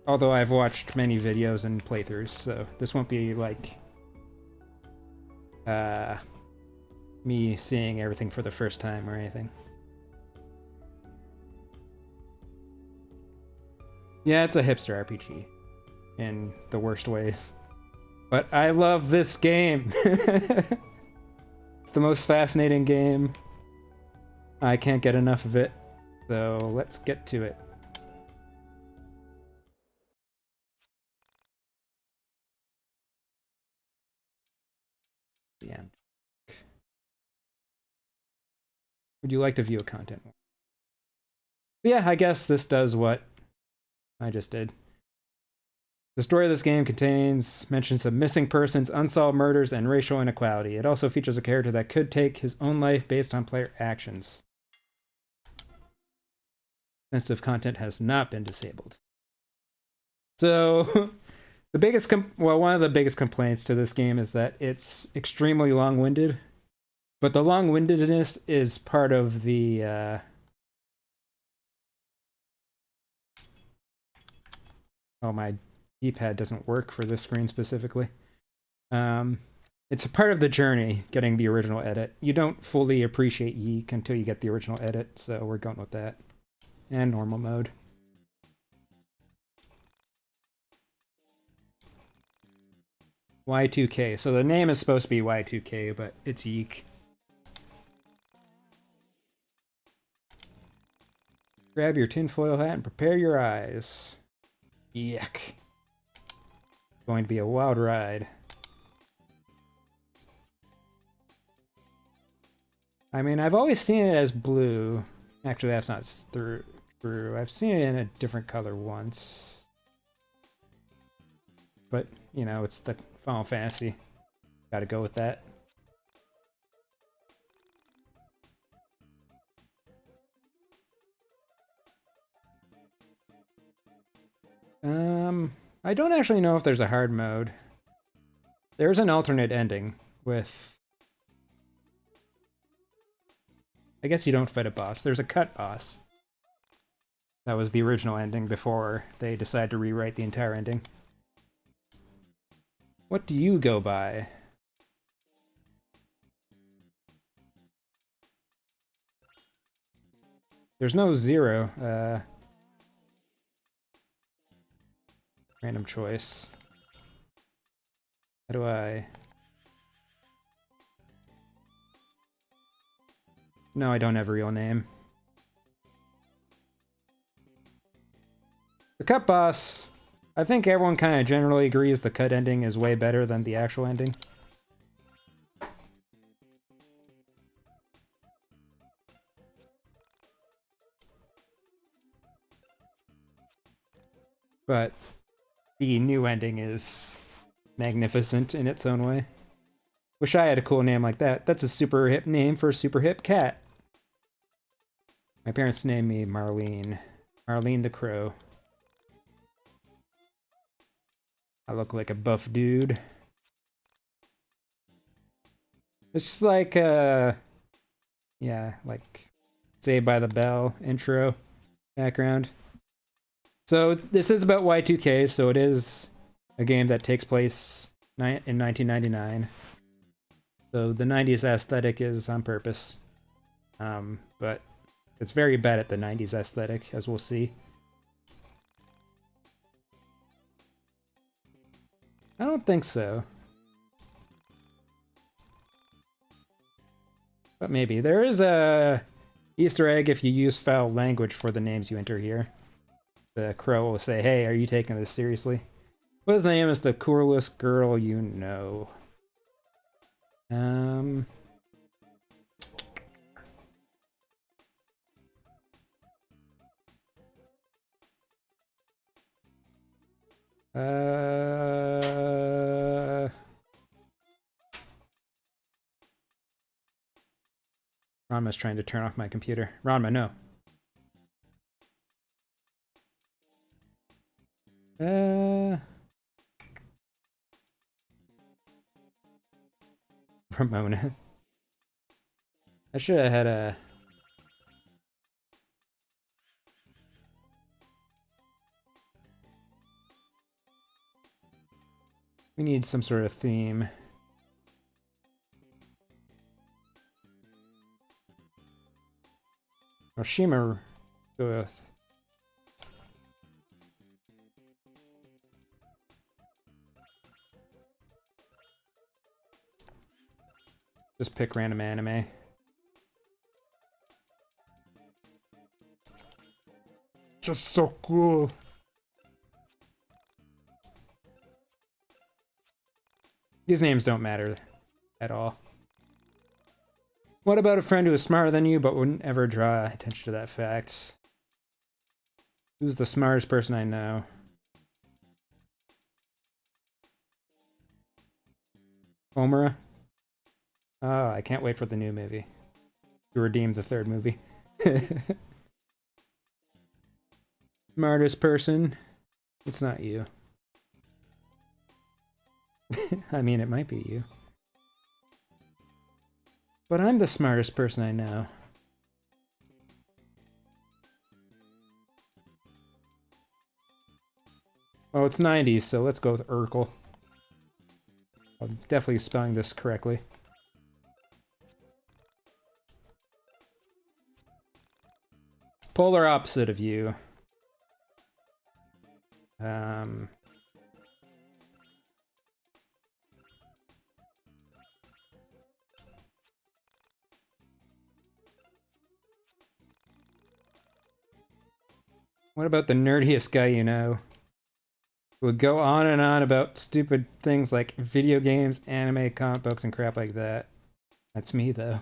Although I've watched many videos and playthroughs, so this won't be like uh, me seeing everything for the first time or anything. Yeah, it's a hipster RPG in the worst ways. But I love this game. It's the most fascinating game. I can't get enough of it. So let's get to it. The end. Would you like to view content? Yeah, I guess this does what I just did. The story of this game contains mentions of missing persons, unsolved murders, and racial inequality. It also features a character that could take his own life based on player actions. Sensitive content has not been disabled. So, the biggest, one of the biggest complaints to this game is that it's extremely long-winded. But the long-windedness is part of the oh, my D-pad doesn't work for this screen specifically. It's a part of the journey getting the original edit. You don't fully appreciate YIIK until you get the original edit, so we're going with that. And normal mode. Y2K. So the name is supposed to be Y2K, but it's YIIK. Grab your tinfoil hat and prepare your eyes. Yuck. Going to be a wild ride. I mean, I've always seen it as blue. Actually, that's not true. I've seen it in a different color once. But, you know, it's the Final Fantasy. Gotta go with that. I don't actually know if there's a hard mode. There's an alternate ending with... I guess you don't fight a boss. There's a cut boss. That was the original ending before they decided to rewrite the entire ending. What do you go by? There's no zero. Random choice. How do I... No, I don't have a real name. The cut boss... I think everyone kind of generally agrees the cut ending is way better than the actual ending. But the new ending is magnificent in its own way. Wish I had a cool name like that. That's a super hip name for a super hip cat. My parents named me Marlene. Marlene the Crow. I look like a buff dude. It's just like, yeah, like Saved by the Bell intro background. So this is about Y2K, so it is a game that takes place in 1999. So the 90s aesthetic is on purpose. But it's very bad at the 90s aesthetic, as we'll see. I don't think so. But maybe. There is a Easter egg if you use foul language for the names you enter here. The crow will say, hey, are you taking this seriously? What's name is the coolest girl you know? Ranma's trying to turn off my computer. Ranma, no. Ramona. I should have had a... We need some sort of theme. Or Shimmer. Go with. Just pick random anime. Just so cool. These names don't matter at all. What about a friend who is smarter than you but wouldn't ever draw attention to that fact? Who's the smartest person I know? Omura? Oh, I can't wait for the new movie. To redeem the third movie. Smartest person? It's not you. I mean, it might be you. But I'm the smartest person I know. Oh, it's 90s, so let's go with Urkel. I'm definitely spelling this correctly. Polar opposite of you. What about the nerdiest guy you know? Who would go on and on about stupid things like video games, anime, comic books, and crap like that. That's me, though.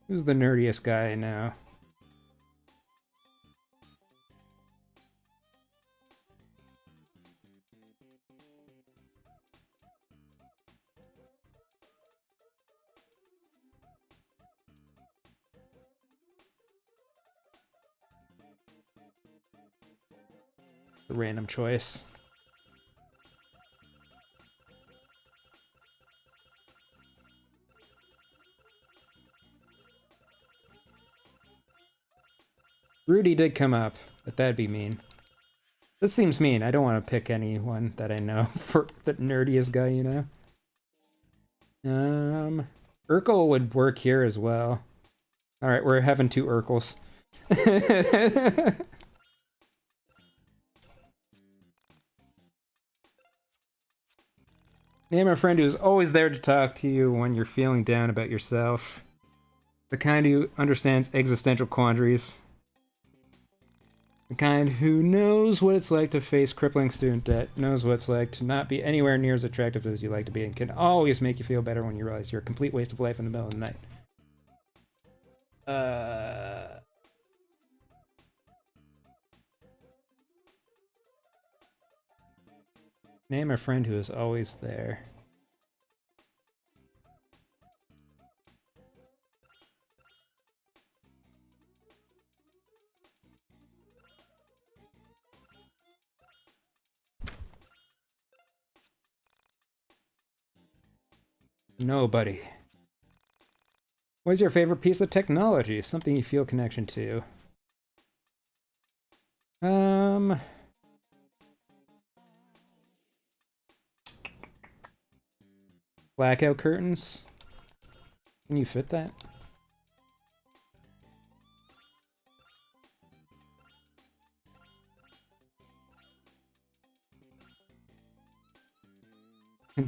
Who's the nerdiest guy now? A random choice. Rudy did come up, but that'd be mean. This seems mean. I don't want to pick anyone that I know for the nerdiest guy, you know? Urkel would work here as well. Alright, we're having two Urkels. Name a friend who's always there to talk to you when you're feeling down about yourself. The kind who understands existential quandaries. The kind who knows what it's like to face crippling student debt, knows what it's like to not be anywhere near as attractive as you like to be, and can always make you feel better when you realize you're a complete waste of life in the middle of the night. Name a friend who is always there. Nobody. What's your favorite piece of technology? Something you feel connection to. Blackout curtains. Can you fit that?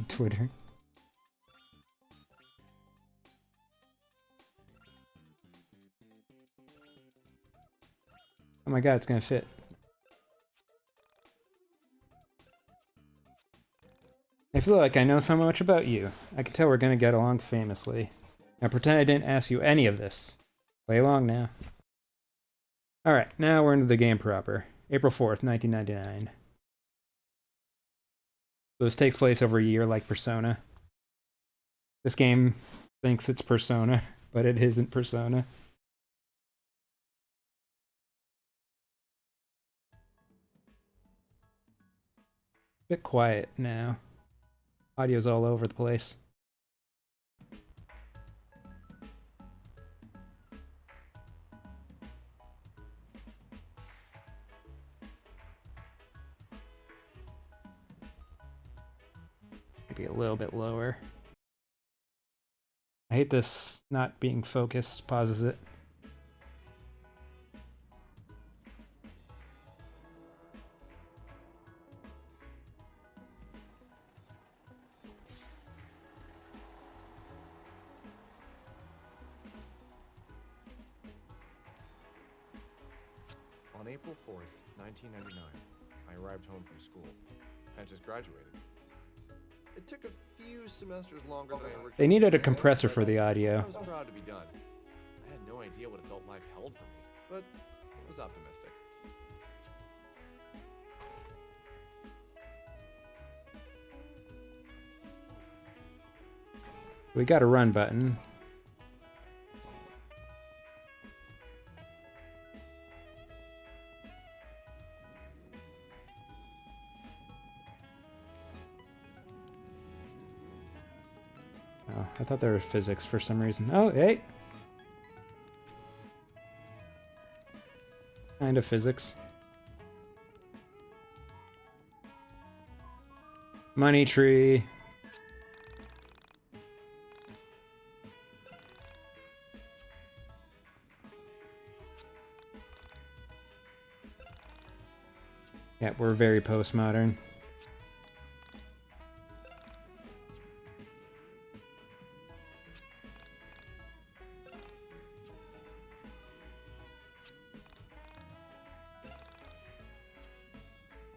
Twitter. Oh my god, it's gonna fit. I feel like I know so much about you. I can tell we're gonna get along famously. Now pretend I didn't ask you any of this. Play along now. Alright, now we're into the game proper. April 4th, 1999. So this takes place over a year like Persona. This game thinks it's Persona, but it isn't Persona. bit quiet now. Audio's all over the place. Maybe a little bit lower. I hate this not being focused. Pauses it. On April 4th, 1999, I arrived home from school. I just graduated. It took a few semesters longer than I originally They needed a planned, compressor but for the audio. I was proud to be done. I had no idea what adult life held for me, but I was optimistic. We got a run button. Oh, I thought there was physics for some reason. Oh, hey! Kind of physics. Money tree. Yeah, we're very postmodern.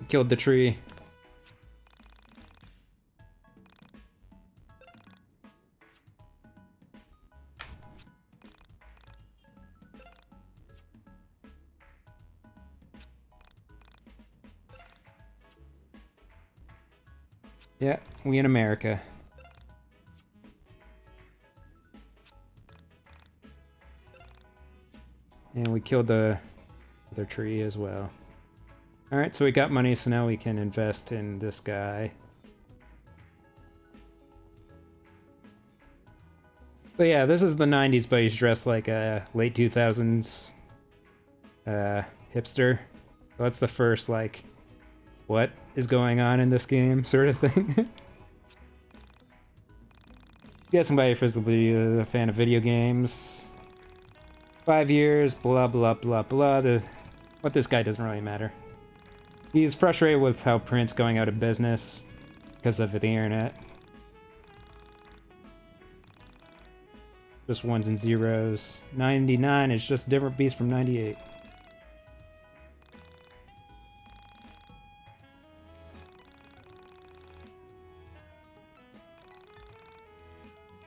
Killed the tree. Yeah, we in America. And we killed the other tree as well. Alright, so we got money, so now we can invest in this guy. But yeah, this is the 90s, but he's dressed like a late 2000s hipster. So that's the first, like, what is going on in this game sort of thing. Guessing by your physical a fan of video games. 5 years, blah blah blah blah. What this guy doesn't really matter. He's frustrated with how print's going out of business because of the internet. Just ones and zeros. 99 is just a different beast from 98.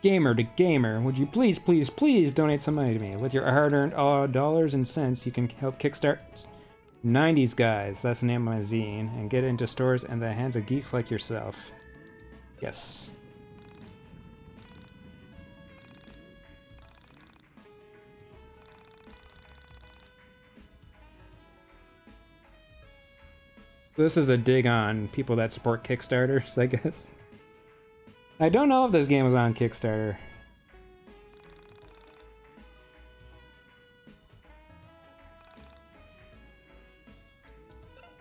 Gamer to gamer, would you please, please, please donate some money to me? With your hard-earned dollars and cents, you can help kickstart 90s Guys, that's the name of my zine, and get it into stores in the hands of geeks like yourself. Yes. This is a dig on people that support Kickstarters, I guess. I don't know if this game is on Kickstarter.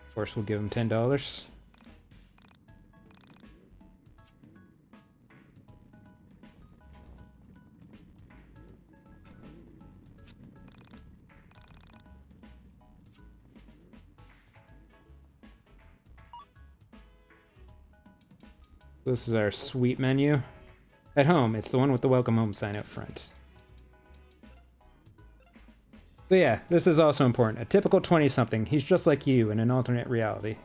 Of course, we'll give him $10. This is our sweet menu. At home, it's the one with the welcome home sign out front. But yeah, this is also important. A typical 20-something. He's just like you in an alternate reality.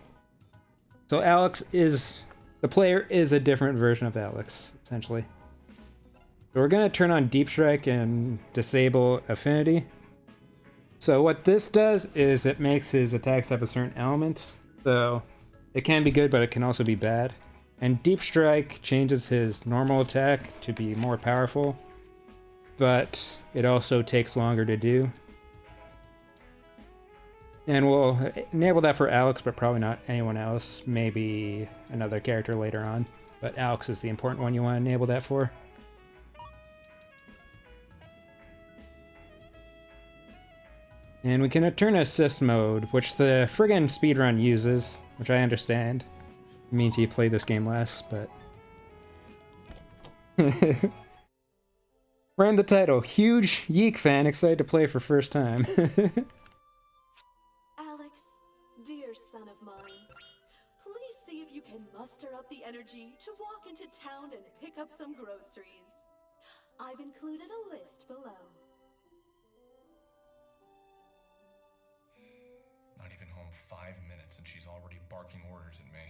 So Alex is... the player is a different version of Alex, essentially. So we're going to turn on Deep Strike and disable Affinity. So what this does is it makes his attacks have a certain element. So it can be good, but it can also be bad. And Deep Strike changes his normal attack to be more powerful, but it also takes longer to do. And we'll enable that for Alex, but probably not anyone else. Maybe another character later on. But Alex is the important one you want to enable that for. And we can turn assist mode, which the friggin' speedrun uses, which I understand. It means you play this game less, but... We're in the title. Huge YIIK fan excited to play for first time. Alex, dear son of mine, please see if you can muster up the energy to walk into town and pick up some groceries. I've included a list below. Not even home 5 minutes and she's already barking orders at me.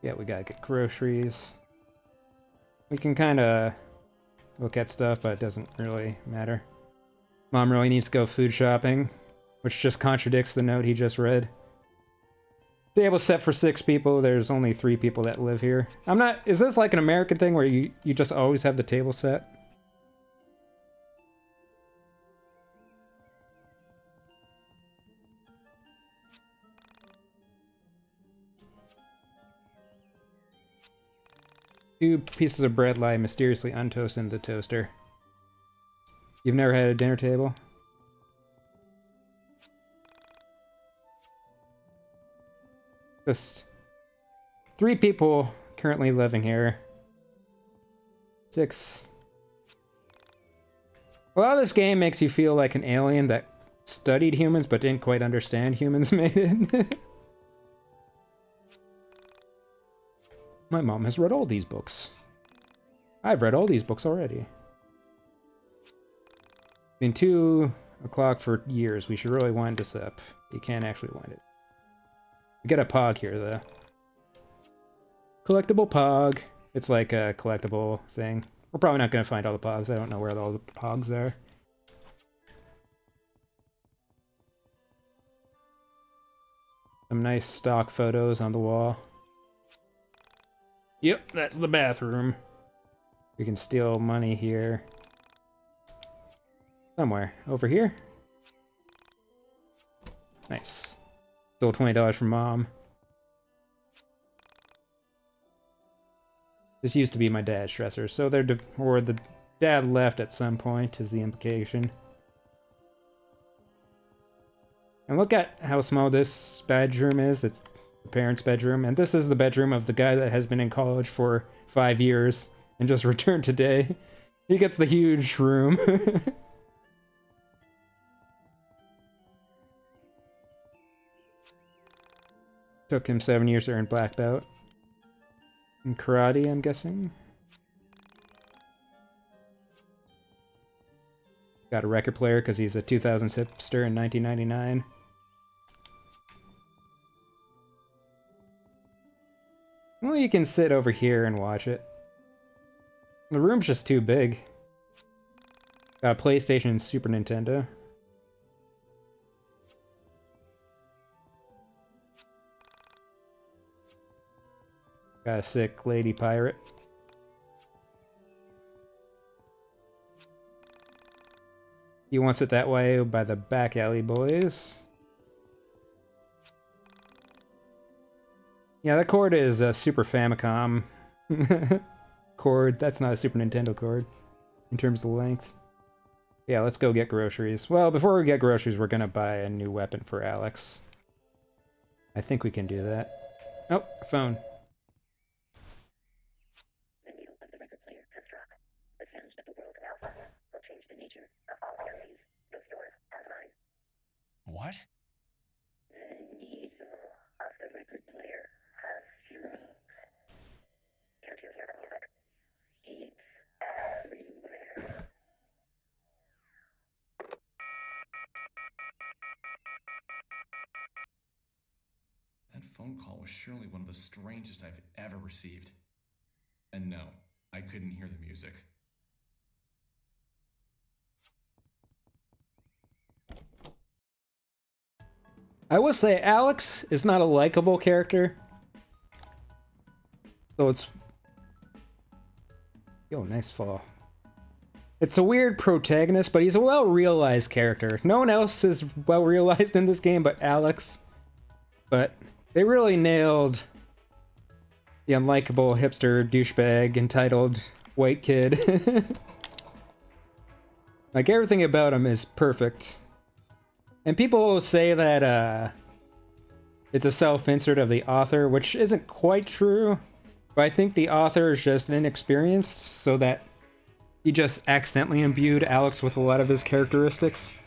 Yeah, we gotta get groceries. We can kinda look at stuff, but it doesn't really matter. Mom really needs to go food shopping, which just contradicts the note he just read. Table set for 6 people, there's only 3 people that live here. Is this like an American thing where you just always have the table set? Two pieces of bread lie mysteriously untoasted in the toaster. You've never had a dinner table? Just 3 people currently living here. 6. A lot of this game makes you feel like an alien that studied humans but didn't quite understand humans made it. My mom has read all these books. I've read all these books already. Been 2 o'clock for years. We should really wind this up. You can't actually wind it. We got a pog here, though. Collectible pog. It's like a collectible thing. We're probably not going to find all the pogs. I don't know where all the pogs are. Some nice stock photos on the wall. Yep, that's the bathroom. We can steal money here. Somewhere. Over here? Nice. Stole $20 from Mom. This used to be my dad's dresser, so or the dad left at some point, is the implication. And look at how small this bedroom is. It's the parents' bedroom, and this is the bedroom of the guy that has been in college for 5 years and just returned today. He gets the huge room. Took him 7 years to earn black belt. In karate, I'm guessing. Got a record player because he's a 2000s hipster in 1999. Well, you can sit over here and watch it. The room's just too big. Got a PlayStation and Super Nintendo. Got a sick lady pirate. He wants it that way by the back alley boys. Yeah, that cord is a Super Famicom cord. That's not a Super Nintendo cord in terms of length. Yeah, let's go get groceries. Well, before we get groceries, we're gonna buy a new weapon for Alex. I think we can do that. Oh, phone. The needle of the record player has dropped. The sound of the world of Alpha will change the nature of all memories, both yours and mine. What? The needle of the record player has dropped. Can't you hear the music? It's everywhere. That phone call was surely one of the strangest I've ever received. And no, I couldn't hear the music. I will say Alex is not a likable character. So it's... Yo, nice fall. It's a weird protagonist, but he's a well-realized character. No one else is well-realized in this game but Alex. But they really nailed the unlikable hipster douchebag entitled white kid. Like, everything about him is perfect. And people will say that it's a self-insert of the author, which isn't quite true. But I think the author is just inexperienced, so that he just accidentally imbued Alex with a lot of his characteristics.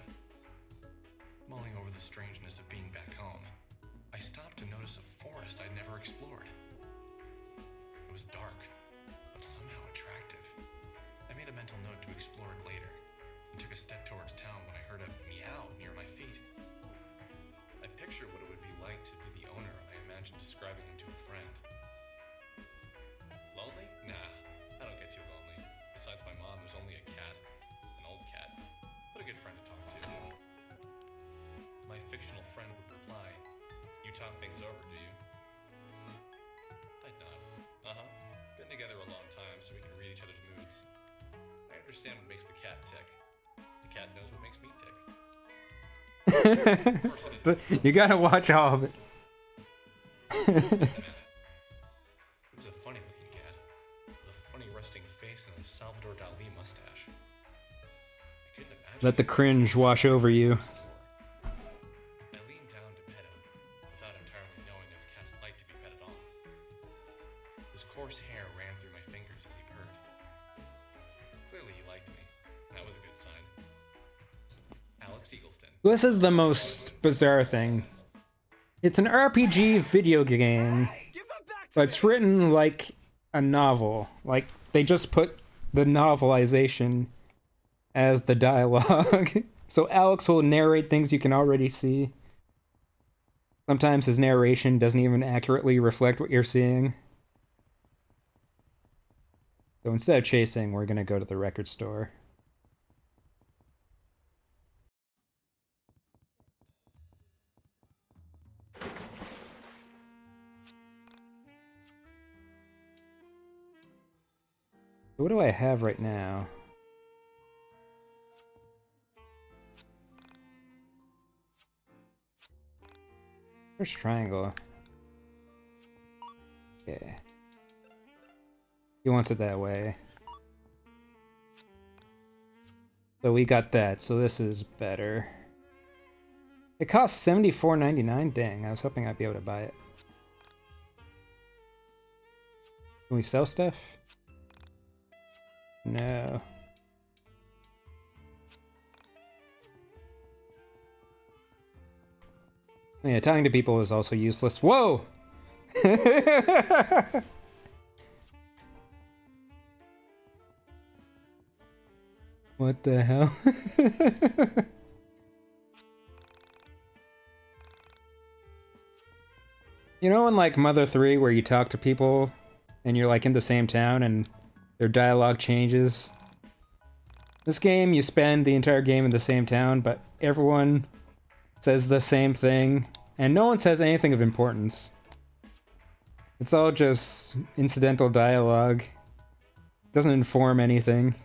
Mulling over the strangeness of being back home, I stopped to notice a forest I'd never explored. It was dark, but somehow attractive. I made a mental note to explore it later, and took a step towards town when I heard a meow near my feet. I pictured what it would be like to be the owner I imagined describing him to a friend. Lonely? Nah, I don't get too lonely. Besides my mom, who's only a cat. An old cat. But a good friend to talk to. My fictional friend would reply, "You talk things over, do you?" I'd nod. Uh-huh. Been together a long time, so we can read each other's moods. I understand what makes the cat tick. The cat knows what makes me tick. Of course it is. You gotta watch all of it. It was a funny-looking cat, with a funny resting face and a Salvador Dali mustache. I couldn't imagine. Let the cringe wash over you. I leaned down to pet him, without entirely knowing if cats like to be pet at all. His coarse hair ran through my fingers as he purred. Clearly he liked me. That was a good sign. Alex Eagleston. This is the most bizarre thing. It's an RPG video game, but it's written like a novel. Like, they just put the novelization as the dialogue. So Alex will narrate things you can already see. Sometimes his narration doesn't even accurately reflect what you're seeing. So instead of chasing, we're gonna go to the record store. What do I have right now? Where's triangle? Okay. He wants it that way. So we got that, so this is better. It costs $74.99? Dang, I was hoping I'd be able to buy it. Can we sell stuff? No. Yeah, talking to people is also useless. Whoa! What the hell? You know in like Mother 3 where you talk to people and you're like in the same town and their dialogue changes? This game, you spend the entire game in the same town, but everyone says the same thing, and no one says anything of importance. It's all just incidental dialogue. Doesn't inform anything.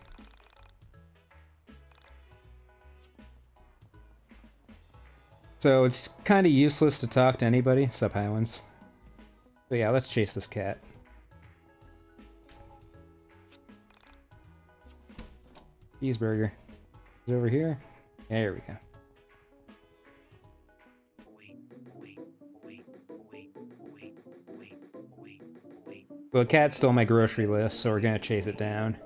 So it's kind of useless to talk to anybody. Sup, Highlands? So yeah, let's chase this cat. Cheeseburger. Is it over here? There we go. Well, the cat stole my grocery list, so we're gonna chase it down.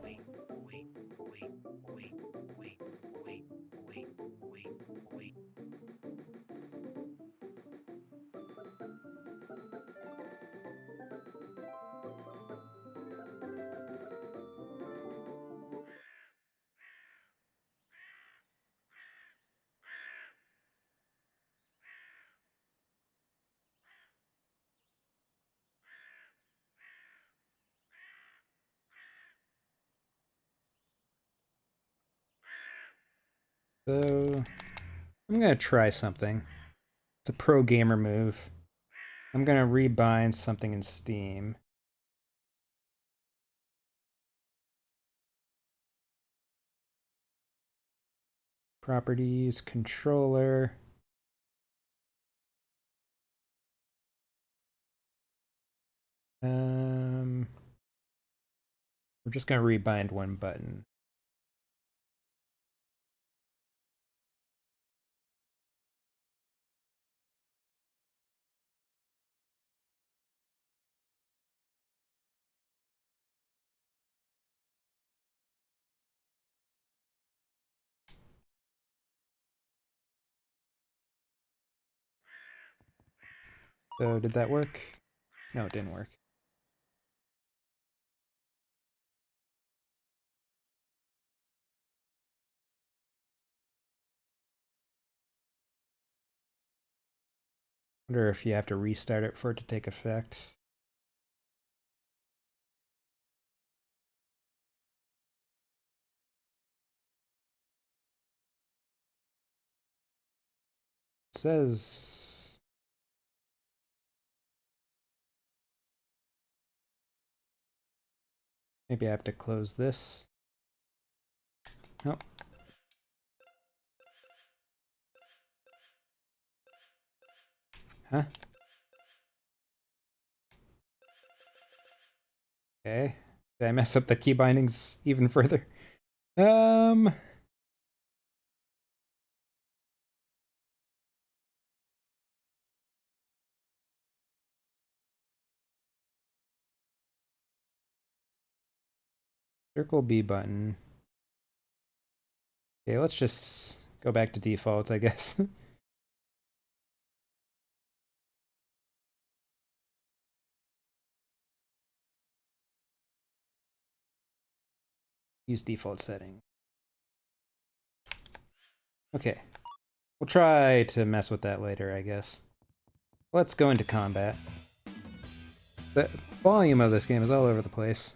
So, I'm gonna try something. It's a pro gamer move. I'm gonna rebind something in Steam. Properties, controller. We're just gonna rebind one button. So did that work? No, it didn't work. Wonder if you have to restart it for it to take effect. It says maybe I have to close this. Nope. Huh? Okay. Did I mess up the key bindings even further? Circle B button. Okay, let's just go back to defaults, I guess. Use default setting. Okay. We'll try to mess with that later, I guess. Let's go into combat. The volume of this game is all over the place.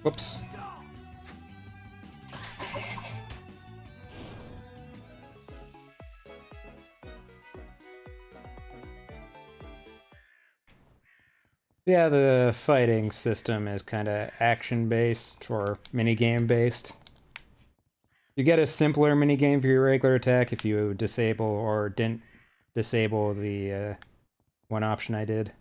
Whoops. Yeah, the fighting system is kind of action-based or minigame-based. You get a simpler minigame for your regular attack if you disable or didn't disable the one option I did.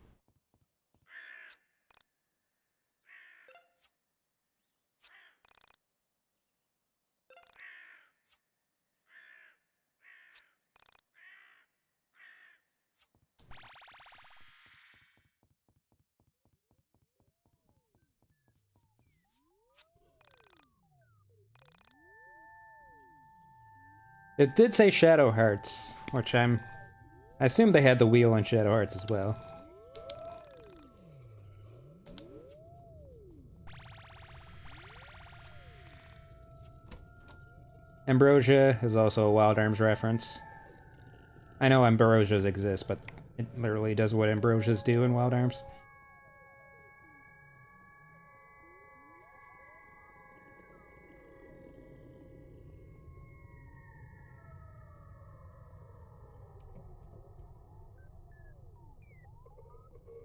It did say Shadow Hearts, which I assume they had the wheel in Shadow Hearts as well. Ambrosia is also a Wild Arms reference. I know Ambrosias exist, but it literally does what Ambrosias do in Wild Arms.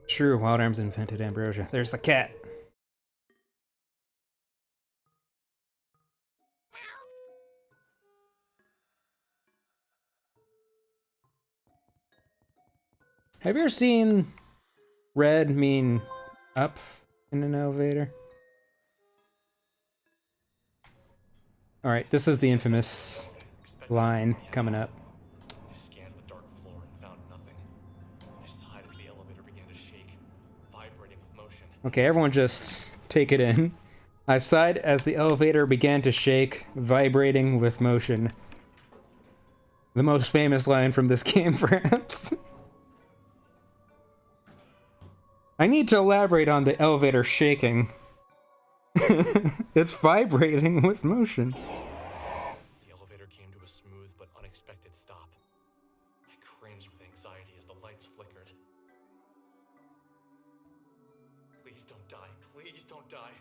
True, Wild Arms invented Ambrosia. There's the cat. Have you ever seen red mean up in an elevator? Alright, this is the infamous line coming up. I scanned the dark floor and found nothing. I sighed as the elevator began to shake, vibrating with motion. Okay, everyone just take it in. I sighed as the elevator began to shake, vibrating with motion. The most famous line from this game, perhaps. I need to elaborate on the elevator shaking. It's vibrating with motion. The elevator came to a smooth but unexpected stop. I cringed with anxiety as the lights flickered. Please don't die. Please don't die.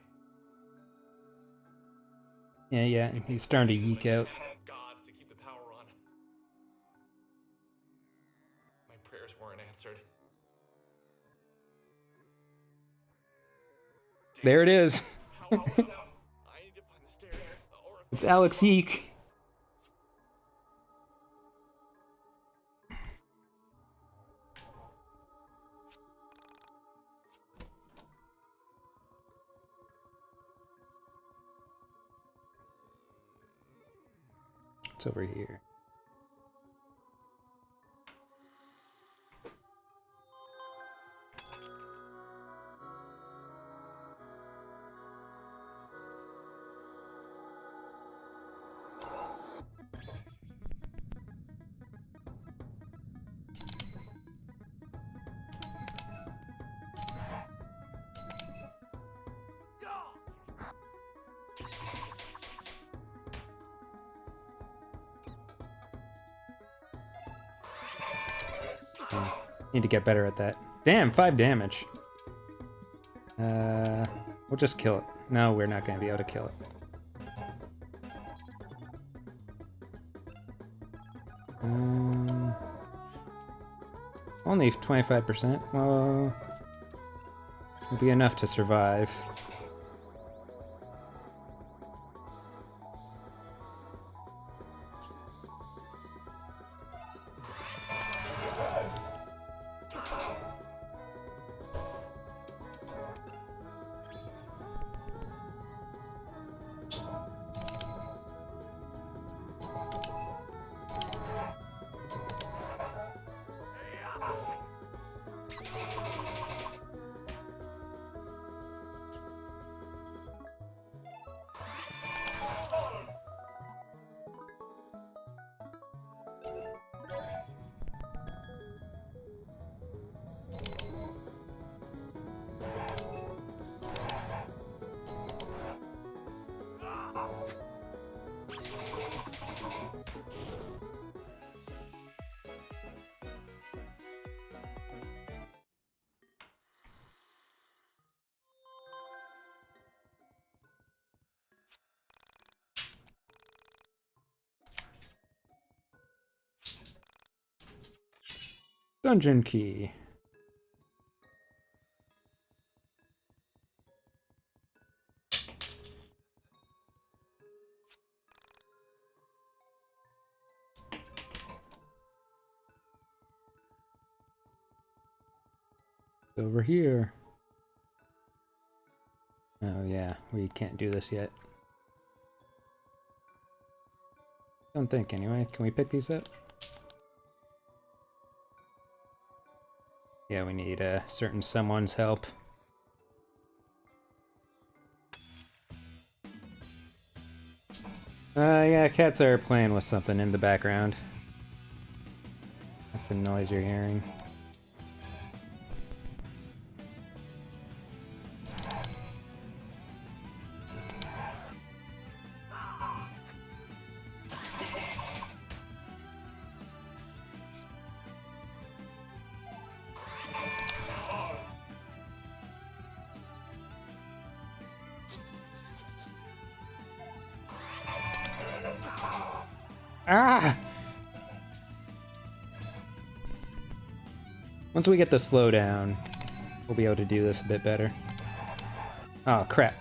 Yeah, he's starting to yeek out. God, to keep the power on. My prayers weren't answered. There it is. How else? I need to find the stairs. Or if It's Alex YIIK. It's over here. Need to get better at that. Damn, 5 damage. We'll just kill it. No, we're not going to be able to kill it. Only 25%. Well, it'll be enough to survive. Dungeon key. Over here. Oh yeah, we can't do this yet. Don't think anyway. Can we pick these up? Yeah, we need a certain someone's help. Yeah, cats are playing with something in the background. That's the noise you're hearing. Ah! Once we get the slowdown, we'll be able to do this a bit better. Oh, crap.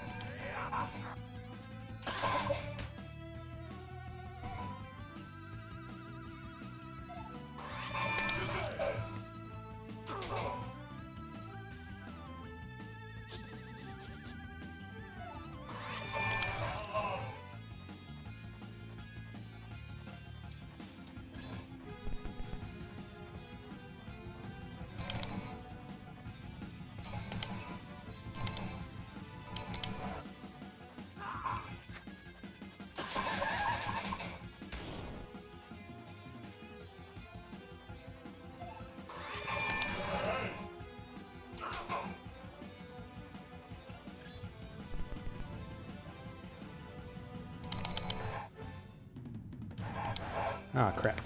Oh crap.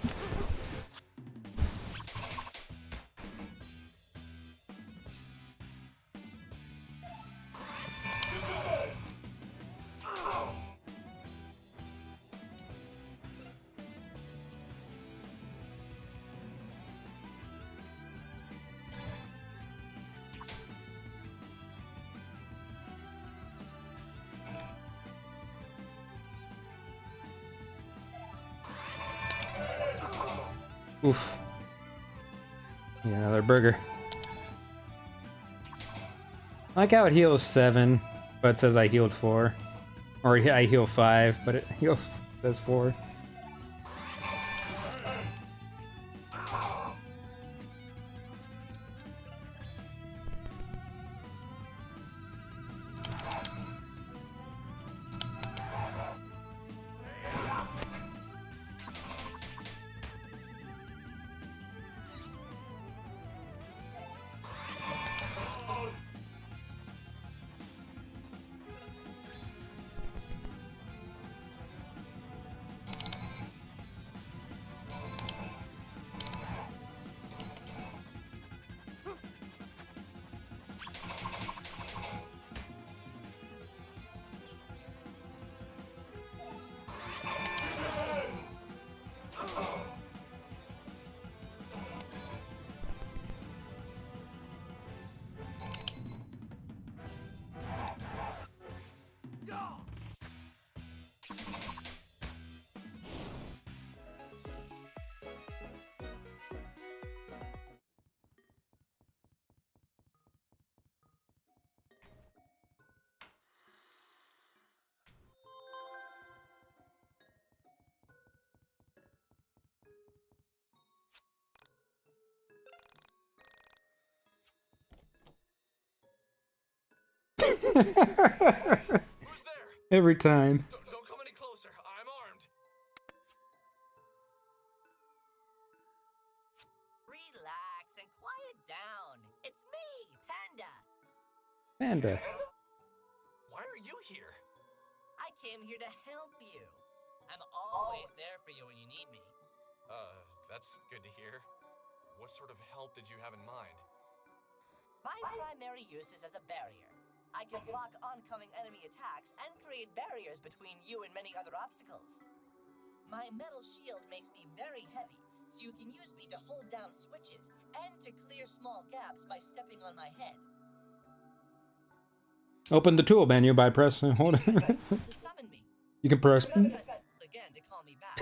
Oof. Yeah, another burger. I like how it heals 7, but it says I healed 4. Or I heal 5, but it says 4. Who's there? Every time. Don't come any closer. I'm armed. Relax and quiet down. It's me, Panda. Panda. Why are you here? I came here to help you. I'm always there for you when you need me. That's good to hear. What sort of help did you have in mind? My primary use is as a barrier. I can block oncoming enemy attacks and create barriers between you and many other obstacles. My metal shield makes me very heavy, so you can use me to hold down switches and to clear small gaps by stepping on my head. Open the tool menu by pressing hold. To summon me. You can press. Again to call me back.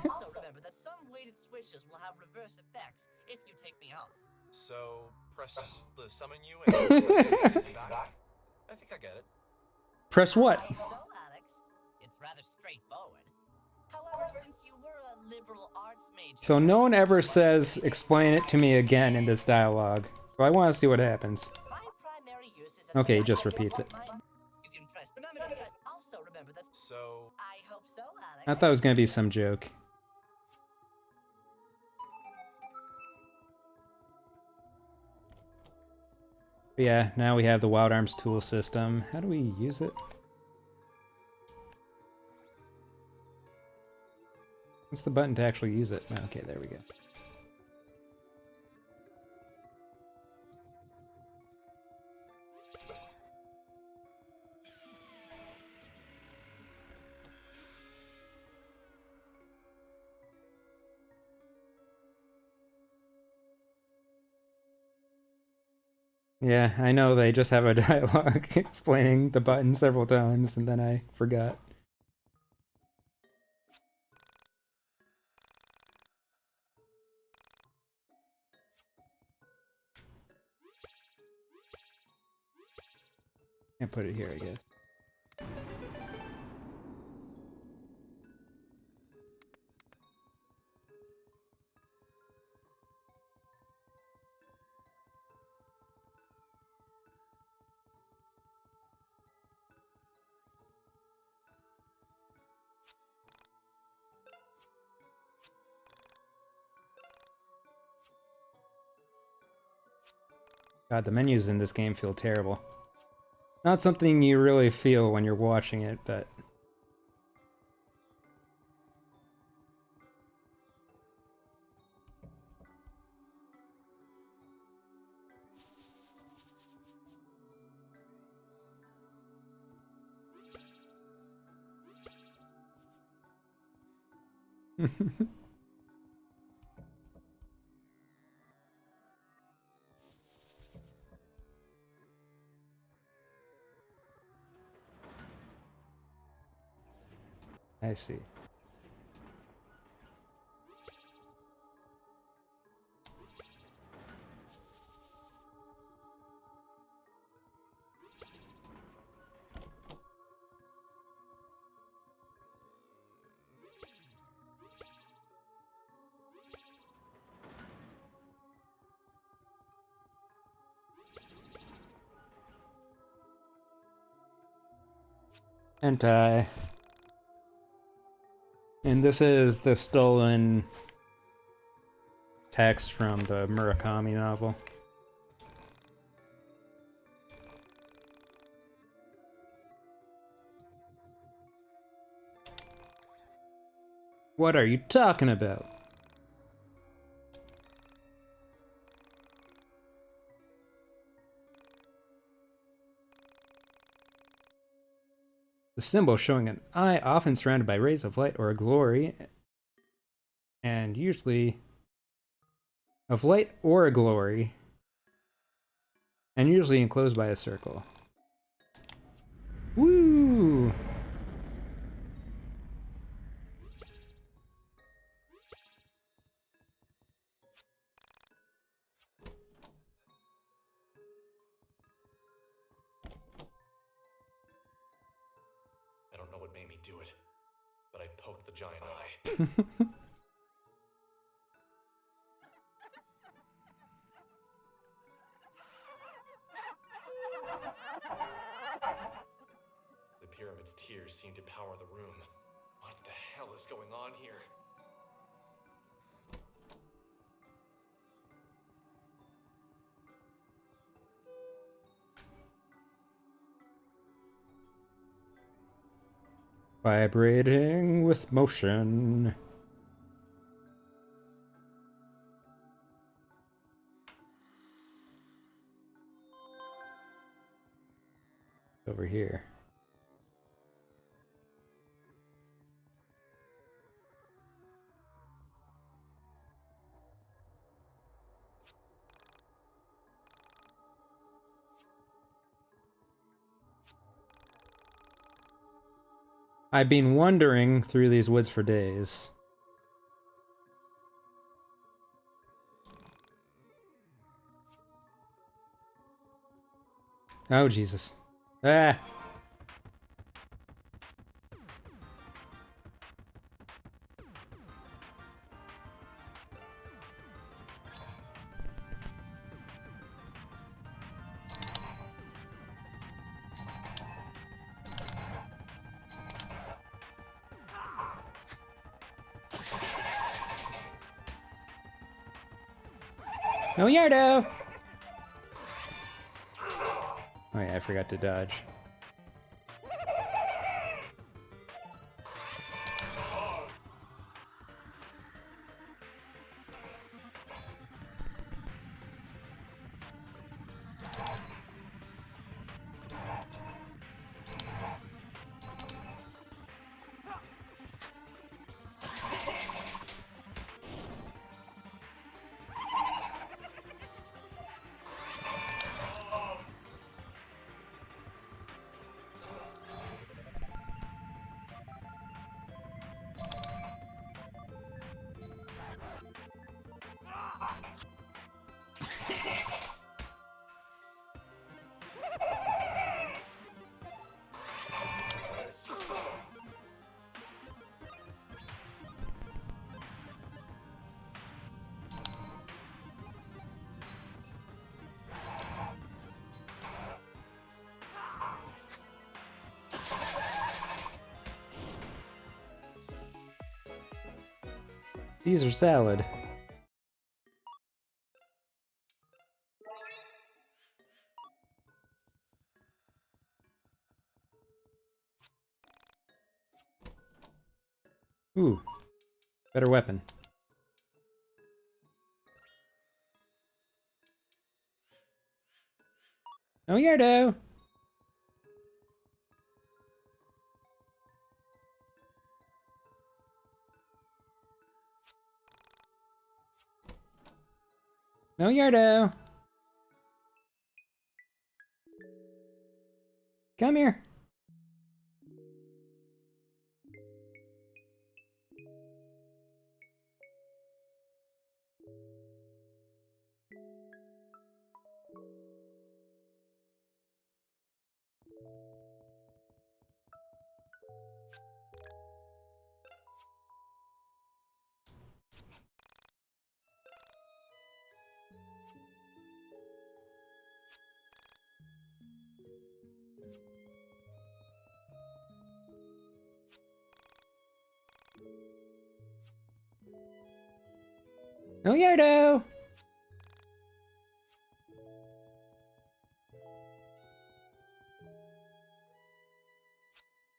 Also remember that some weighted switches will have reverse effects if you take me off. So, press the summon you and take me back? I think I get it. Press what? So, Alex, it's rather straightforward. However, since you were a liberal arts major... So no one ever says, explain it to me again in this dialogue. So I want to see what happens. My primary use is Okay, he just repeats it. You can press... Remember that... Also remember that... So, I hope so, Alex. I thought it was going to be some joke. But yeah, now we have the Wild Arms tool system. How do we use it? What's the button to actually use it? Okay, there we go. Yeah, I know they just have a dialogue explaining the button several times, and then I forgot. Can't put it here, I guess. God, the menus in this game feel terrible. Not something you really feel when you're watching it, but... I see. Hentai. And this is the stolen text from the Murakami novel. What are you talking about? The symbol showing an eye, often surrounded by rays of light or a glory, and usually of light or a glory, and usually enclosed by a circle. Woo! I don't know what made me do it, but I poked the giant eye. The pyramid's tears seem to power the room. What the hell is going on here? Vibrating with motion. Over here. I've been wandering through these woods for days. Oh, Jesus. Ah! No Yardo! Oh yeah, I forgot to dodge. These are salad. Ooh, better weapon. No Yardo! No Yardo! Come here! No Yardo!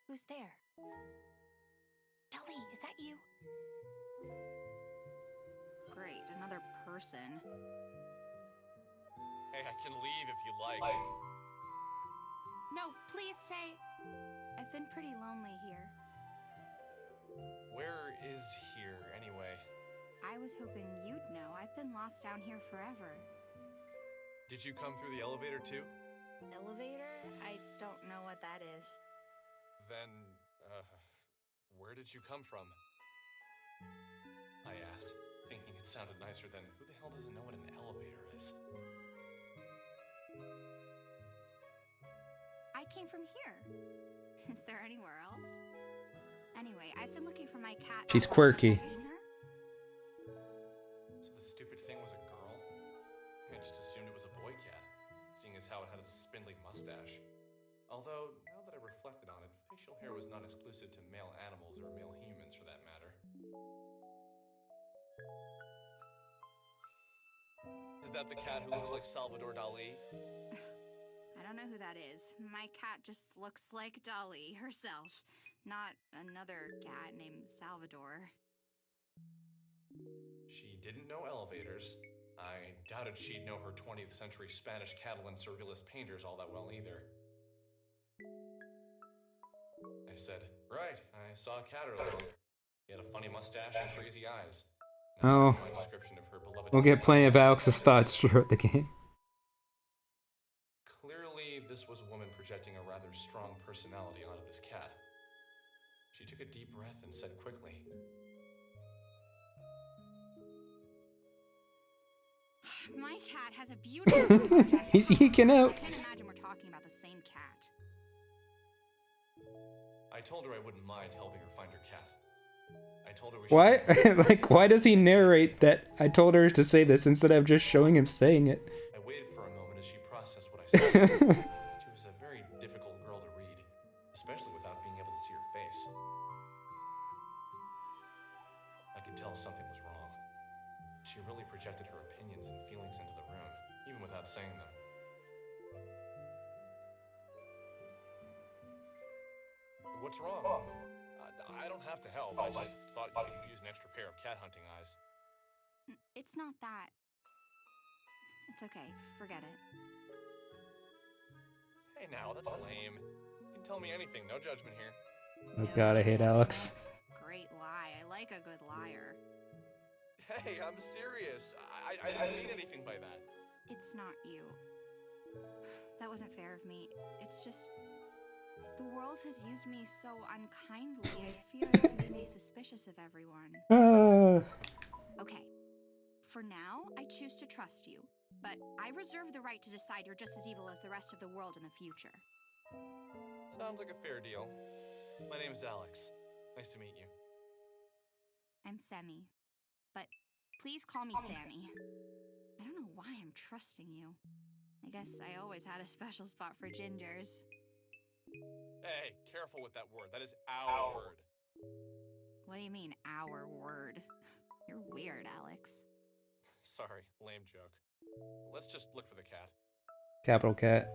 Who's there? Dolly, is that you? Great, another person. Hey, I can leave if you like. No, please stay. I've been pretty lonely here. Where is here, anyway? I was hoping you'd know. I've been lost down here forever. Did you come through the elevator too? Elevator? I don't know what that is. Then, where did you come from? I asked, thinking it sounded nicer than, who the hell doesn't know what an elevator is? I came from here. Is there anywhere else? Anyway, I've been looking for my cat. She's quirky. Have you seen her? So the stupid thing was a girl? I just assumed it was a boy cat, seeing as how it had a spindly mustache. Although, now that I reflected on it, facial hair was not exclusive to male animals or male humans for that matter. Is that the cat who looks like Salvador Dali? I don't know who that is. My cat just looks like Dolly herself, not another cat named Salvador. She didn't know elevators. I doubted she'd know her 20th century Spanish Catalan surrealist painters all that well either. I said, right, I saw a cat earlier. He had a funny mustache and crazy eyes. Oh. My description of her beloved We'll get plenty of Alex's thoughts throughout the game. Clearly, this was a woman projecting a rather strong personality onto this cat. She took a deep breath and said quickly, My cat has a beautiful mustache. He's yeeking out. I can't imagine we're talking about the same cat. I told her I wouldn't mind helping her find her cat. I told her we should... Why? Like, why does he narrate that I told her to say this instead of just showing him saying it? I waited for a moment as she processed what I said. She was a very difficult girl to read, especially without being able to see her face. I could tell something was wrong. She really projected her opinions and feelings into the room, even without saying them. What's wrong? I don't have to help. I just thought you could use an extra pair of cat hunting eyes. It's not that. It's okay. Forget it. Hey now, that's lame. You can tell me anything, no judgment here. Oh god, I hate Alex. Great lie. I like a good liar. Hey, I'm serious. I didn't mean anything by that. It's not you. That wasn't fair of me. It's just... the world has used me so unkindly. I fear it's made me suspicious of everyone. Okay. For now, I choose to trust you. But I reserve the right to decide you're just as evil as the rest of the world in the future. Sounds like a fair deal. My name is Alex. Nice to meet you. I'm Semi. But please call me Sammy. I don't know why I'm trusting you. I guess I always had a special spot for gingers. Hey, careful with that word. That is our word. What do you mean, our word? You're weird, Alex. Sorry, lame joke. Let's just look for the cat. Capital Cat.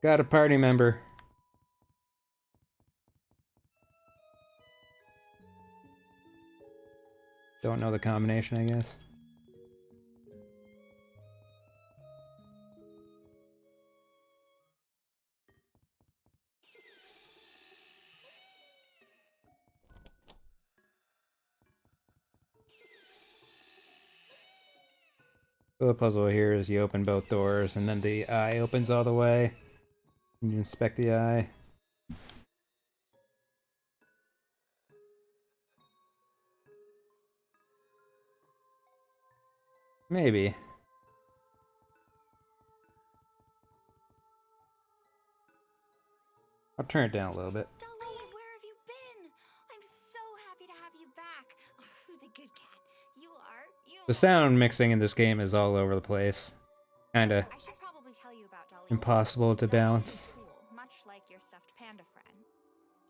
Got a party member. Don't know the combination, I guess. So the puzzle here is you open both doors, and then the eye opens all the way. And you inspect the eye. Maybe. I'll turn it down a little bit. Dolly, where have you been? I'm so happy to have you back. Oh, who's a good cat? You are. The sound mixing in this game is all over the place. Kinda I should probably tell you about Dolly. impossible to Dolly balance. is cool, much like your stuffed panda friend.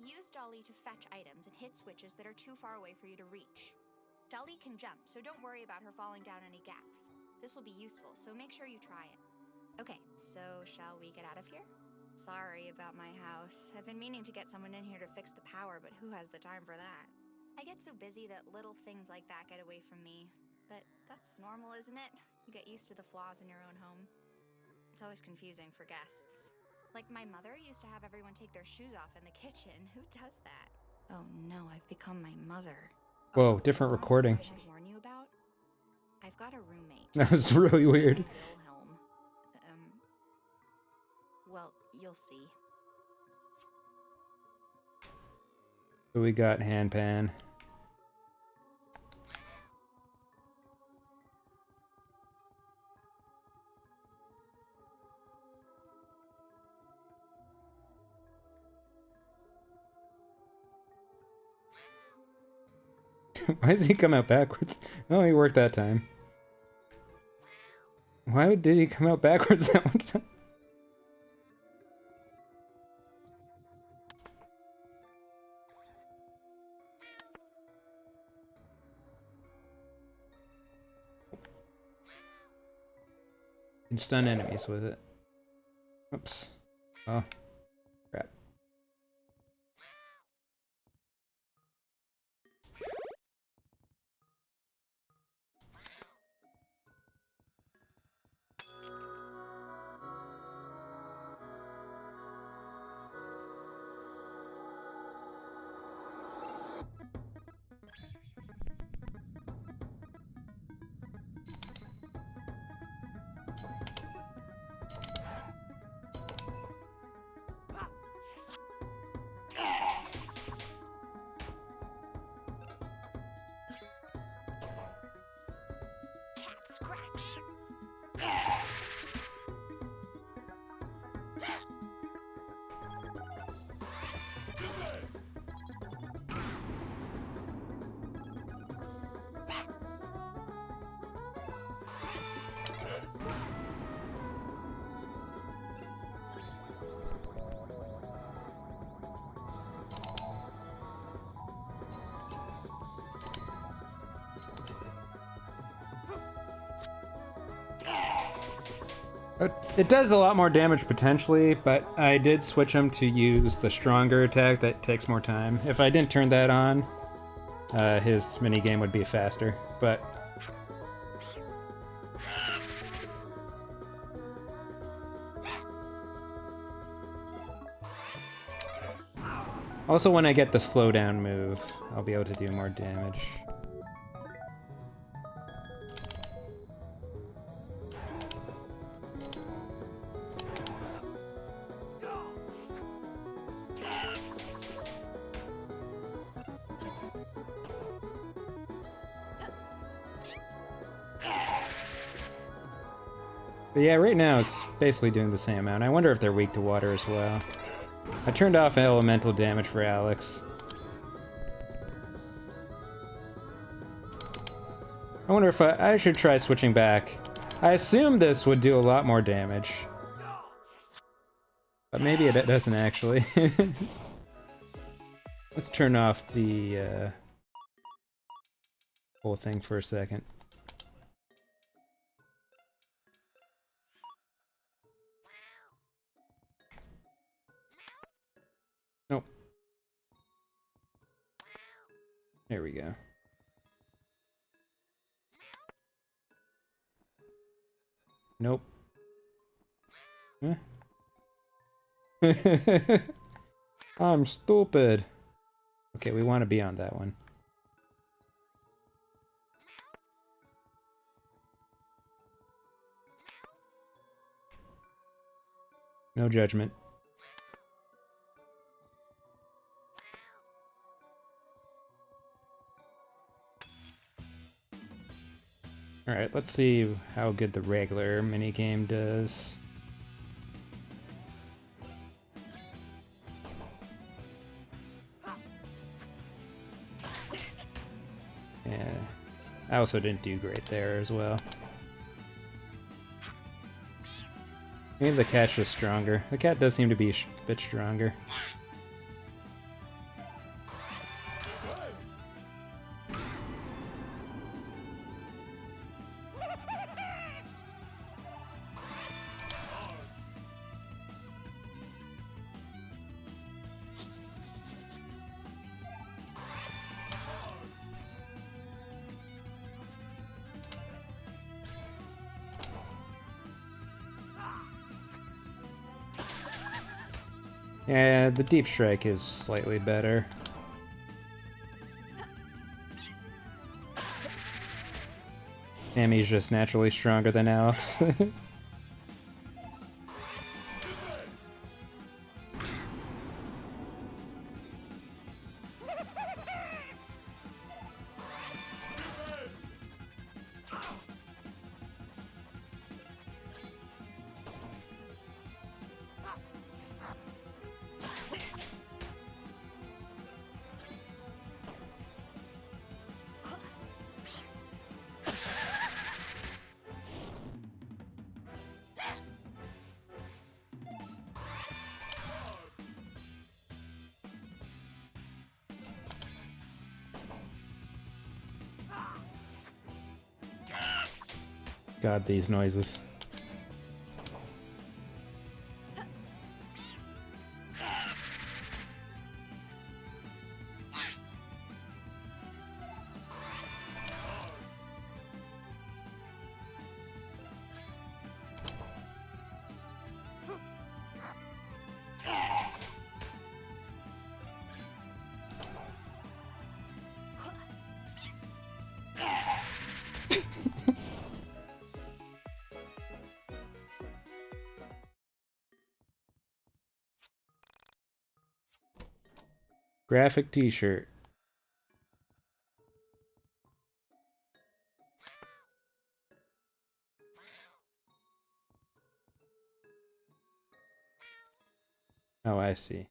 Use Dolly to fetch items and hit switches that are too far away for you to reach. Dolly can jump, so don't worry about her falling down any gaps. This will be useful, so make sure you try it. Okay, so shall we get out of here? Sorry about my house. I've been meaning to get someone in here to fix the power, but who has the time for that? I get so busy that little things like that get away from me. But that's normal, isn't it? You get used to the flaws in your own home. It's always confusing for guests. Like my mother used to have everyone take their shoes off in the kitchen. Who does that? Oh no, I've become my mother. Whoa, different recording. I should warn you about. I've got a roommate. That was really weird. Wilhelm. Well, you'll see. So we got handpan. Why does he come out backwards? Oh, he worked that time. Why did he come out backwards that one time? You can stun enemies with it. Oops. Oh. Crap. It does a lot more damage potentially, but I did switch him to use the stronger attack that takes more time. If I didn't turn that on, his minigame would be faster, but... Also, when I get the slowdown move, I'll be able to do more damage. But yeah, right now it's basically doing the same amount. I wonder if they're weak to water as well. I turned off elemental damage for Alex. I wonder if I should try switching back. I assume this would do a lot more damage. But maybe it doesn't actually. Let's turn off the whole thing for a second. Nope. There we go. Nope. Huh? I'm stupid. Okay, we want to be on that one. No judgment. Alright, let's see how good the regular minigame does. Yeah, I also didn't do great there as well. Maybe the cat's just stronger. The cat does seem to be a bit stronger. Yeah, the deep strike is slightly better. Ammy's just naturally stronger than Alex. God, these noises. Graphic t-shirt. Oh, I see.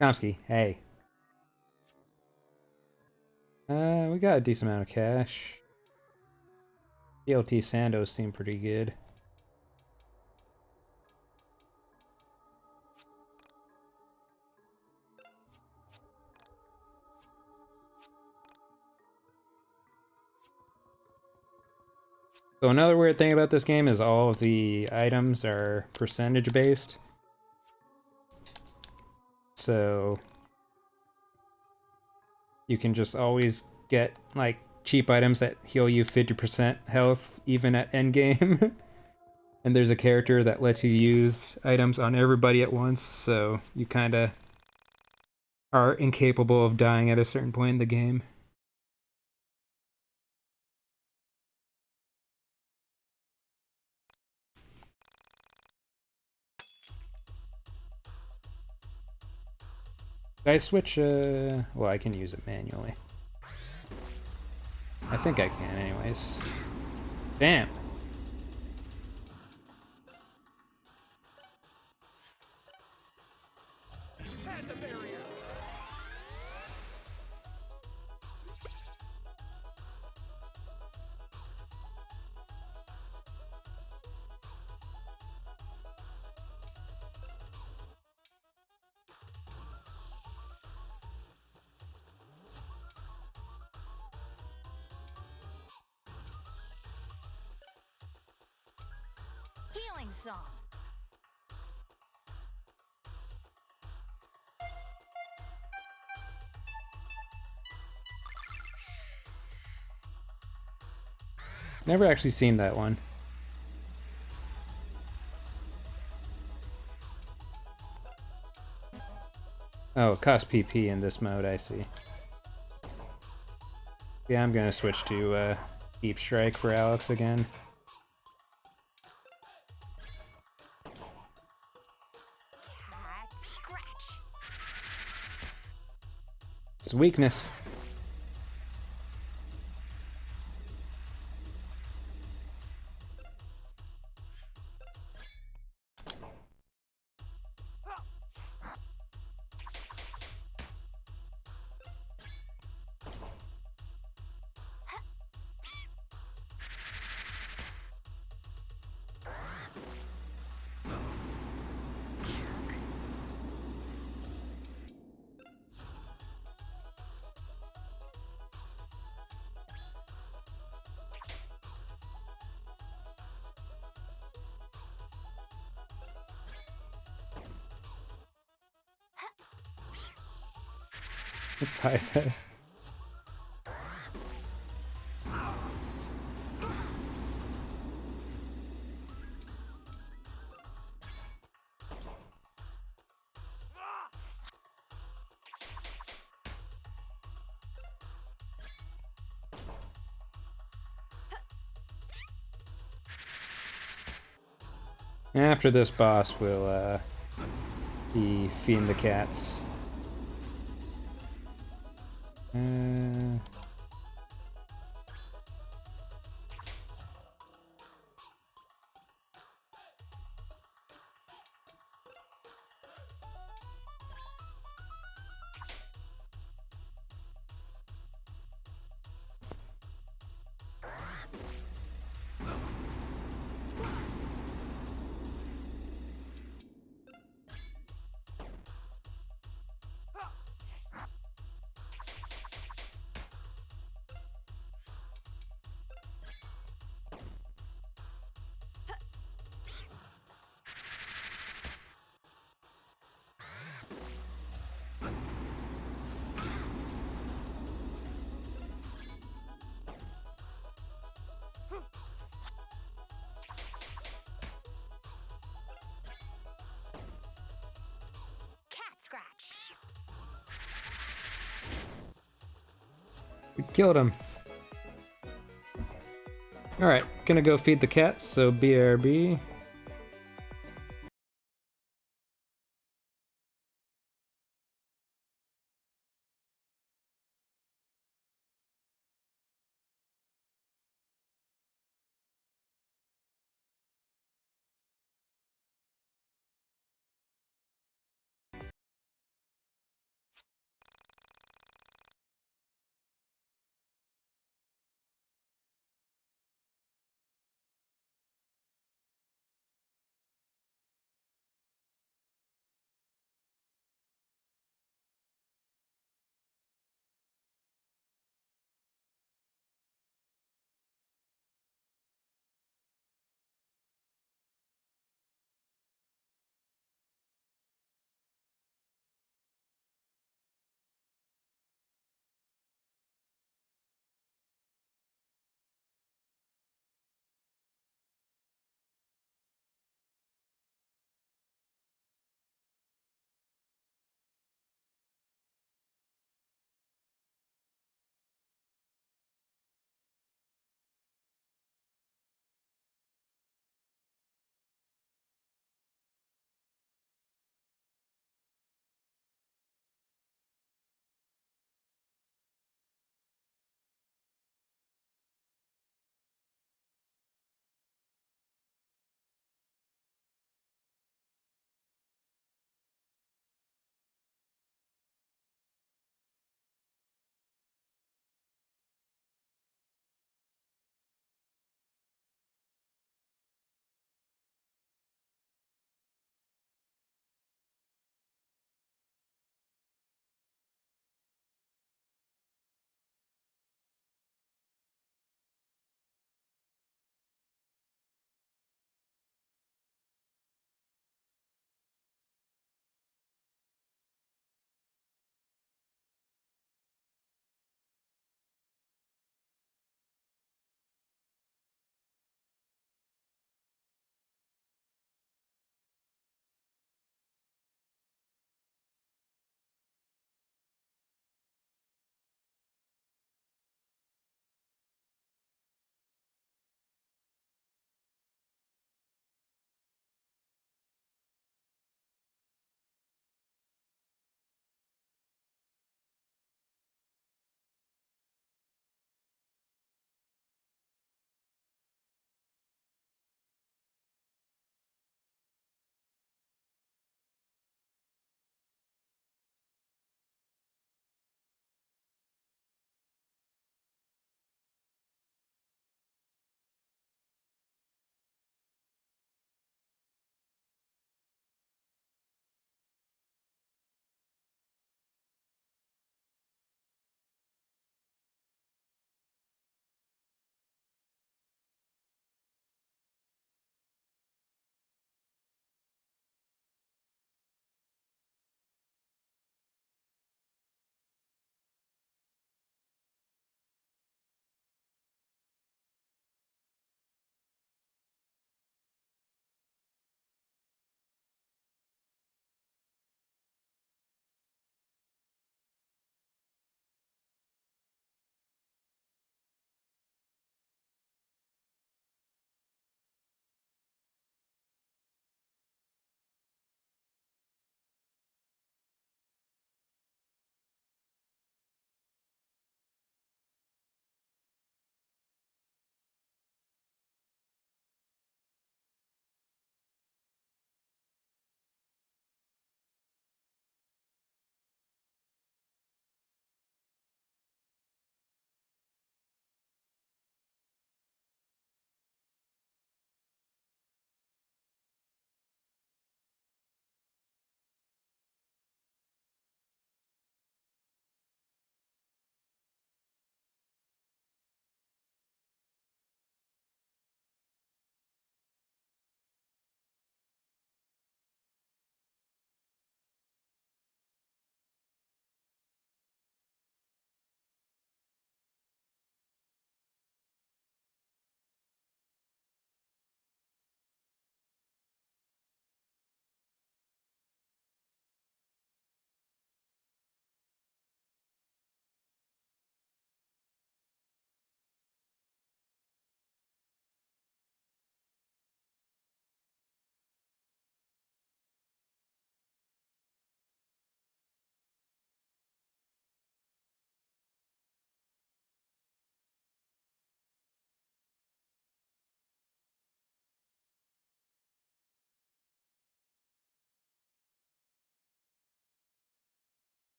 Komsky, hey. We got a decent amount of cash. BLT Sandos seem pretty good. So another weird thing about this game is all of the items are percentage based. So you can just always get like cheap items that heal you 50% health even at endgame. And there's a character that lets you use items on everybody at once, so you kind of are incapable of dying at a certain point in the game. Did I switch? Well, I can use it manually. I think I can anyways. Damn. some. Never actually seen that one. Oh, it costs PP in this mode, I see. Yeah, I'm gonna switch to Deep Strike for Alex again. Cat scratch. It's weakness. Five. After this boss, we'll be feeding the cats. Cat scratch. We killed him. Alright, gonna go feed the cats, so BRB.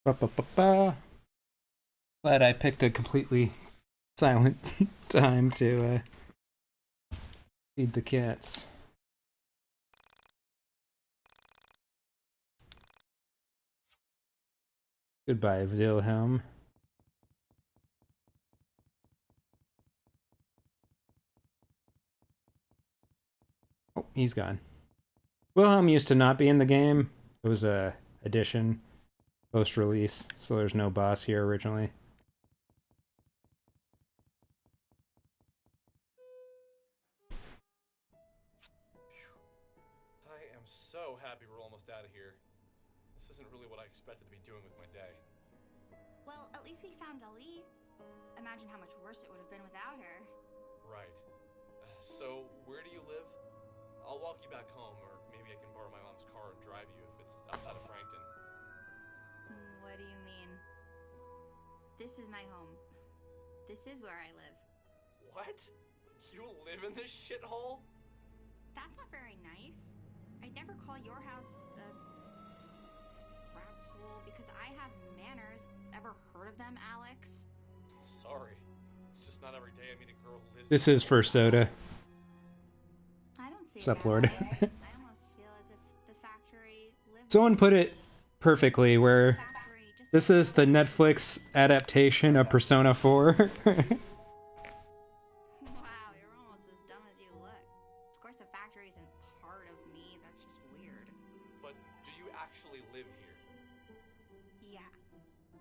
Ba, ba, ba, ba. Glad I picked a completely silent time to feed the cats. Goodbye, Wilhelm. Oh, he's gone. Wilhelm used to not be in the game. It was a addition post-release, so there's no boss here originally. I am so happy we're almost out of here. This isn't really what I expected to be doing with my day. Well, at least we found Ali. Imagine how much worse it would have been without her. Right. So, where do you live? I'll walk you back home, or maybe I can borrow my mom's car and drive you if it's outside of Frankton. What do you mean? This is my home. This is where I live. What? You live in this shithole? That's not very nice. I'd never call your house a rat hole because I have manners. Ever heard of them, Alex? Sorry. It's just not every day I meet a girl who lives. This is for soda. I don't see Sup, it that Lord? way. I almost feel as if the factory lives. Someone put it perfectly where this is the Netflix adaptation of Persona 4. Wow, you're almost as dumb as you look. Of course, the factory isn't part of me. That's just weird. But do you actually live here? Yeah,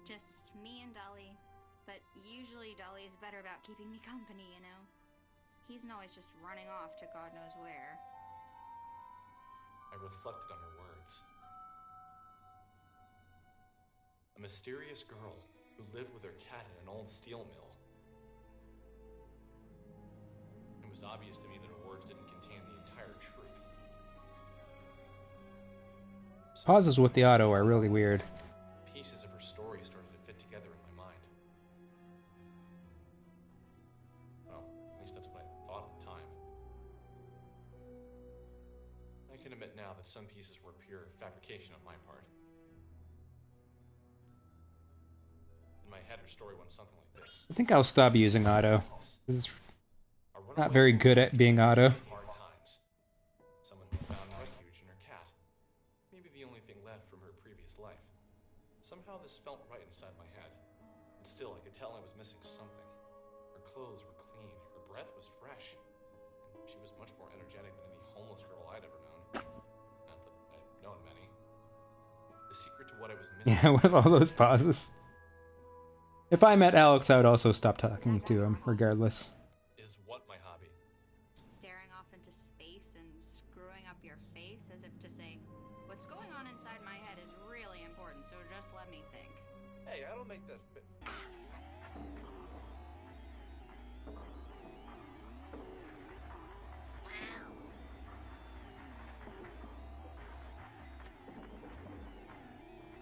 just me and Dolly. But usually Dolly's better about keeping me company, you know? He's always just running off to God knows where. I reflected on her words. A mysterious girl who lived with her cat in an old steel mill. It was obvious to me that her words didn't contain the entire truth. Pauses with the auto are really weird. Pieces of her story started to fit together in my mind. Well, at least that's what I thought at the time. I can admit now that some pieces were pure fabrication on my part. In my head, her story went something like this. I think I'll stop using auto. This is not very good at being auto. Hard times. Someone who found refuge in her cat. Maybe the only thing left from her previous life. Somehow this felt right inside my head. And still, I could tell I was missing something. Her clothes were clean, her breath was fresh. And she was much more energetic than any homeless girl I'd ever known. Not that I've known many. The secret to what I was missing. Yeah, with all those pauses. If I met Alex, I would also stop talking to him, regardless. Is what my hobby? Staring off into space and screwing up your face as if to say, what's going on inside my head is really important, so just let me think. Hey, I don't make that fit.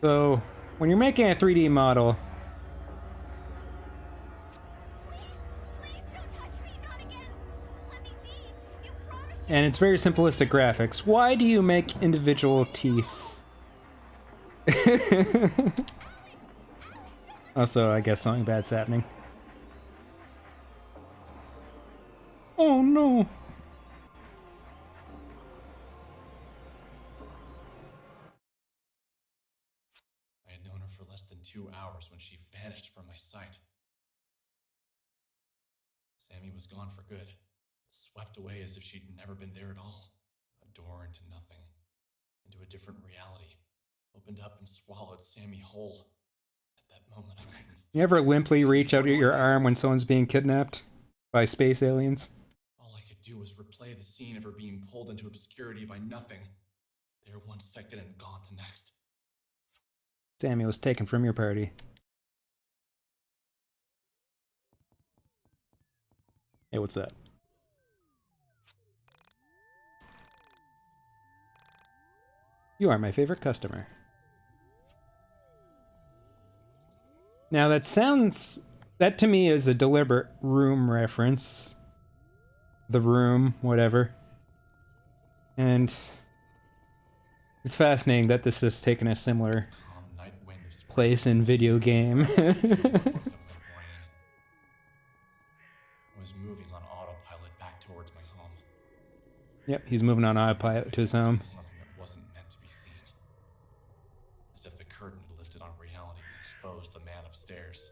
So, when you're making a 3D model, Please don't touch me, not again. Let me be. You promised and it's very simplistic graphics, why do you make individual teeth? Also, I guess something bad's happening. Oh no! I had known her for less than 2 hours when she vanished from my sight. Sammy was gone for good, swept away as if she'd never been there at all. A door into nothing, into a different reality, opened up and swallowed Sammy whole. At that moment, I couldn't You ever limply reach out your arm when someone's being kidnapped by space aliens? All I could do was replay the scene of her being pulled into obscurity by nothing. There 1 second and gone the next. Sammy was taken from your party. Hey, what's that? You are my favorite customer. Now that to me is a deliberate Room reference. The Room, whatever. And it's fascinating that this has taken a similar Calm night wind of place in video game. I was moving on autopilot back towards my home. Yep, he's moving on autopilot to his home. Something that wasn't meant to be seen. As if the curtain had lifted on reality and exposed the man upstairs.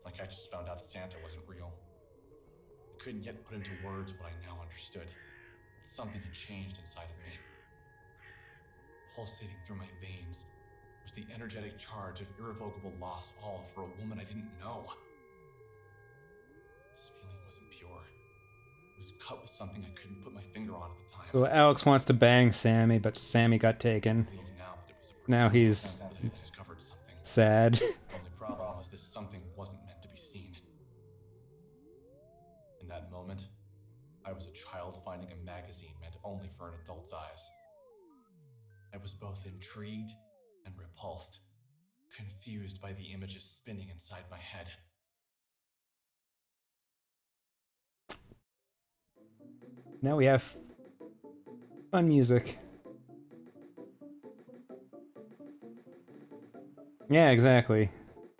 Like I just found out Santa wasn't real. I couldn't yet put into words what I now understood. But something had changed inside of me. Pulsating through my veins was the energetic charge of irrevocable loss, all for a woman I didn't know. This feeling wasn't pure. It was cut with something I couldn't put my finger on at the time. So Alex wants to bang Sammy, but Sammy got taken. Now he's sad. The only problem was this something wasn't meant to be seen. In that moment, I was a child finding a magazine meant only for an adult's eyes. I was both intrigued and repulsed, confused by the images spinning inside my head. Now we have fun music. Yeah, exactly.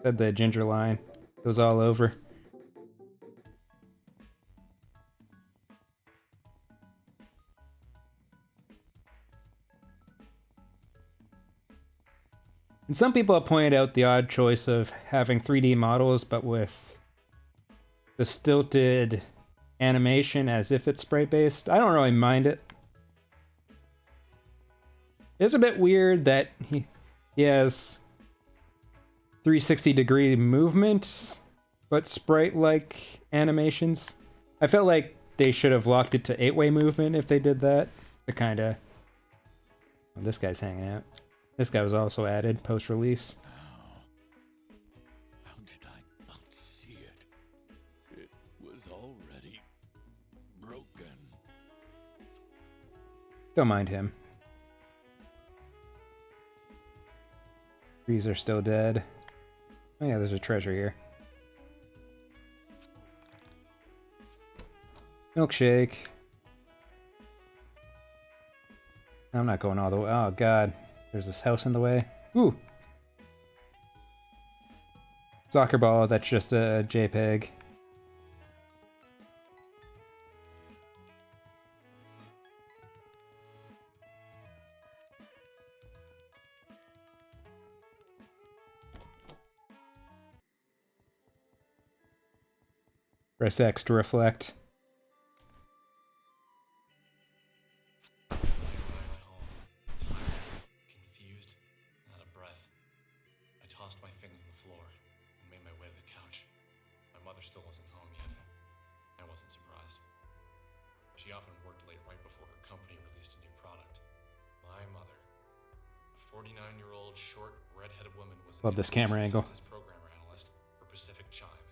Said the ginger line. Goes all over. And some people have pointed out the odd choice of having 3D models, but with the stilted animation as if it's spray-based. I don't really mind it. It's a bit weird that he has 360-degree movement, but sprite-like animations. I felt like they should have locked it to 8-way movement if they did that. To kinda... Oh, this guy's hanging out. This guy was also added post-release. How did I not see it? It was already broken. Don't mind him. Trees are still dead. Oh yeah, there's a treasure here. Milkshake. I'm not going all the way. Oh god. There's this house in the way. Ooh! Soccer ball, that's just a JPEG. Press X to reflect. Confused, out of breath. I tossed my things on the floor and made my way to the couch. My mother still wasn't home yet. I wasn't surprised. She often worked late right before her company released a new product. My mother, a 49-year-old short, red-headed woman, was Love this camera angle. programmer analyst for Pacific Chime,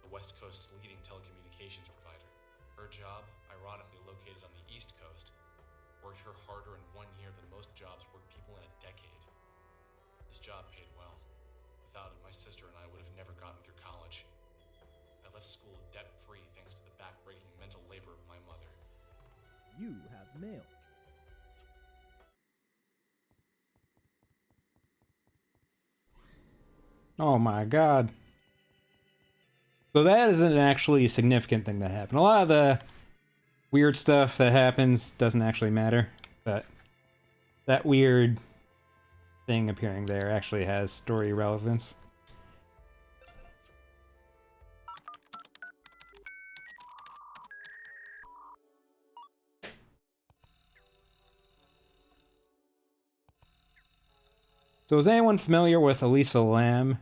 the West Coast's leading telecommunications provider. Her job, ironically located on the East Coast, worked her harder in 1 year than most jobs work people in a decade. This job paid well. Without it, my sister and I would have never gotten through college. I left school debt-free thanks to the back-breaking mental labor of my mother. You have mail. Oh my god. So that isn't actually a significant thing that happened. A lot of the weird stuff that happens doesn't actually matter, but that weird thing appearing there actually has story relevance. So is anyone familiar with Elisa Lam?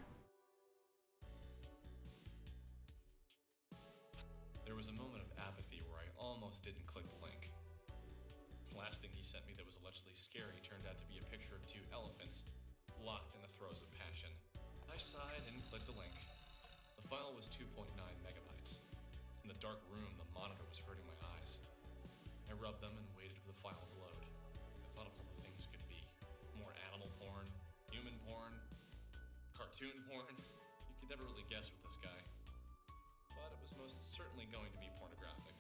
There was a moment of apathy where I almost didn't click the link. The last thing he sent me that was allegedly scary turned out to be a picture of 2 elephants locked in the throes of passion. I sighed and clicked the link. The file was 2.9 megabytes. In the dark room, the monitor was hurting my eyes. I rubbed them and waited for the file to load. I thought of all the things it could be. More animal porn, human porn, cartoon porn. You could never really guess with this guy. But it was most certainly going to be pornographic.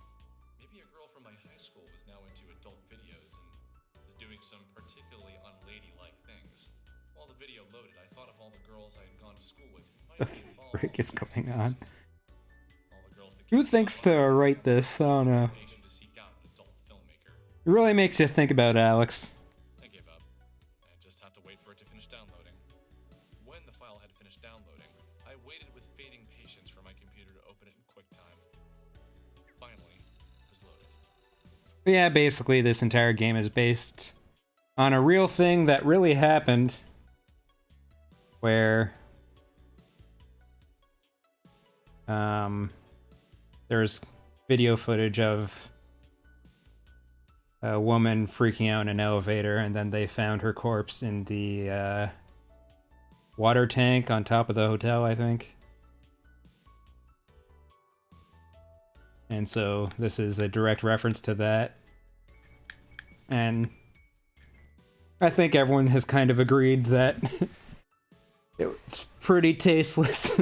Maybe a girl from my high school was now into adult videos and was doing some particularly unladylike things. While the video video loaded, I thought of all the girls I had gone to school with. The frick is going on? All the girls that Who thinks to write this? I don't know. to seek out an adult filmmaker. It really makes you think about Alex. I gave up. I just have to wait for it to finish downloading. When the file had finished downloading, I waited with fading patience for my computer to open it in QuickTime. Finally, it was loaded. But yeah, basically this entire game is based on a real thing that really happened, where there's video footage of a woman freaking out in an elevator, and then they found her corpse in the water tank on top of the hotel, I think. And so this is a direct reference to that. And I think everyone has kind of agreed that it's pretty tasteless.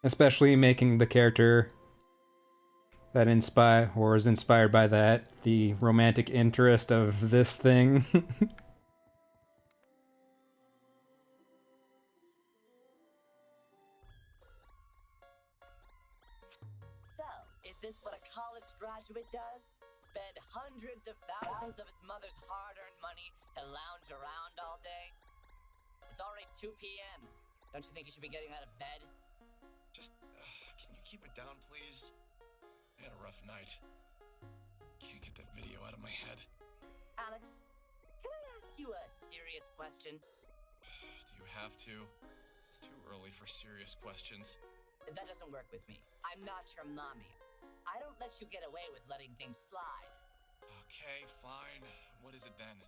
Especially making the character that is inspired by that the romantic interest of this thing. So, is this what a college graduate does? Spend hundreds of thousands of his mother's hard-earned money to lounge around all day? It's already 2 p.m. Don't you think you should be getting out of bed? Just, can you keep it down, please? I had a rough night. Can't get that video out of my head. Alex, can I ask you a serious question? Do you have to? It's too early for serious questions. That doesn't work with me. I'm not your mommy. I don't let you get away with letting things slide. Okay, fine. What is it then?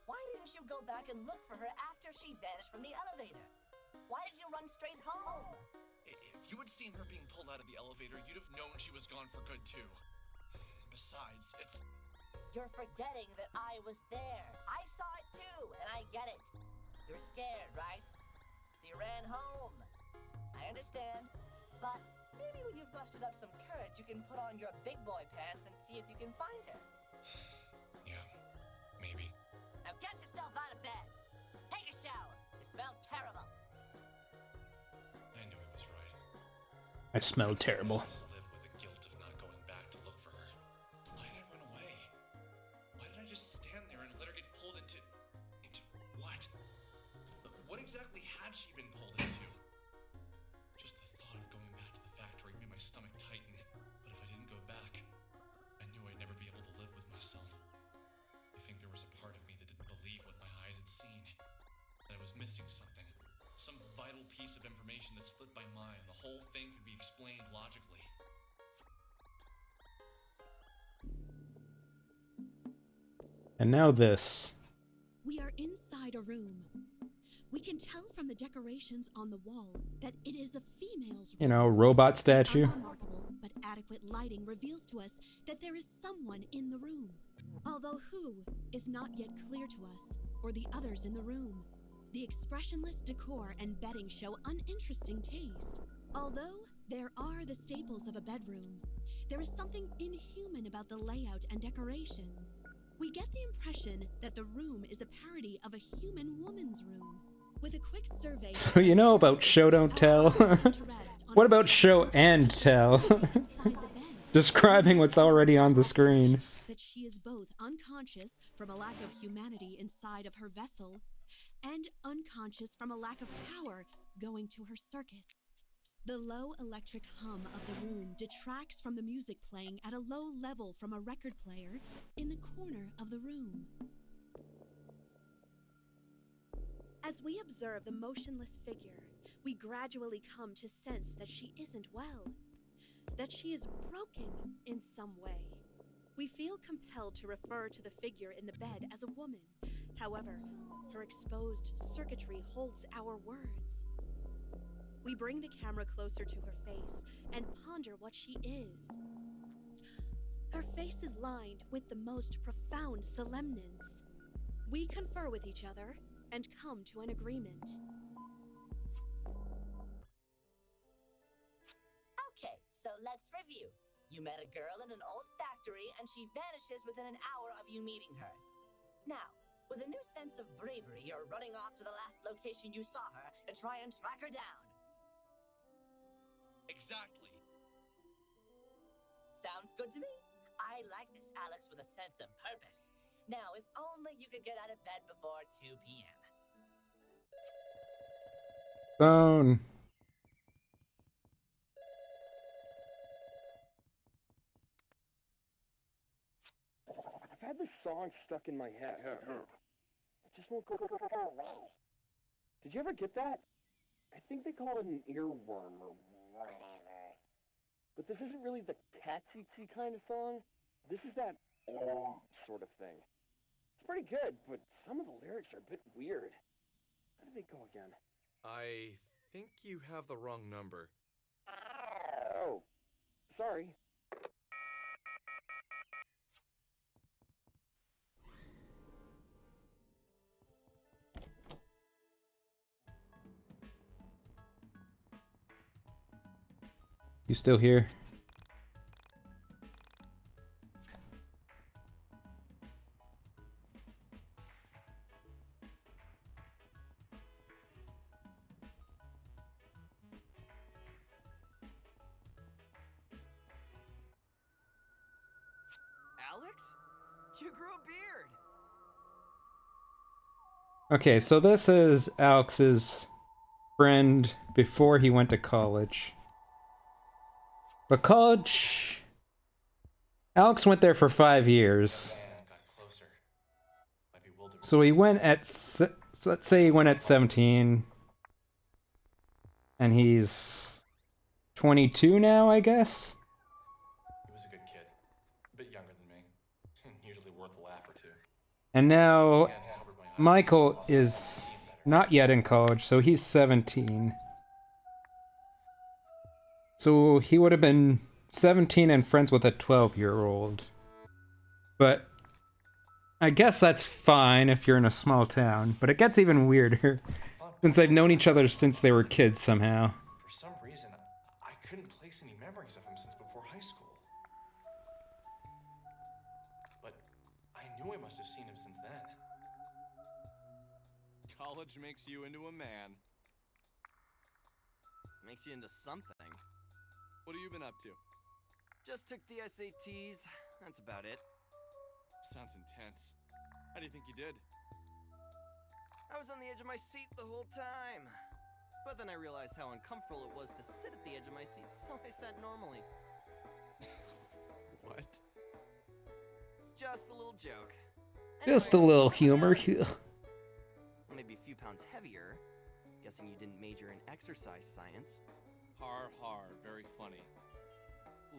Why didn't you go back and look for her after she vanished from the elevator? Why did you run straight home? If you had seen her being pulled out of the elevator, you'd have known she was gone for good, too. Besides, it's... You're forgetting that I was there. I saw it too, and I get it. You're scared, right? So you ran home. I understand. But maybe when you've mustered up some courage, you can put on your big boy pants and see if you can find her. Yeah, maybe. Now get yourself out of bed. Take a shower. You smell terrible. I knew he was right. I smell terrible. Live with the guilt of not going back to look for her. Why did I run away? Why did I just stand there and let her get pulled into what? What exactly had she been pulled into? Just the thought of going back to the factory made my stomach tighten. But if I didn't go back, I knew I'd never be able to live with myself. I think there was a part of me that didn't believe what my eyes had seen. That I was missing something. Some vital piece of information that slipped my mind. The whole thing could be explained logically. And now this. We are inside a room. We can tell from the decorations on the wall that it is a female's room. You know, robot statue. Unremarkable, but adequate lighting reveals to us that there is someone in the room. Although who is not yet clear to us, or the others in the room. The expressionless decor and bedding show uninteresting taste. Although there are the staples of a bedroom, there is something inhuman about the layout and decorations. We get the impression that the room is a parody of a human woman's room. With a quick survey... So you know about show don't tell. What about show and tell? Describing what's already on the screen. That she is both unconscious from a lack of humanity inside of her vessel, and unconscious from a lack of power going to her circuits. The low electric hum of the room detracts from the music playing at a low level from a record player in the corner of the room. As we observe the motionless figure, we gradually come to sense that she isn't well, that she is broken in some way. We feel compelled to refer to the figure in the bed as a woman. However, her exposed circuitry holds our words. We bring the camera closer to her face and ponder what she is. Her face is lined with the most profound solemnance. We confer with each other and come to an agreement. let's review. You met a girl in an old factory, and she vanishes within an hour of you meeting her. Now, with a new sense of bravery, you're running off to the last location you saw her to try and track her down. Exactly. Sounds good to me. I like this Alex with a sense of purpose. Now, if only you could get out of bed before 2 p.m. Phone. I've had this song stuck in my head. It just won't go away. Did you ever get that? I think they call it an earworm or whatever. But this isn't really the catchy kind of song. This is that sort of thing. It's pretty good, but some of the lyrics are a bit weird. How did they go again? I think you have the wrong number. Oh, sorry. You still here? Alex? You grew a beard! Okay, so this is Alex's friend before he went to college. But college... Alex went there for 5 years. So he went at... So let's say he went at 17. And he's 22 now, I guess? He was a good kid. A bit younger than me. Usually worth a laugh or two. And now Michael is not yet in college, so he's 17. So he would have been 17 and friends with a 12-year-old. But I guess that's fine if you're in a small town. But it gets even weirder since they've known each other since they were kids somehow. For some reason, I couldn't place any memories of him since before high school. But I knew I must have seen him since then. College makes you into a man. Makes you into something. What have you been up to? Just took the SATs. That's about it. Sounds intense. How do you think you did? I was on the edge of my seat the whole time. But then I realized how uncomfortable it was to sit at the edge of my seat, so I sat normally. What? Just a little joke. Just a little humor here. Maybe a few pounds heavier. Guessing you didn't major in exercise science. Har har, very funny.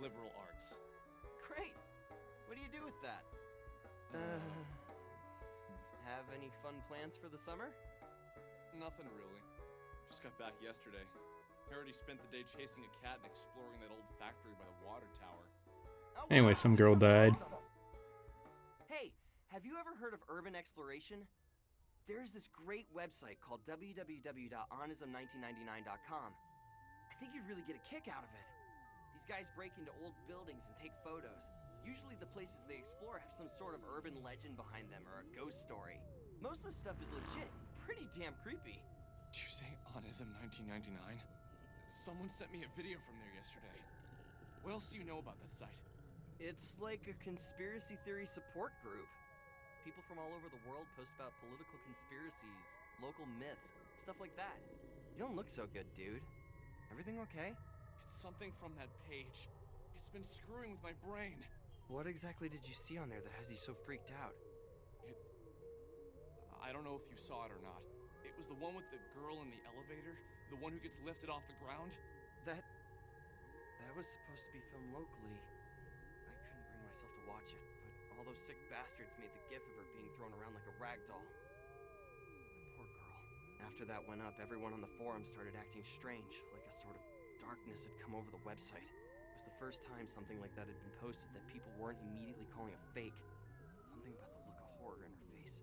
Liberal arts. Great. What do you do with that? Have any fun plans for the summer? Nothing really. Just got back yesterday. I already spent the day chasing a cat and exploring that old factory by the water tower. Oh, Anyway, some girl died. Hey, have you ever heard of urban exploration? There's this great website called www.onism1999.com. I think you'd really get a kick out of it. These guys break into old buildings and take photos. Usually the places they explore have some sort of urban legend behind them or a ghost story. Most of the stuff is legit, pretty damn creepy. Did you say Onism 1999? Someone sent me a video from there yesterday. What else do you know about that site? It's like a conspiracy theory support group. People from all over the world post about political conspiracies, local myths, stuff like that. You don't look so good, dude. Everything okay? It's something from that page. It's been screwing with my brain. What exactly did you see on there that has you so freaked out? I don't know if you saw it or not. It was the one with the girl in the elevator, the one who gets lifted off the ground. That was supposed to be filmed locally. I couldn't bring myself to watch it, but all those sick bastards made the gif of her being thrown around like a rag doll. The poor girl. After that went up, everyone on the forum started acting strange, like a sort of darkness had come over the website. It was the first time something like that had been posted that people weren't immediately calling a fake. Something about the look of horror in her face.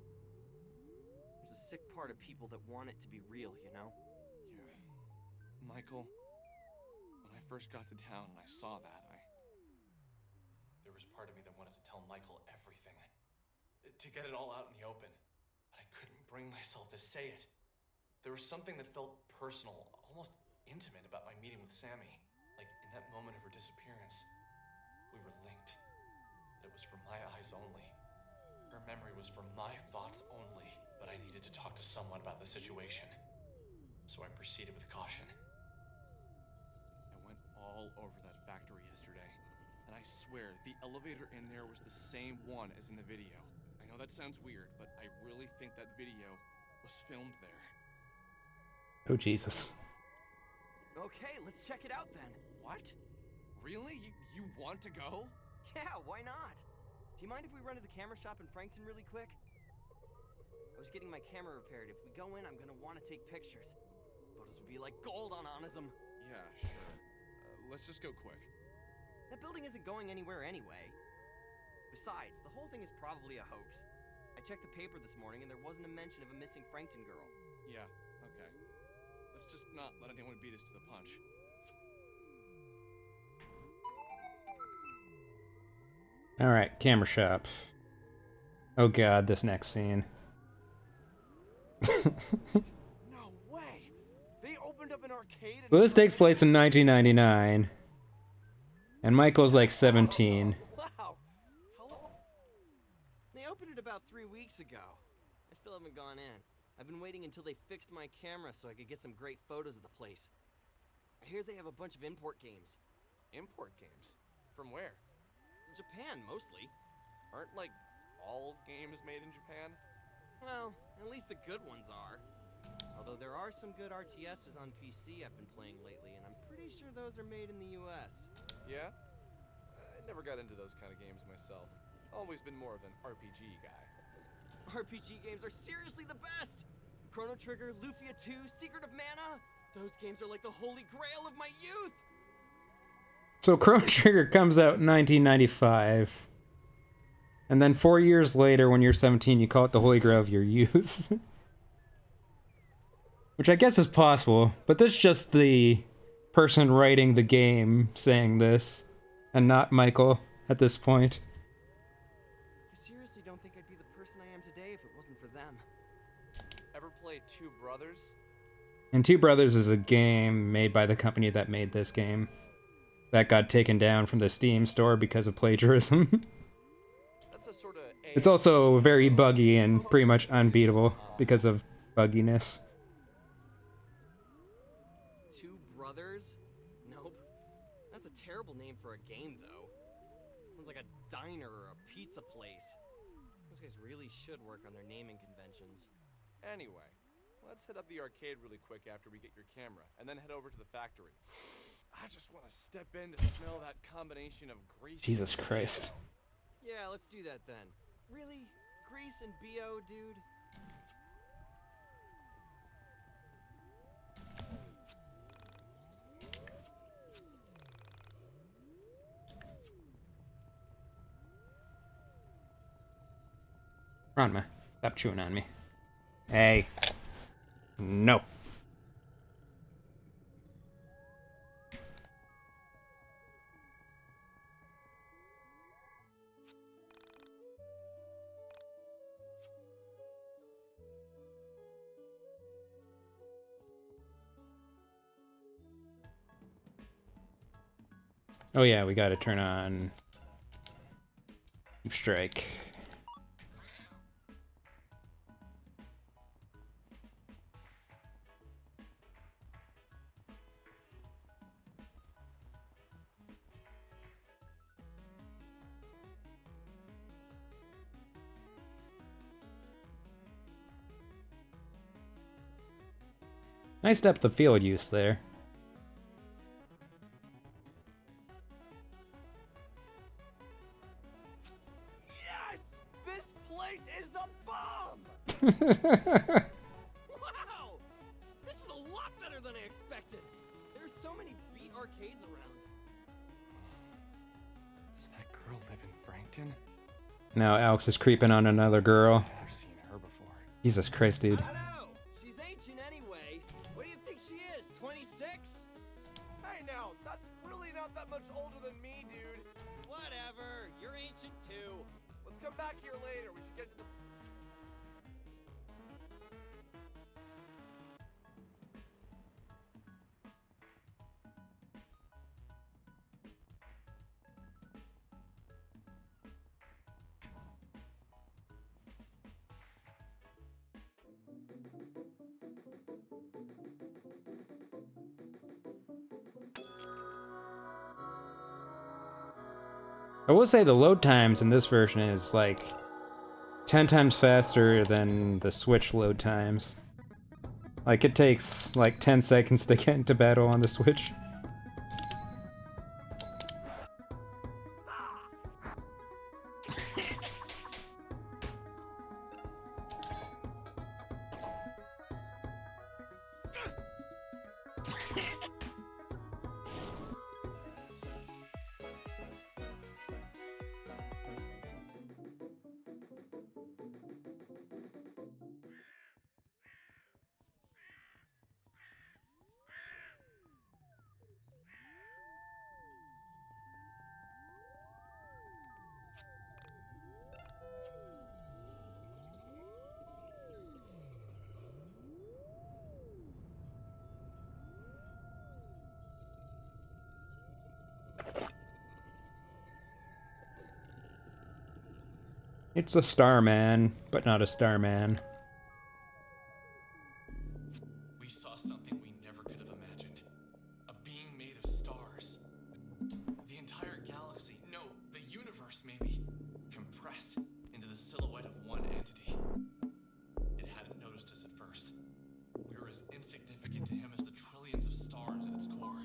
There's a sick part of people that want it to be real, you know? Yeah. Michael, when I first got to town and I saw that, there was part of me that wanted to tell Michael everything. To get it all out in the open. But I couldn't bring myself to say it. There was something that felt personal, almost intimate about my meeting with Sammy. Like, in that moment of her disappearance, we were linked. It was from my eyes only. Her memory was from my thoughts only. But I needed to talk to someone about the situation. So I proceeded with caution. I went all over that factory yesterday. And I swear, the elevator in there was the same one as in the video. I know that sounds weird, but I really think that video was filmed there. Oh, Jesus. Okay, let's check it out then. What? Really? You want to go? Yeah, why not? Do you mind if we run to the camera shop in Frankton really quick? I was getting my camera repaired. If we go in, I'm gonna want to take pictures. Photos would be like gold on Onism. Yeah, sure. Let's just go quick. That building isn't going anywhere anyway. Besides, the whole thing is probably a hoax. I checked the paper this morning and there wasn't a mention of a missing Frankton girl. Yeah, okay. Let's just not let anyone beat us to the punch. Alright, camera shop. Oh god, this next scene. No way! They opened up an arcade. Well, this takes place in 1999. And Michael's like 17. Wow! They opened it about 3 weeks ago. I still haven't gone in. I've been waiting until they fixed my camera so I could get some great photos of the place. I hear they have a bunch of import games. Import games? From where? Japan, mostly. Aren't, like, all games made in Japan? Well, at least the good ones are. Although there are some good RTSs on PC I've been playing lately, and I'm pretty sure those are made in the US. Yeah? I never got into those kind of games myself. Always been more of an RPG guy. RPG games are seriously the best! Chrono Trigger, Lufia 2, Secret of Mana! Those games are like the holy grail of my youth! So Chrono Trigger comes out in 1995. And then 4 years later, when you're 17, you call it the holy grail of your youth. Which I guess is possible, but this is just the person writing the game saying this, and not Michael at this point. I seriously don't think I'd be the person I am today if it wasn't for them. Ever played Two Brothers? And Two Brothers is a game made by the company that made this game. That got taken down from the Steam store because of plagiarism. That's a sort of It's also very buggy and pretty much unbeatable because of bugginess. Two Brothers? Nope. That's a terrible name for a game, though. Sounds like a diner or a pizza place. Those guys really should work on their naming conventions. Anyway, let's hit up the arcade really quick after we get your camera, and then head over to the factory. I just want to step in to smell that combination of grease. Jesus Christ. Yeah, let's do that then. Really? Grease and BO, dude? Ranma, stop chewing on me. Hey. No. Oh yeah, we gotta turn on Deep Strike. Nice depth of field use there. Yes! This place is the bomb! Wow! This is a lot better than I expected. There's so many beat arcades around. Does that girl live in Frankton? Now Alex is creeping on another girl. Never seen her before. Jesus Christ, dude. I don't know. She's ancient anyway. What do you think she is? 26? Hey now, that's really not that much older than me, dude. Whatever, you're ancient too. Let's come back here later. We should get to the... I will say the load times in this version is like 10 times faster than the Switch load times. Like it takes like 10 seconds to get into battle on the Switch. It's a Starman, but not a Starman. We saw something we never could have imagined. A being made of stars. The entire galaxy, no, the universe maybe, compressed into the silhouette of one entity. It hadn't noticed us at first. We were as insignificant to him as the trillions of stars at its core.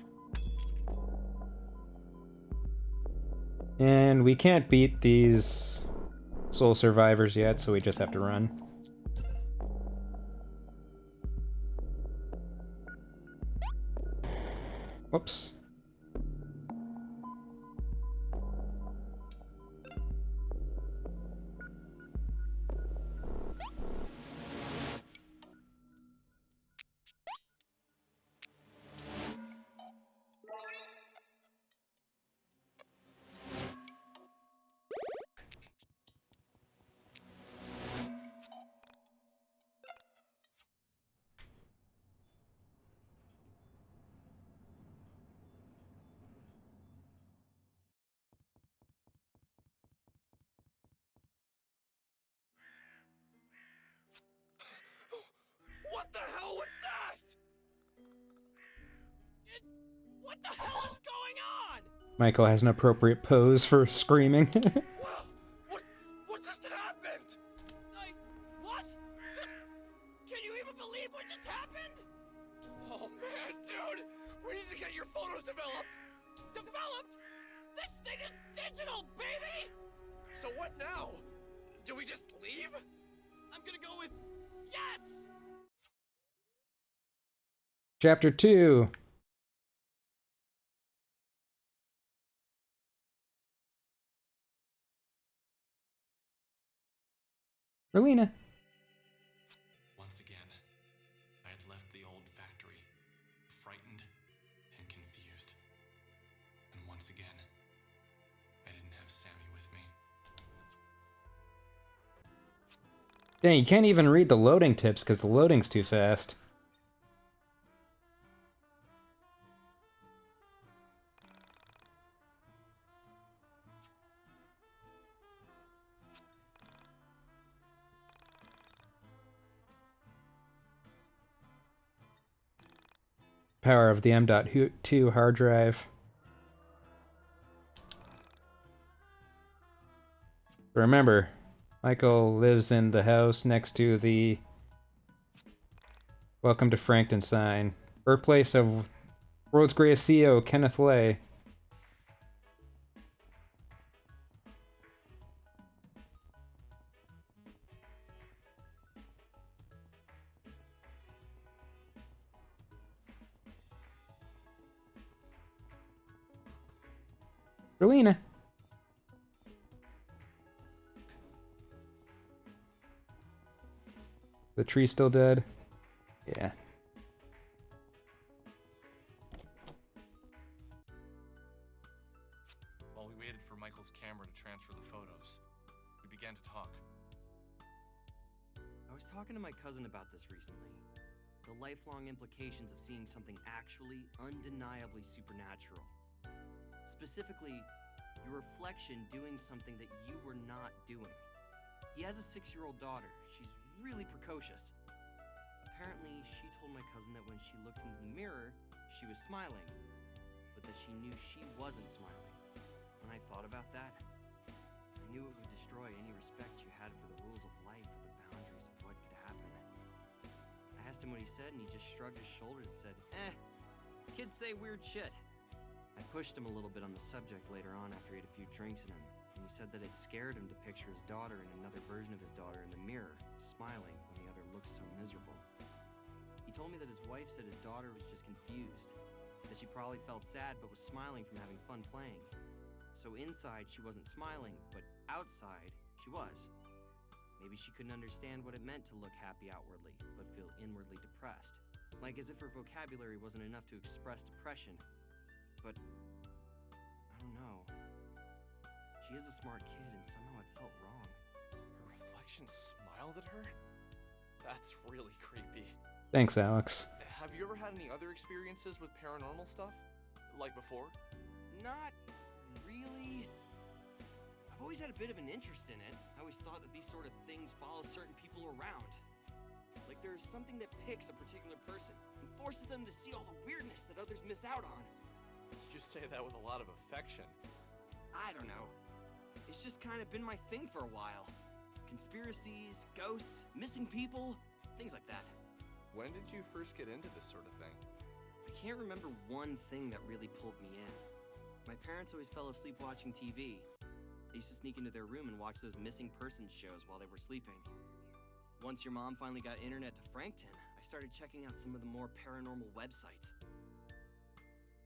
And we can't beat these soul survivors yet, so we just have to run. Whoops. What the hell was that? What the hell is going on? Michael has an appropriate pose for screaming. What just happened? What? Can you even believe what just happened? Oh man, dude! We need to get your photos developed! Developed? This thing is digital, baby! So what now? Do we just leave? I'm gonna go with yes! Chapter 2. Relina. Once again, I had left the old factory, frightened and confused. And once again, I didn't have Sammy with me. Dang, you can't even read the loading tips because the loading's too fast. Power of the M.2 hard drive. Remember, Michael lives in the house next to the Welcome to Frankton sign. Birthplace of world's greatest CEO, Kenneth Lay. Relina. The tree's still dead? Yeah. waited for Michael's camera to transfer the photos. We began to talk. I was talking to my cousin about this recently. The lifelong implications of seeing something actually, undeniably supernatural. Specifically, your reflection doing something that you were not doing. He has a 6-year-old daughter. She's really precocious. Apparently, she told my cousin that when she looked into the mirror, she was smiling, but that she knew she wasn't smiling. When I thought about that, I knew it would destroy any respect you had for the rules of life or the boundaries of what could happen. I asked him what he said, and he just shrugged his shoulders and said, kids say weird shit. I pushed him a little bit on the subject later on after he had a few drinks in him, and he said that it scared him to picture his daughter and another version of his daughter in the mirror, smiling when the other looked so miserable. He told me that his wife said his daughter was just confused, that she probably felt sad but was smiling from having fun playing. So inside she wasn't smiling, but outside she was. Maybe she couldn't understand what it meant to look happy outwardly, but feel inwardly depressed. Like as if her vocabulary wasn't enough to express depression. But I don't know. She is a smart kid, and somehow it felt wrong. Her reflection smiled at her? That's really creepy. Thanks, Alex. Have you ever had any other experiences with paranormal stuff? Like before? Not really. I've always had a bit of an interest in it. I always thought that these sort of things follow certain people around. Like there's something that picks a particular person and forces them to see all the weirdness that others miss out on. You say that with a lot of affection. I don't know. It's just kind of been my thing for a while. Conspiracies, ghosts, missing people, things like that. When did you first get into this sort of thing? I can't remember one thing that really pulled me in. My parents always fell asleep watching TV. They used to sneak into their room and watch those missing persons shows while they were sleeping. Once your mom finally got internet to Frankton, I started checking out some of the more paranormal websites.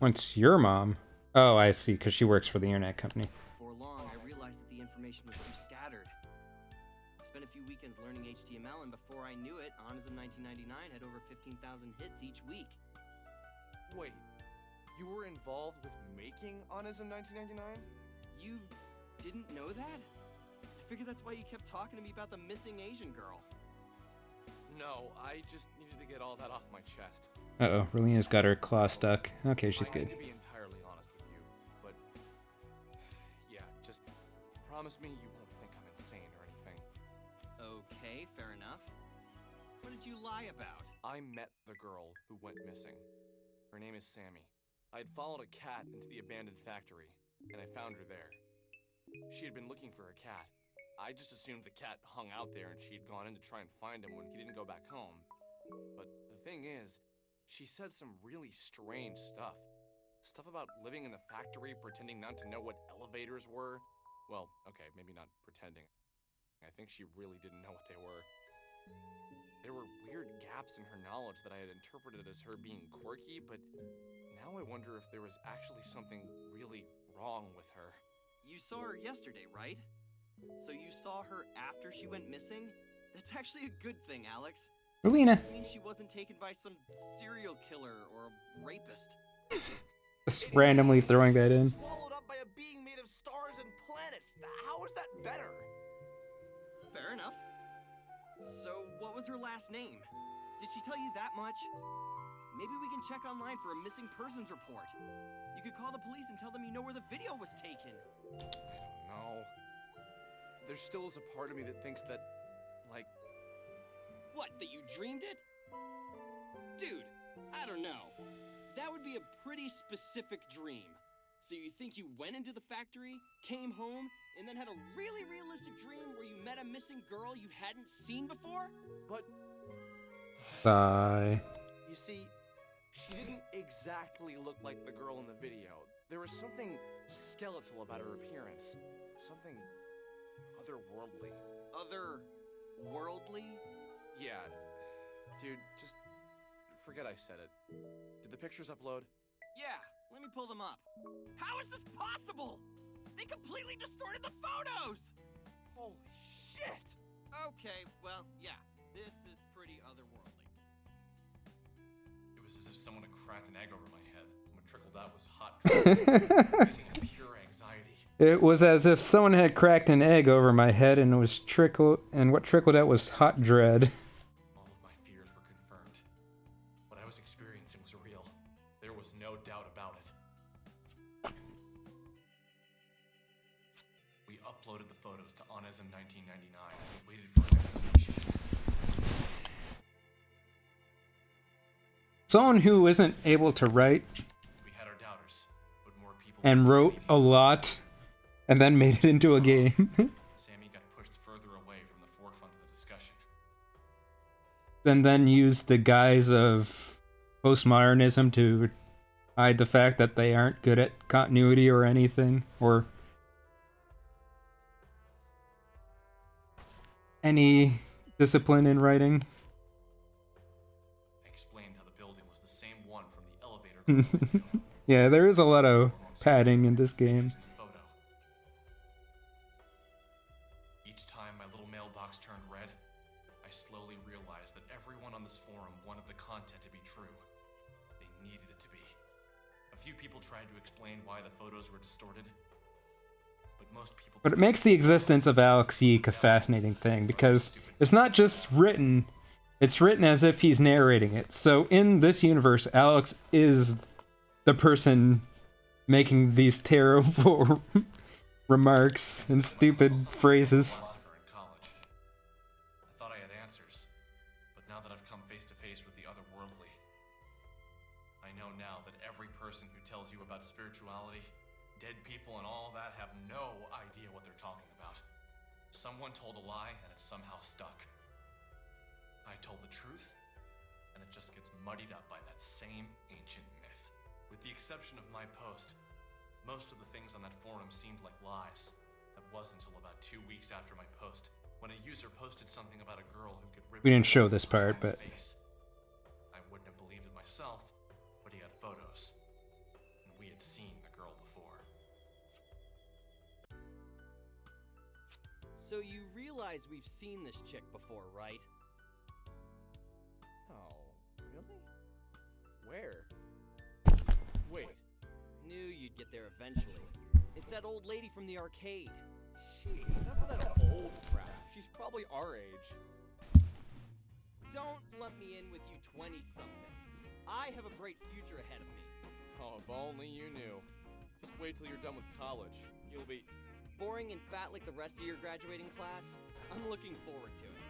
Once your mom? Oh, I see, because she works for the internet company. Before long, I realized that the information was too scattered. I spent a few weekends learning HTML, and before I knew it, Onism 1999 had over 15,000 hits each week. Wait, you were involved with making Onism 1999? You didn't know that? I figured that's why you kept talking to me about the missing Asian girl. No, I just needed to get all that off my chest. Uh-oh, Relina's got her claw stuck. Okay, she's good. I need to be entirely honest with you, but yeah, just promise me you won't think I'm insane or anything. Okay, fair enough. What did you lie about? I met the girl who went missing. Her name is Sammy. I had followed a cat into the abandoned factory, and I found her there. She had been looking for a cat. I just assumed the cat hung out there and she'd gone in to try and find him when he didn't go back home. But the thing is, she said some really strange stuff. Stuff about living in the factory, pretending not to know what elevators were. Well, okay, maybe not pretending. I think she really didn't know what they were. There were weird gaps in her knowledge that I had interpreted as her being quirky, but now I wonder if there was actually something really wrong with her. You saw her yesterday, right? So you saw her after she went missing? That's actually a good thing, Alex. Relina. This means she wasn't taken by some serial killer or a rapist. Just randomly throwing that in. Swallowed up by a being made of stars and planets. How is that better? Fair enough. So, what was her last name? Did she tell you that much? Maybe we can check online for a missing persons report. You could call the police and tell them you know where the video was taken. I don't know. There still is a part of me that thinks that, like... What, that you dreamed it? Dude, I don't know. That would be a pretty specific dream. So you think you went into the factory, came home, and then had a really realistic dream where you met a missing girl you hadn't seen before? But... Bye. You see, she didn't exactly look like the girl in the video. There was something skeletal about her appearance. Something otherworldly. Otherworldly? Yeah. Dude, just forget I said it. Did the pictures upload? Yeah, let me pull them up. How is this possible? They completely distorted the photos! Holy shit! Okay, well, yeah, this is pretty otherworldly. It was as if someone had cracked an egg over my head. What trickled out was hot, feeling of pure anxiety. It was as if someone had cracked an egg over my head and what trickled out was hot dread. All of my fears were confirmed. What I was experiencing was real. There was no doubt about it. We uploaded the photos to Onism 1999 and waited for an explanation. Someone who isn't able to write We had our doubters, but more people and wrote a lot and then made it into a game. Sammy got pushed further away from the forefront of the discussion. And then used the guise of postmodernism to hide the fact that they aren't good at continuity or anything, or any discipline in writing. I explained how the building was the same one from the elevator. Yeah, there is a lot of padding in this game. Photo. Each time my little mailbox turned red, I slowly realized that everyone on this forum wanted the content to be true. They needed it to be. A few people tried to explain why the photos were distorted, but most people... But it makes the existence of YIIK a fascinating thing, because it's not just written, it's written as if he's narrating it. So in this universe, Alex is the person making these terrible remarks and stupid phrases. I thought I had answers, but now that I've come face to face with the otherworldly, I know now that every person who tells you about spirituality, dead people and all that have no idea what they're talking about. Someone told a lie and it somehow stuck. I told the truth, and it just gets muddied up by that same ancient myth. With the exception of my post, most of the things on that forum seemed like lies. That wasn't until about 2 weeks after my post, when a user posted something about a girl who could rip... We didn't show this part, but... I wouldn't have believed it myself, but he had photos. And we had seen the girl before. So you realize we've seen this chick before, right? Oh, really? Where? Wait. Knew you'd get there eventually. It's that old lady from the arcade. Jeez, enough of that old crap. She's probably our age. Don't lump me in with you 20-somethings. I have a bright future ahead of me. Oh, if only you knew. Just wait till you're done with college. You'll be... boring and fat like the rest of your graduating class? I'm looking forward to it.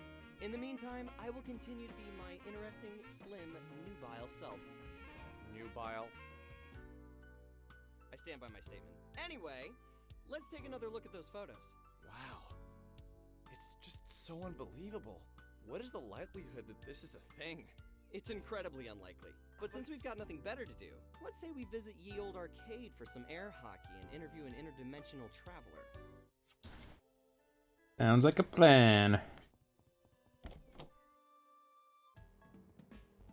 In the meantime, I will continue to be my interesting, slim, nubile self. Nubile? I stand by my statement. Anyway, let's take another look at those photos. Wow. It's just so unbelievable. What is the likelihood that this is a thing? It's incredibly unlikely. But since we've got nothing better to do, let's say we visit Ye Old Arcade for some air hockey and interview an interdimensional traveler. Sounds like a plan.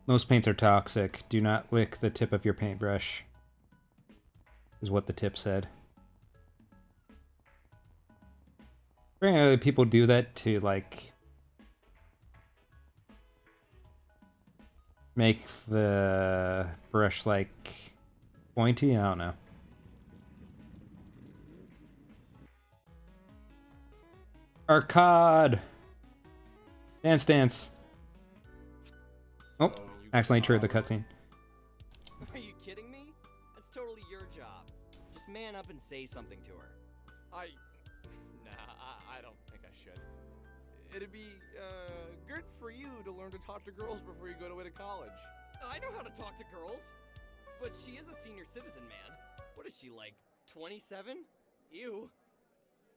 Most paints are toxic. Do not lick the tip of your paintbrush, is what the tip said. Apparently people do that to, like, make the brush, like, pointy? I don't know. Arcade! Dance, dance. Oh, accidentally triggered the cutscene. Are you kidding me? That's totally your job. Just man up and say something to her. I don't think I should. It'd be, good for you to learn to talk to girls before you go away to college. I know how to talk to girls. But she is a senior citizen, man. What is she, like, 27? Ew.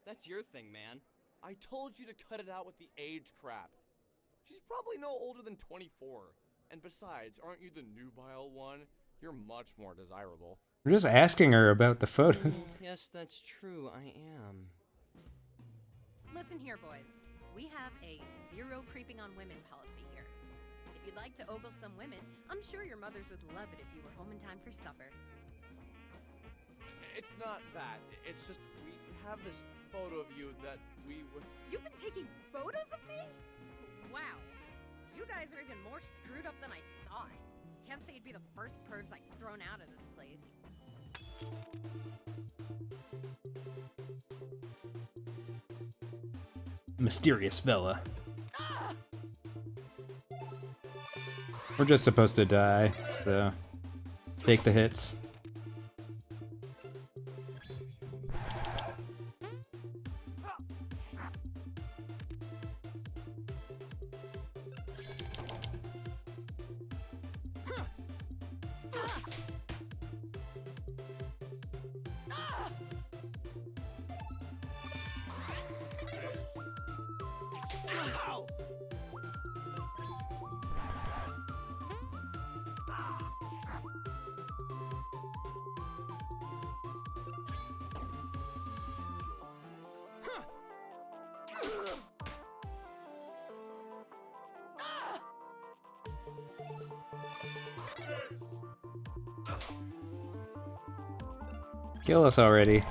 That's your thing, man. I told you to cut it out with the age crap. She's probably no older than 24. And besides, aren't you the nubile one? You're much more desirable. We're just asking her about the photos. Yes, that's true, I am. Listen here, boys. We have a zero creeping on women policy here. If you'd like to ogle some women, I'm sure your mothers would love it if you were home in time for supper. It's not that. It's just we have this photo of you that we would... You've been taking photos of me? Wow. You guys are even more screwed up than I thought. Can't say you'd be the first pervs I've thrown out of this place. mysterious Vela. We're just supposed to die, so take the hits. Ow! Kill us already.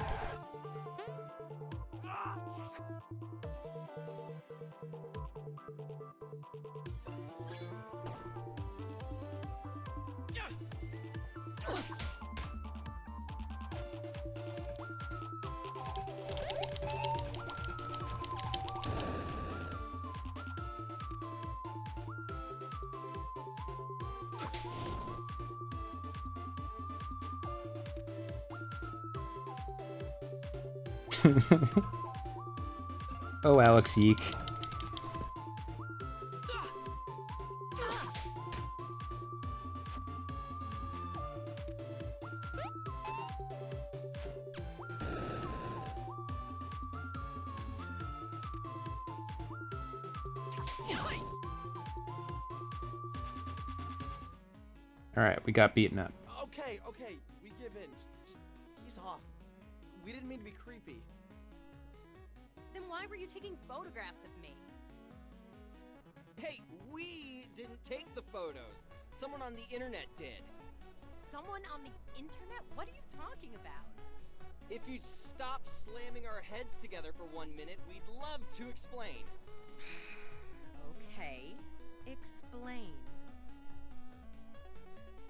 Oh, Alex YIIK. Alright, we got beaten up. Okay, we give in. Just ease off. We didn't mean to be creepy. Then why were you taking photographs of me? Hey, we didn't take the photos. Someone on the internet did. Someone on the internet? What are you talking about? If you'd stop slamming our heads together for 1 minute, we'd love to explain. Okay, explain.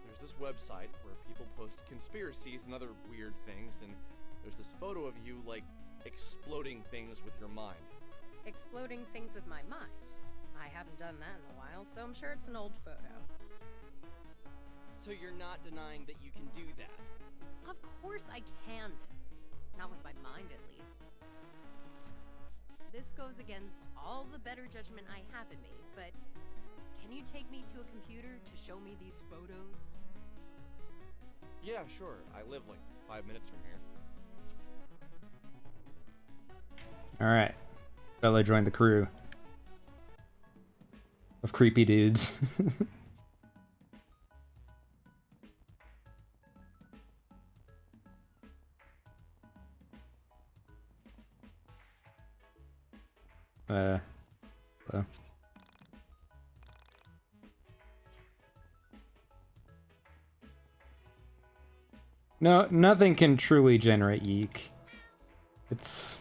There's this website where people post conspiracies and other weird things, and there's this photo of you, like, exploding things with your mind. Exploding things with my mind? I haven't done that in a while, so I'm sure it's an old photo. So you're not denying that you can do that? Of course I can't. Not with my mind, at least. This goes against all the better judgment I have in me, but can you take me to a computer to show me these photos? Yeah, sure. I live like 5 minutes from here. Alright. Bella joined the crew of creepy dudes. Hello. No, nothing can truly generate YIIK. It's...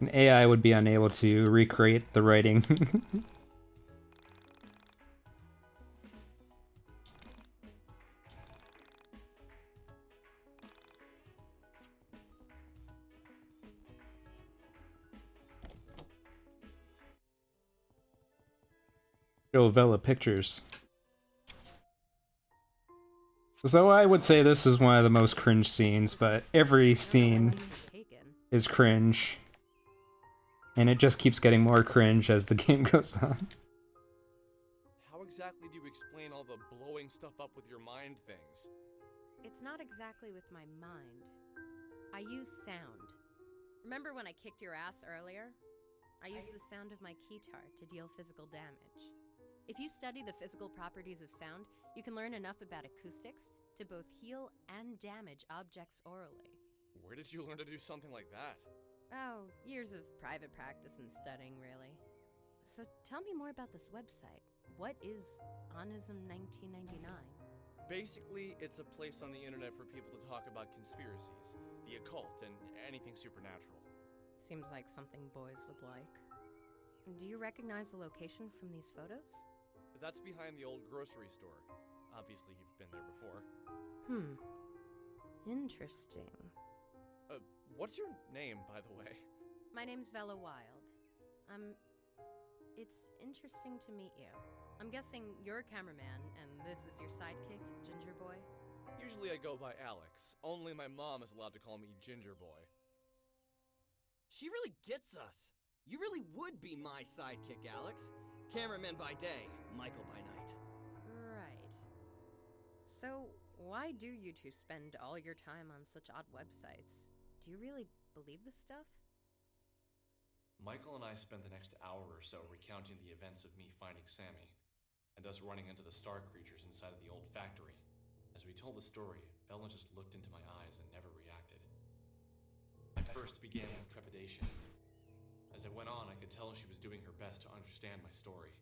An AI would be unable to recreate the writing. Show Vela pictures. So I would say this is one of the most cringe scenes, but every scene is cringe. And it just keeps getting more cringe as the game goes on. How exactly do you explain all the blowing stuff up with your mind things? It's not exactly with my mind. I use sound. Remember when I kicked your ass earlier? I use the sound of my keytar to deal physical damage. If you study the physical properties of sound, you can learn enough about acoustics to both heal and damage objects orally. Where did you learn to do something like that? Oh, years of private practice and studying, really. So tell me more about this website. What is Onism 1999? Basically, it's a place on the internet for people to talk about conspiracies, the occult, and anything supernatural. Seems like something boys would like. Do you recognize the location from these photos? That's behind the old grocery store. Obviously, you've been there before. Interesting. What's your name, by the way? My name's Vela Wild. It's interesting to meet you. I'm guessing you're a cameraman, and this is your sidekick, Ginger Boy? Usually I go by Alex. Only my mom is allowed to call me Ginger Boy. She really gets us. You really would be my sidekick, Alex. Cameraman by day, Michael by night. Right. So, why do you two spend all your time on such odd websites? Do you really believe this stuff? Michael and I spent the next hour or so recounting the events of me finding Sammy, and us running into the star creatures inside of the old factory. As we told the story, Bella just looked into my eyes and never reacted. I first began with trepidation. As I went on, I could tell she was doing her best to understand my story.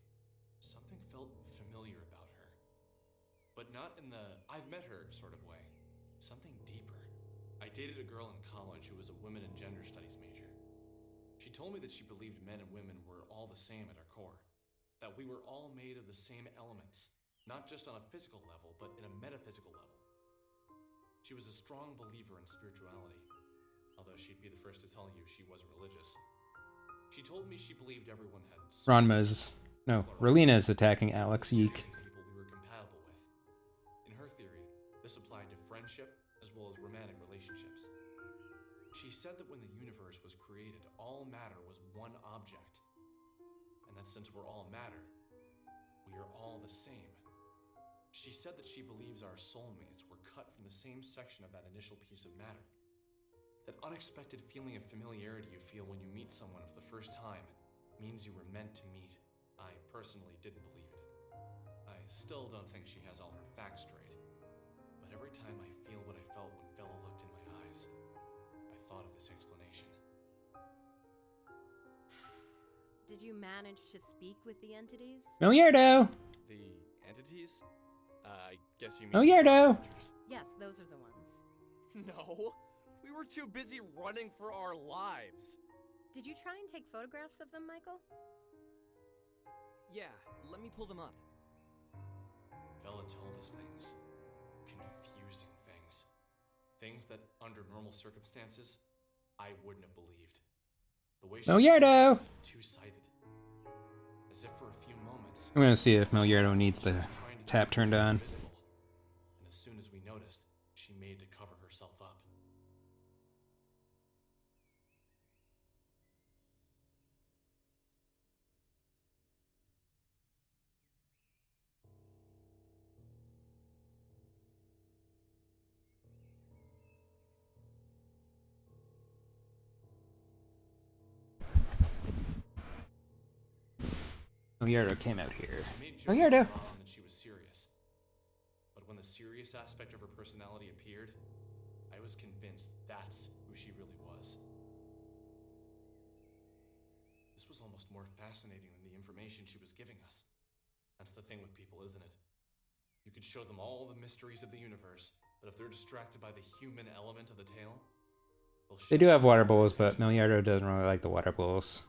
Something felt familiar about her. But not in the I've met her sort of way. Something deeper. I dated a girl in college who was a women and gender studies major. She told me that she believed men and women were all the same at our core. That we were all made of the same elements, not just on a physical level, but in a metaphysical level. She was a strong believer in spirituality, although she'd be the first to tell you she was religious. She told me she believed everyone had Relina is attacking Alex YIIK. people we were compatible with. In her theory, this applied to friendship as well as romantic relationships. She said that when the universe was created, all matter was one object. And that since we're all matter, we are all the same. She said that she believes our soulmates were cut from the same section of that initial piece of matter. That unexpected feeling of familiarity you feel when you meet someone for the first time means you were meant to meet. I personally didn't believe it. I still don't think she has all her facts straight. But every time I feel what I felt when Bella looked in my eyes, I thought of this explanation. Did you manage to speak with the entities? Milliardo! The entities? I guess you mean... Milliardo! Yes, those are the ones. No, we were too busy running for our lives. Did you try and take photographs of them, Michael? Yeah, let me pull them up. Bella told us things. Confusing things. Things that, under normal circumstances, I wouldn't have believed. The way she Milliardo! two-sided. As if for a few moments... I'm gonna see if Milliardo needs the tap turned on. And as soon as we noticed, she made to cover herself up. Milliardo came out here. Milliardo! That she was serious. But when the serious aspect of her personality appeared, I was convinced that's who she really was. This was almost more fascinating than the information she was giving us. That's the thing with people, isn't it? You could show them all the mysteries of the universe, but if they're distracted by the human element of the tale, They do have water bowls, but Milliardo doesn't really like the water bowls.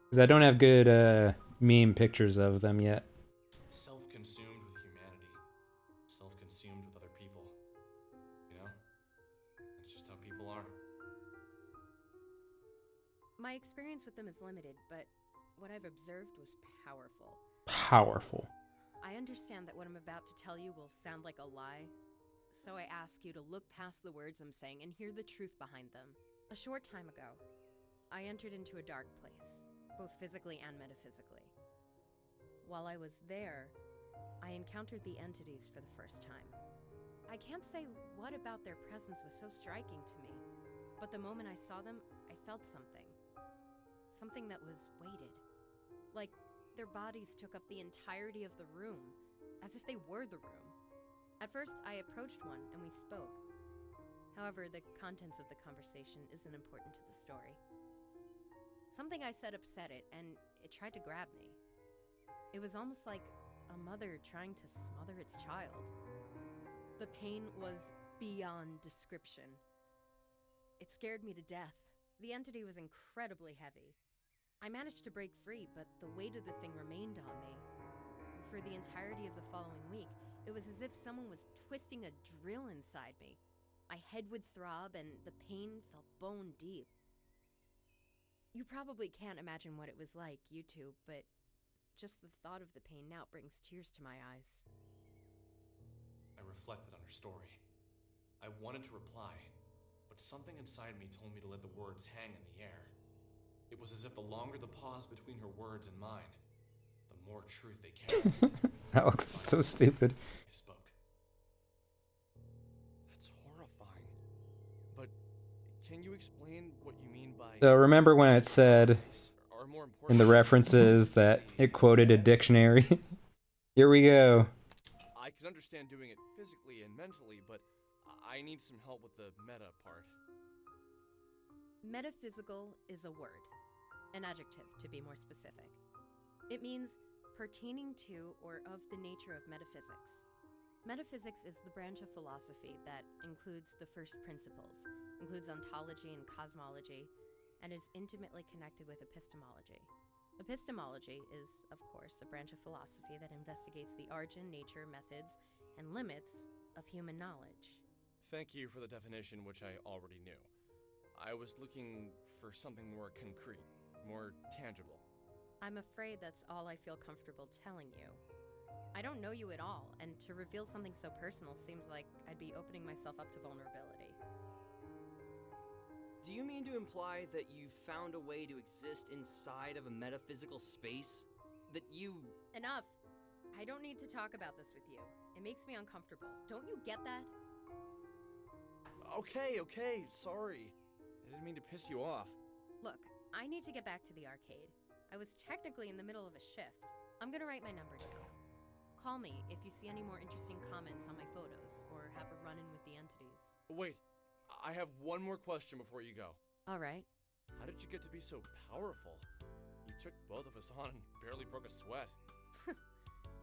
Because I don't have good meme pictures of them yet. Self-consumed with humanity. Self-consumed with other people. You know? That's just how people are. My experience with them is limited, but what I've observed was powerful. Powerful. I understand that what I'm about to tell you will sound like a lie, so I ask you to look past the words I'm saying and hear the truth behind them. A short time ago, I entered into a dark place, both physically and metaphysically. While I was there, I encountered the entities for the first time. I can't say what about their presence was so striking to me, but the moment I saw them, I felt something. Something that was weighted. Like their bodies took up the entirety of the room, as if they were the room. At first, I approached one and we spoke. However, the contents of the conversation isn't important to the story. Something I said upset it, and it tried to grab me. It was almost like a mother trying to smother its child. The pain was beyond description. It scared me to death. The entity was incredibly heavy. I managed to break free, but the weight of the thing remained on me. For the entirety of the following week, it was as if someone was twisting a drill inside me. My head would throb, and the pain felt bone deep. You probably can't imagine what it was like, you two, but just the thought of the pain now brings tears to my eyes. I reflected on her story. I wanted to reply, but something inside me told me to let the words hang in the air. It was as if the longer the pause between her words and mine, the more truth they carried. Alex is so stupid. I spoke. That's horrifying. But can you explain what you mean by... So remember when it said Or more in the references that it quoted a dictionary? Here we go. I can understand doing it physically and mentally, but I need some help with the meta part. Metaphysical is a word, an adjective to be more specific. It means pertaining to or of the nature of metaphysics. Metaphysics is the branch of philosophy that includes the first principles, includes ontology and cosmology, and is intimately connected with epistemology. Epistemology is, of course, a branch of philosophy that investigates the origin, nature, methods, and limits of human knowledge. Thank you for the definition, which I already knew. I was looking for something more concrete, more tangible. I'm afraid that's all I feel comfortable telling you. I don't know you at all, and to reveal something so personal seems like I'd be opening myself up to vulnerability. Do you mean to imply that you found a way to exist inside of a metaphysical space? That you... Enough! I don't need to talk about this with you. It makes me uncomfortable. Don't you get that? Okay, sorry. I didn't mean to piss you off. Look, I need to get back to the arcade. I was technically in the middle of a shift. I'm gonna write my number down. Call me if you see any more interesting comments on my photos, or have a run-in with the entities. Wait, I have one more question before you go. All right. How did you get to be so powerful? You took both of us on and barely broke a sweat.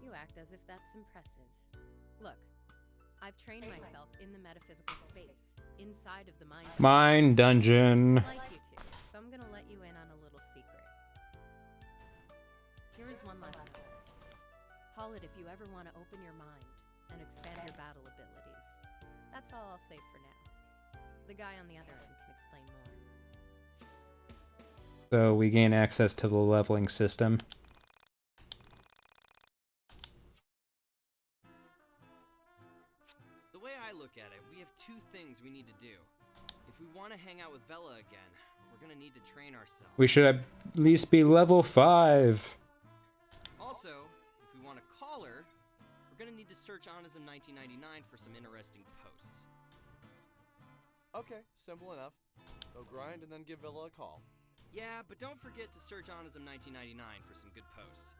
You act as if that's impressive. Look, I've trained myself in the metaphysical space, inside of the mind dungeon. Like you two, so I'm gonna let you in on a little secret. Here is one lesson. Call it if you ever want to open your mind and expand your battle abilities. That's all I'll say for now. The guy on the other end can explain more. So we gain access to the leveling system. The way I look at it, we have two things we need to do. If we want to hang out with Vela again, we're gonna need to train ourselves. We should at least be level 5. Also, if we want to call her, we're gonna need to search Onism 1999 for some interesting posts. Okay, simple enough. Go grind and then give Villa a call. Yeah, but don't forget to search Onism 1999 for some good posts.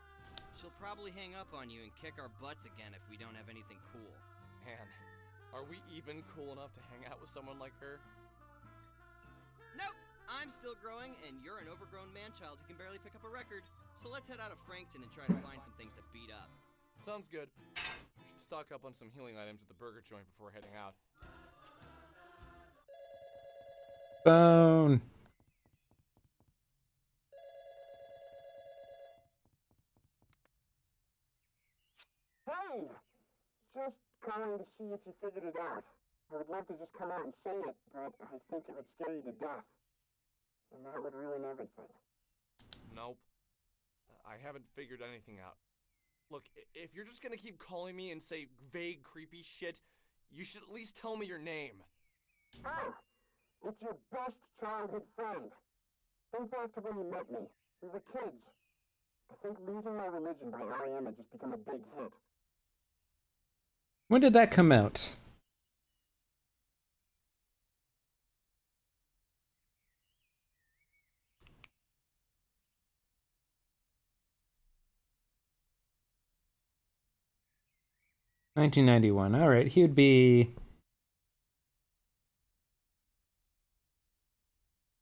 She'll probably hang up on you and kick our butts again if we don't have anything cool. Man, are we even cool enough to hang out with someone like her? Nope! I'm still growing, and you're an overgrown man-child who can barely pick up a record. So let's head out of Frankton and try to find some things to beat up. Sounds good. We should stock up on some healing items at the burger joint before heading out. Bone. Hey! Just calling to see if you figured it out. I would love to just come out and say it, but I think it would scare you to death. And that would ruin everything. Nope. I haven't figured anything out. Look, if you're just gonna keep calling me and say vague, creepy shit, you should at least tell me your name. Oh! It's your best childhood friend. Think back to when you met me. We were kids. I think Losing My Religion by R.E.M. had just become a big hit. When did that come out? $1991. All right, he would be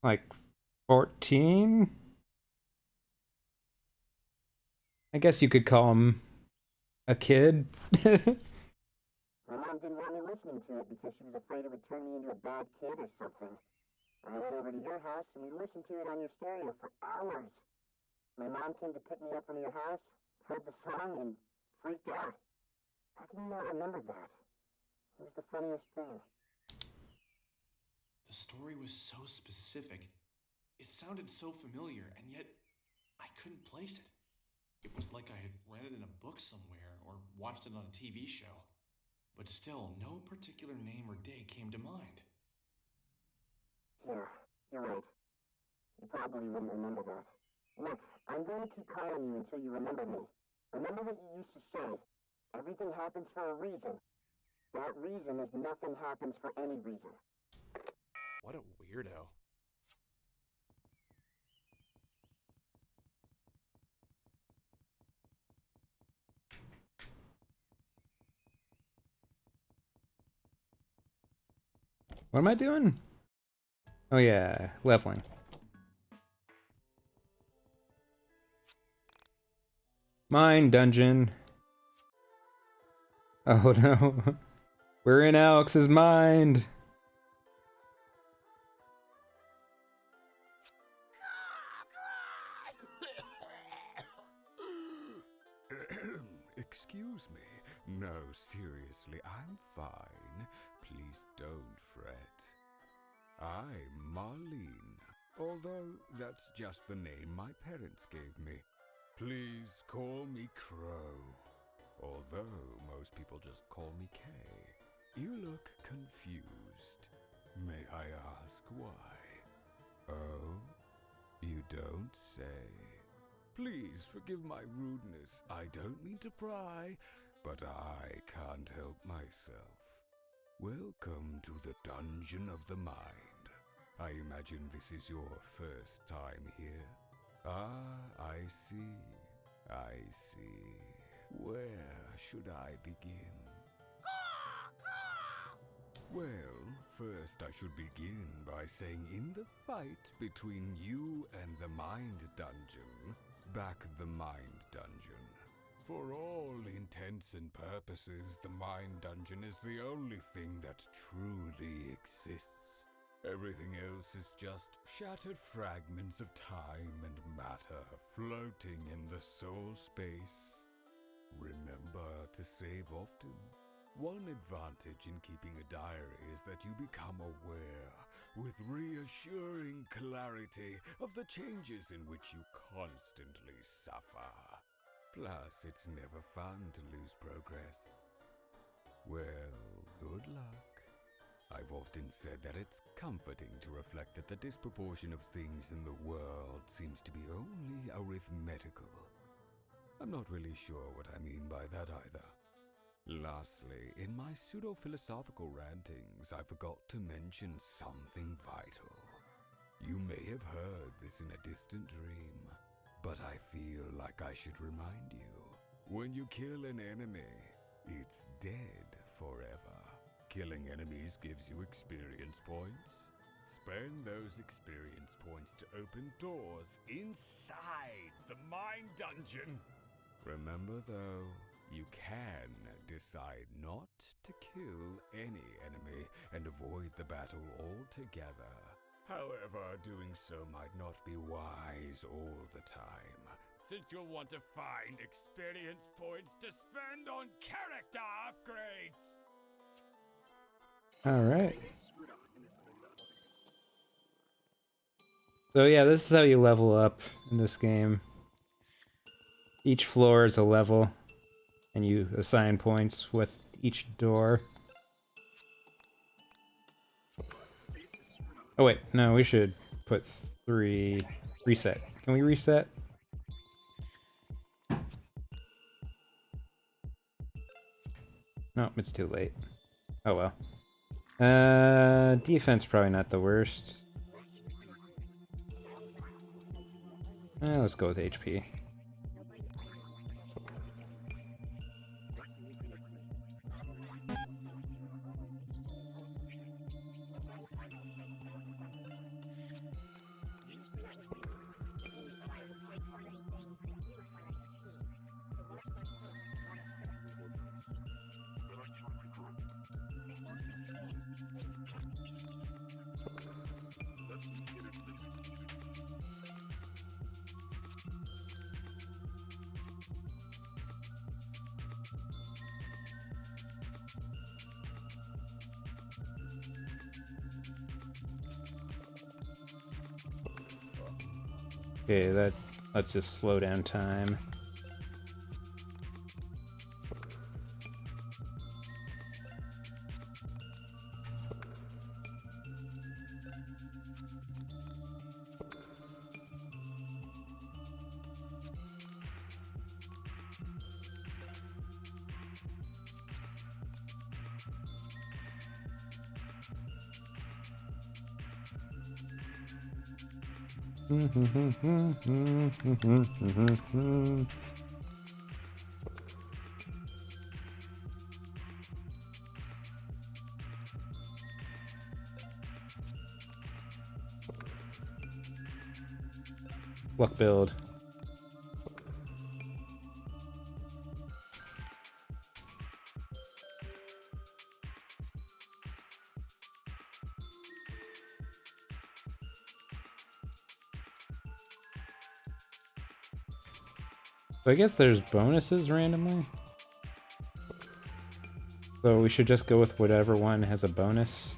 like 14. I guess you could call him a kid. My mom didn't want me listening to it because she was afraid it would turn me into a bad kid or something. I went over to your house and we listened to it on your stereo for hours. My mom came to pick me up from your house, heard the song, and freaked out. How can you not remember that? It was the funniest thing. The story was so specific. It sounded so familiar, and yet I couldn't place it. It was like I had read it in a book somewhere or watched it on a TV show. But still, no particular name or date came to mind. Yeah, you're right. You probably wouldn't remember that. Look, I'm going to keep calling you until you remember me. Remember what you used to say. Everything happens for a reason. That reason is nothing happens for any reason. What a weirdo. What am I doing? Oh yeah, leveling. Mine dungeon. Oh no. We're in Alex's mind. Excuse me. No, seriously, I'm fine. Please don't fret. I'm Marlene, although that's just the name my parents gave me. Please call me Crow, although most people just call me Kay. You look confused. May I ask why? Oh, you don't say. Please forgive my rudeness. I don't mean to pry, but I can't help myself. Welcome to the Dungeon of the Mind. I imagine this is your first time here. Ah, I see. I see. Where should I begin? Well, first I should begin by saying in the fight between you and the Mind Dungeon, back the Mind Dungeon. For all intents and purposes, the Mind Dungeon is the only thing that truly exists. Everything else is just shattered fragments of time and matter floating in the soul space. Remember to save often. One advantage in keeping a diary is that you become aware, with reassuring clarity, of the changes in which you constantly suffer. Plus, it's never fun to lose progress. Well, good luck. I've often said that it's comforting to reflect that the disproportion of things in the world seems to be only arithmetical. I'm not really sure what I mean by that either. Lastly, in my pseudo-philosophical rantings, I forgot to mention something vital. You may have heard this in a distant dream, but I feel like I should remind you. When you kill an enemy, it's dead forever. Killing enemies gives you experience points. Spend those experience points to open doors inside the Mind Dungeon. Remember though, you can decide not to kill any enemy and avoid the battle altogether. However, doing so might not be wise all the time, since you'll want to find experience points to spend on character upgrades. Alright. So yeah, this is how you level up in this game. Each floor is a level, and you assign points with each door. Oh wait, no, we should put 3... Reset. Can we reset? No, it's too late. Oh well. Defense probably not the worst. Let's go with HP. Okay, let's just slow down time. Luck build. So I guess there's bonuses randomly. So we should just go with whatever one has a bonus.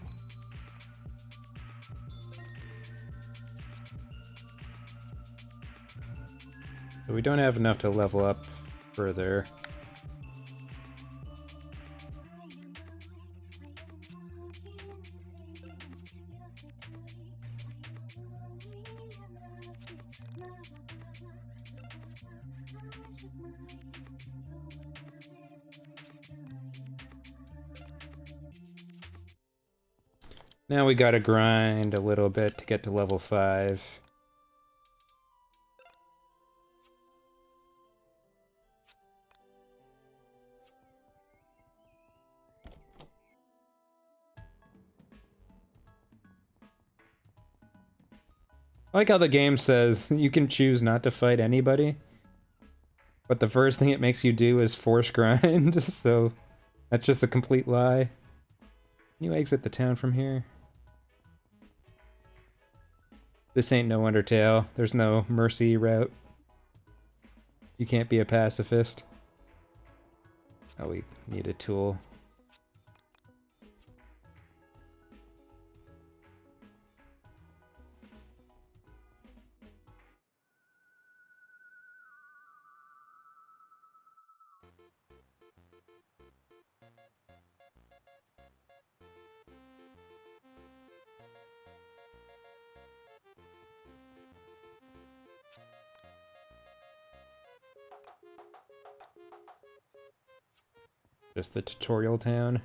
So we don't have enough to level up further. Now we gotta grind a little bit to get to level 5. I like how the game says you can choose not to fight anybody, but the first thing it makes you do is force grind, so that's just a complete lie. Can you exit the town from here? This ain't no Undertale. There's no mercy route. You can't be a pacifist. Oh, we need a tool. Just the tutorial town.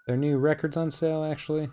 There are new records on sale, actually.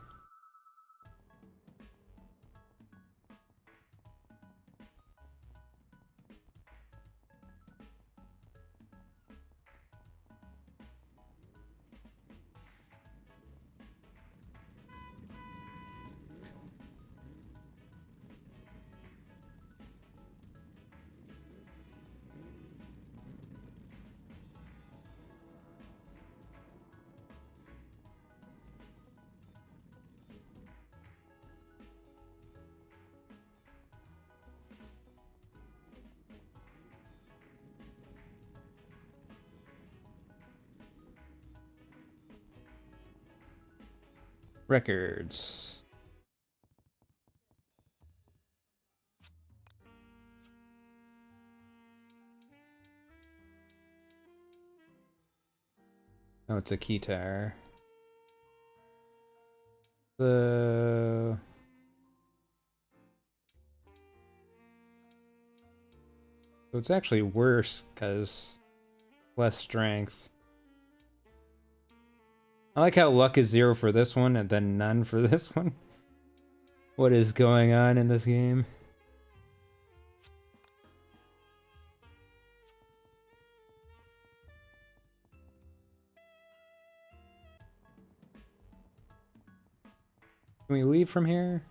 Records. Oh, it's a keytar. So it's actually worse because less strength. I like how luck is 0 for this one and then none for this one. What is going on in this game? Can we leave from here?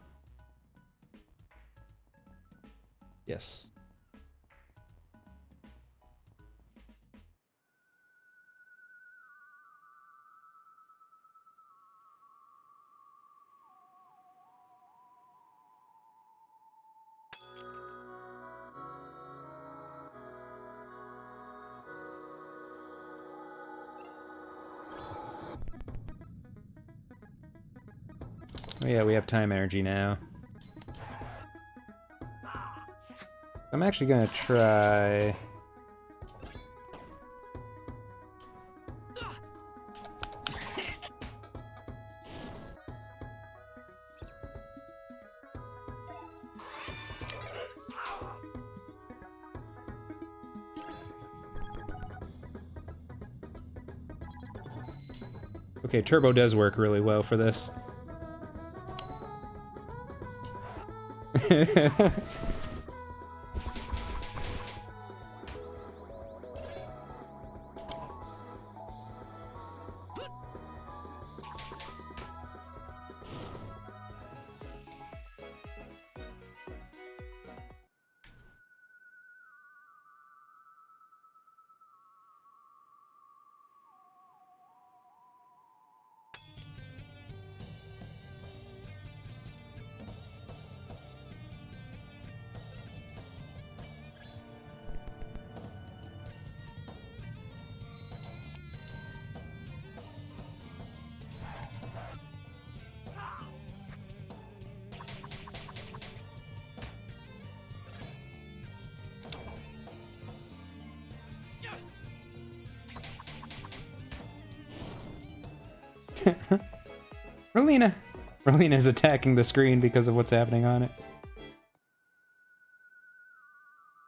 Yes. yeah, we have time energy now. I'm actually gonna try... Okay, turbo does work really well for this. Rolina! Rolina's attacking the screen because of what's happening on it.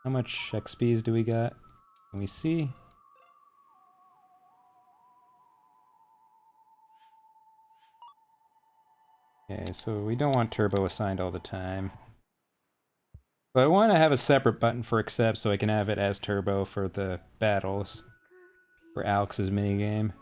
How much XPs do we got? Can we see? Okay, so we don't want turbo assigned all the time. But I want to have a separate button for accept so I can have it as turbo for the battles. For Alex's minigame.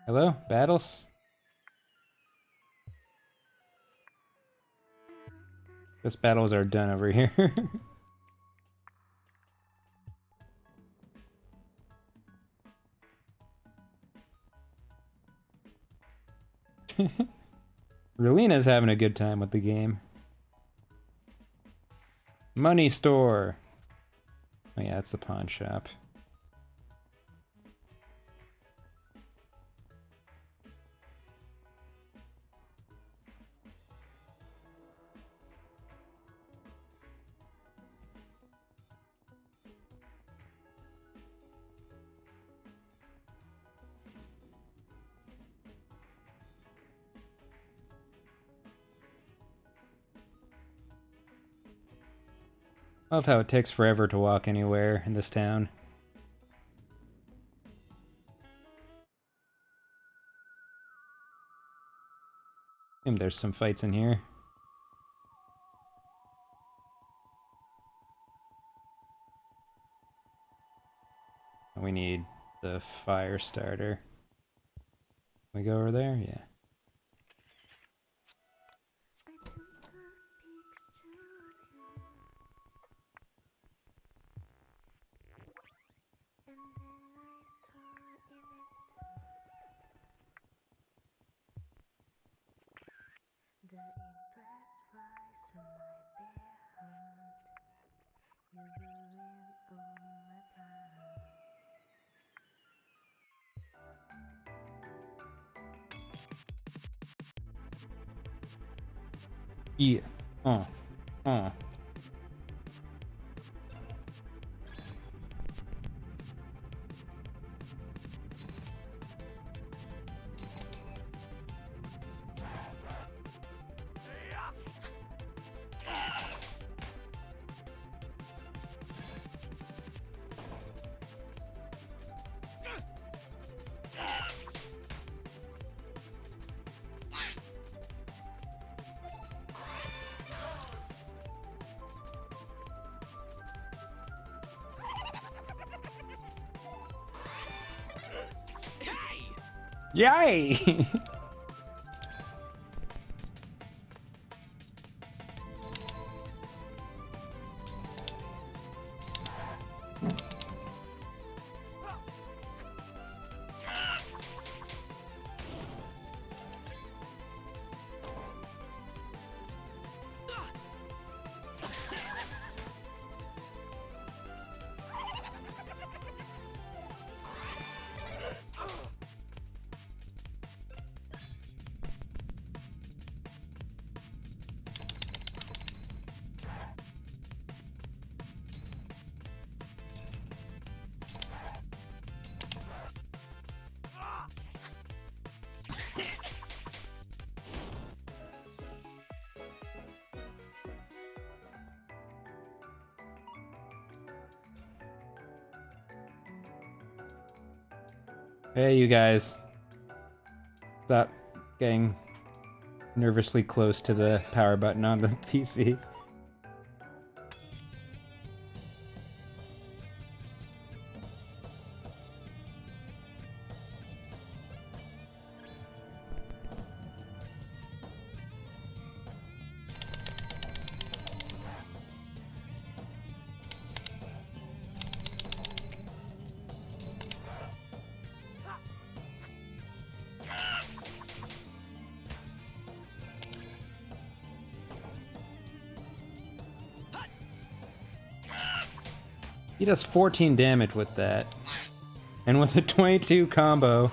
Hello? Battles? Guess battles are done over here. Relina's having a good time with the game. Money store. Oh yeah, it's the pawn shop. I love how it takes forever to walk anywhere in this town. And there's some fights in here. We need the fire starter. Can we go over there? Yeah. Yeah. Oh. Yay! Hey, you guys. Stop getting nervously close to the power button on the PC. He does 14 damage with that. And with a 22 combo,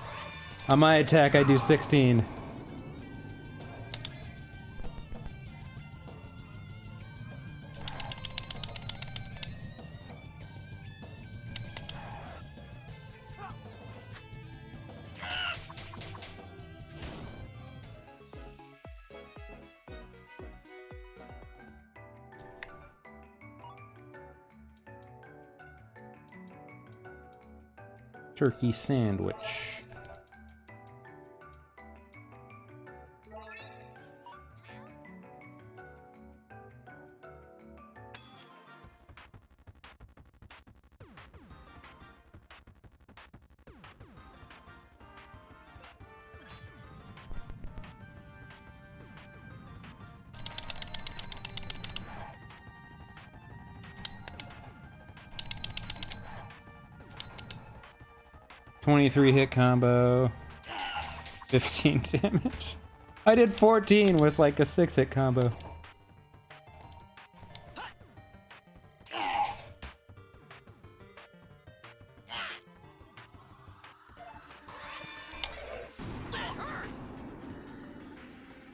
on my attack I do 16. Turkey sandwich. .23 hit combo, 15 damage. I did 14 with like a 6-hit combo.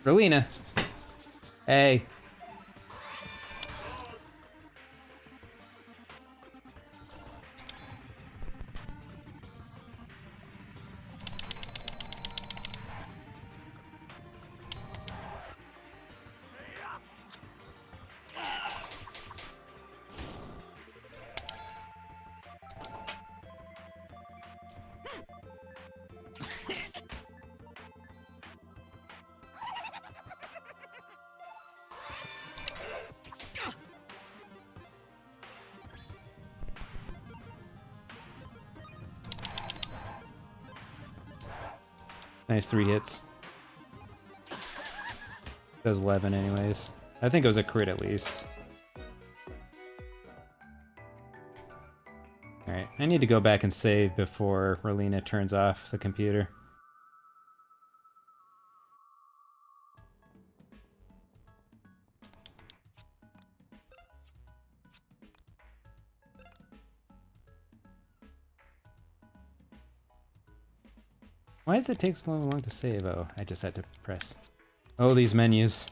Rolina. Hey. Nice 3 hits. Does 11 anyways. I think it was a crit at least. Alright, I need to go back and save before Rolina turns off the computer. Why does it take so long to save? Oh, I just had to press. Oh, these menus.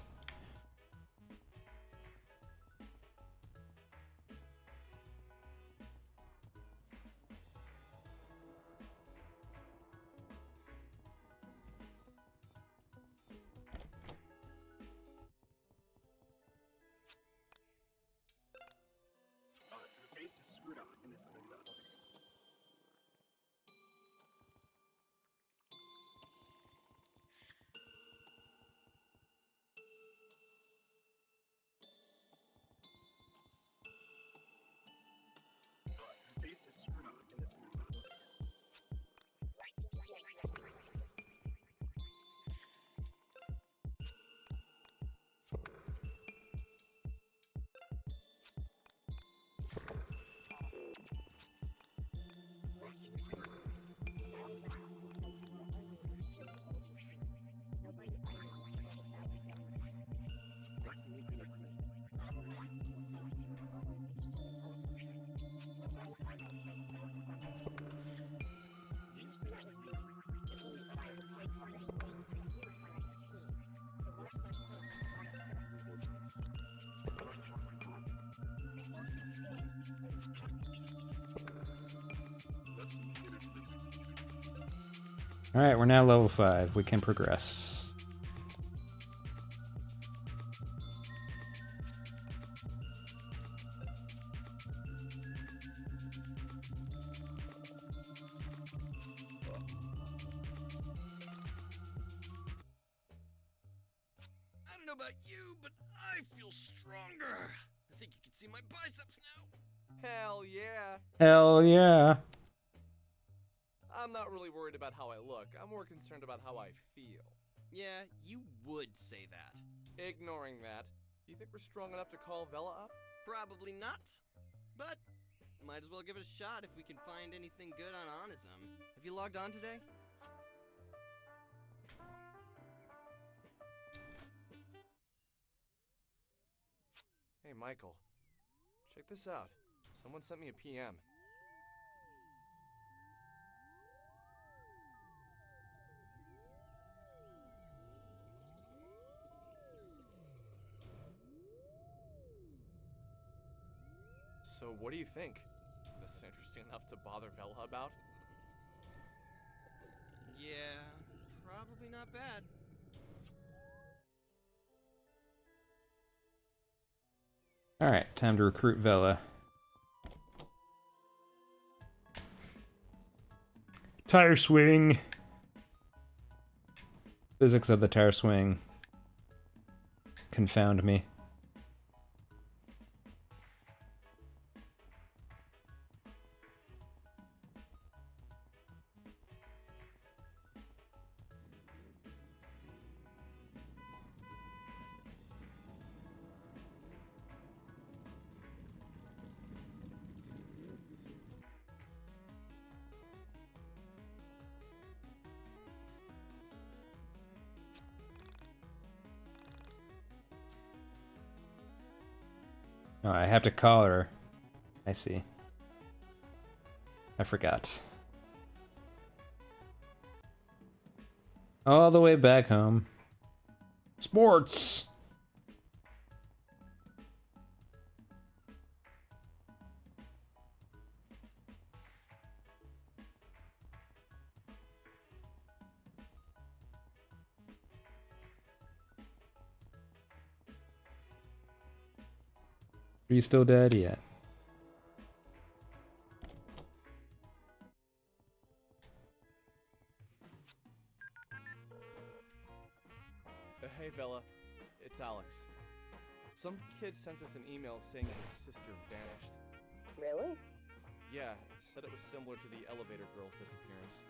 Alright, we're now level 5. We can progress. don't know about you, but I feel stronger. I think you can see my biceps now. Hell yeah. Hell yeah. I'm not really worried about how I look. I'm more concerned about how I feel. Yeah, you would say that. Ignoring that, do you think we're strong enough to call Vela up? Probably not. But might as well give it a shot if we can find anything good on Onism. Have you logged on today? Hey, Michael. Check this out. Someone sent me a PM. So what do you think? This is interesting enough to bother Vela about? Yeah, probably not bad. Alright, time to recruit Vela. Tire swing. Physics of the tire swing confound me. Oh, I have to call her. I see. I forgot. All the way back home. Sports! Are you still dead yet? Hey, Vela. It's Alex. Some kid sent us an email saying his sister vanished. Really? Yeah, said it was similar to the elevator girl's disappearance.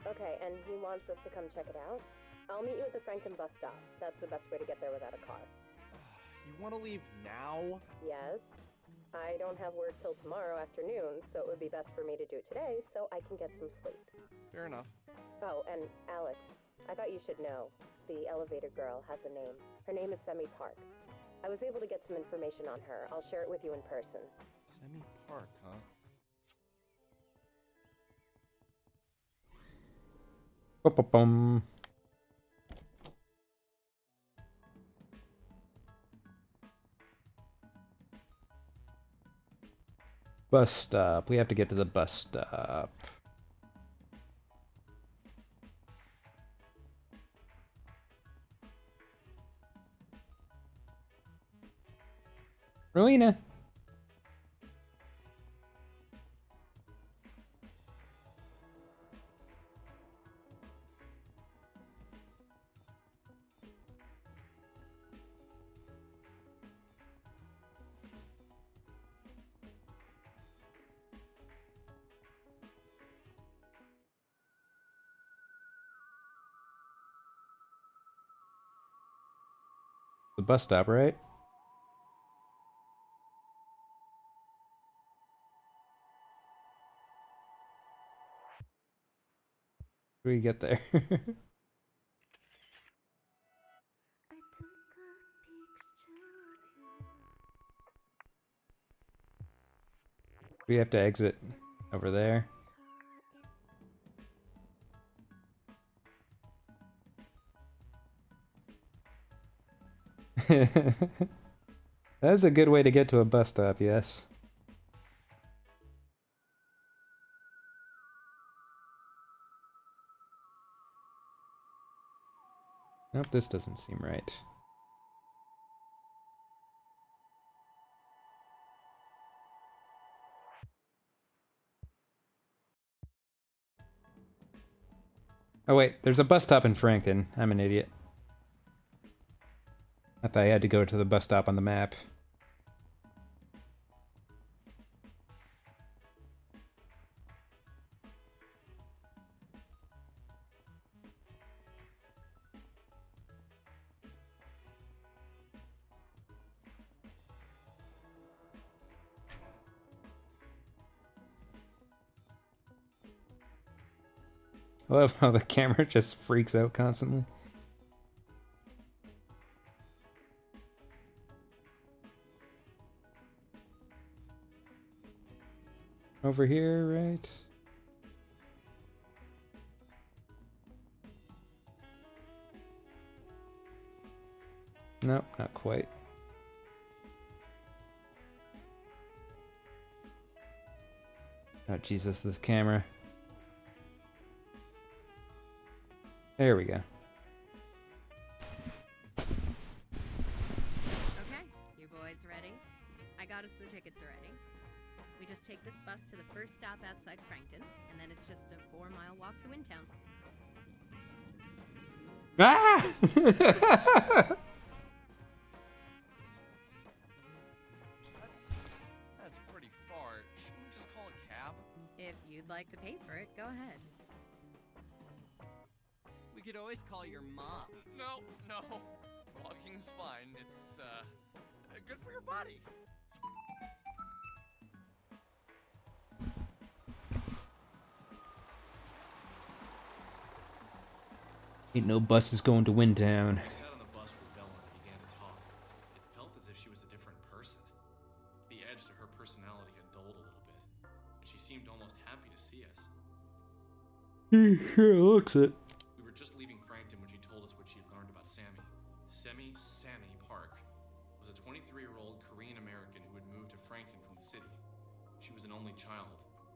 Okay, and he wants us to come check it out? I'll meet you at the Franklin bus stop. That's the best way to get there without a car. You want to leave now? Yes. I don't have work till tomorrow afternoon, so it would be best for me to do it today so I can get some sleep. Fair enough. Oh, and Alex, I thought you should know. The elevator girl has a name. Her name is Semi Park. I was able to get some information on her. I'll share it with you in person. Semi Park, huh? Bum. Bus stop. We have to get to the bus stop. Rowena. The bus stop, right? How do we get there? We have to exit over there. That's a good way to get to a bus stop, yes. Nope, this doesn't seem right. Oh wait, there's a bus stop in Franklin. I'm an idiot. I thought I had to go to the bus stop on the map. I love how the camera just freaks out constantly. Over here, right? Nope, not quite. Oh, Jesus, this camera. There we go. Okay, you boys ready? I got us the tickets already. We just take this bus to the first stop outside Frankton, and then it's just a 4-mile walk to Wintown. Ah! That's pretty far. Shouldn't we just call a cab? If you'd like to pay for it, go ahead. We could always call your mom. No. Walking's fine. It's, good for your body. Ain't no buses going to Windtown. I sat on the bus with Bella and began to talk. It felt as if she was a different person. The edge to her personality had dulled a little bit, and she seemed almost happy to see us. He sure looks it. We were just leaving Frankton when she told us what she had learned about Sammy. Sammy Park was a 23-year-old Korean American who had moved to Frankton from the city. She was an only child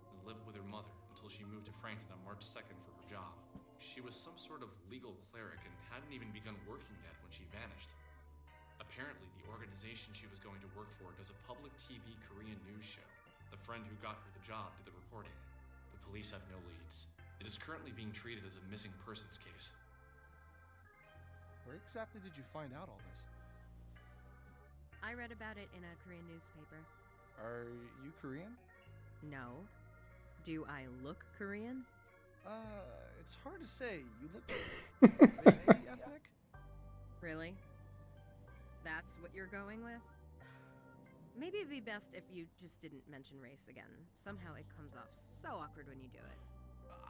and lived with her mother until she moved to Frankton on March 2nd for her job. She was some sort of legal cleric and hadn't even begun working yet when she vanished. Apparently, the organization she was going to work for does a public TV Korean news show. The friend who got her the job did the reporting. The police have no leads. It is currently being treated as a missing persons case. Where exactly did you find out all this? I read about it in a Korean newspaper. Are you Korean? No. Do I look Korean? It's hard to say. You look maybe ethnic? Really? That's what you're going with? Maybe it'd be best if you just didn't mention race again. Somehow it comes off so awkward when you do it.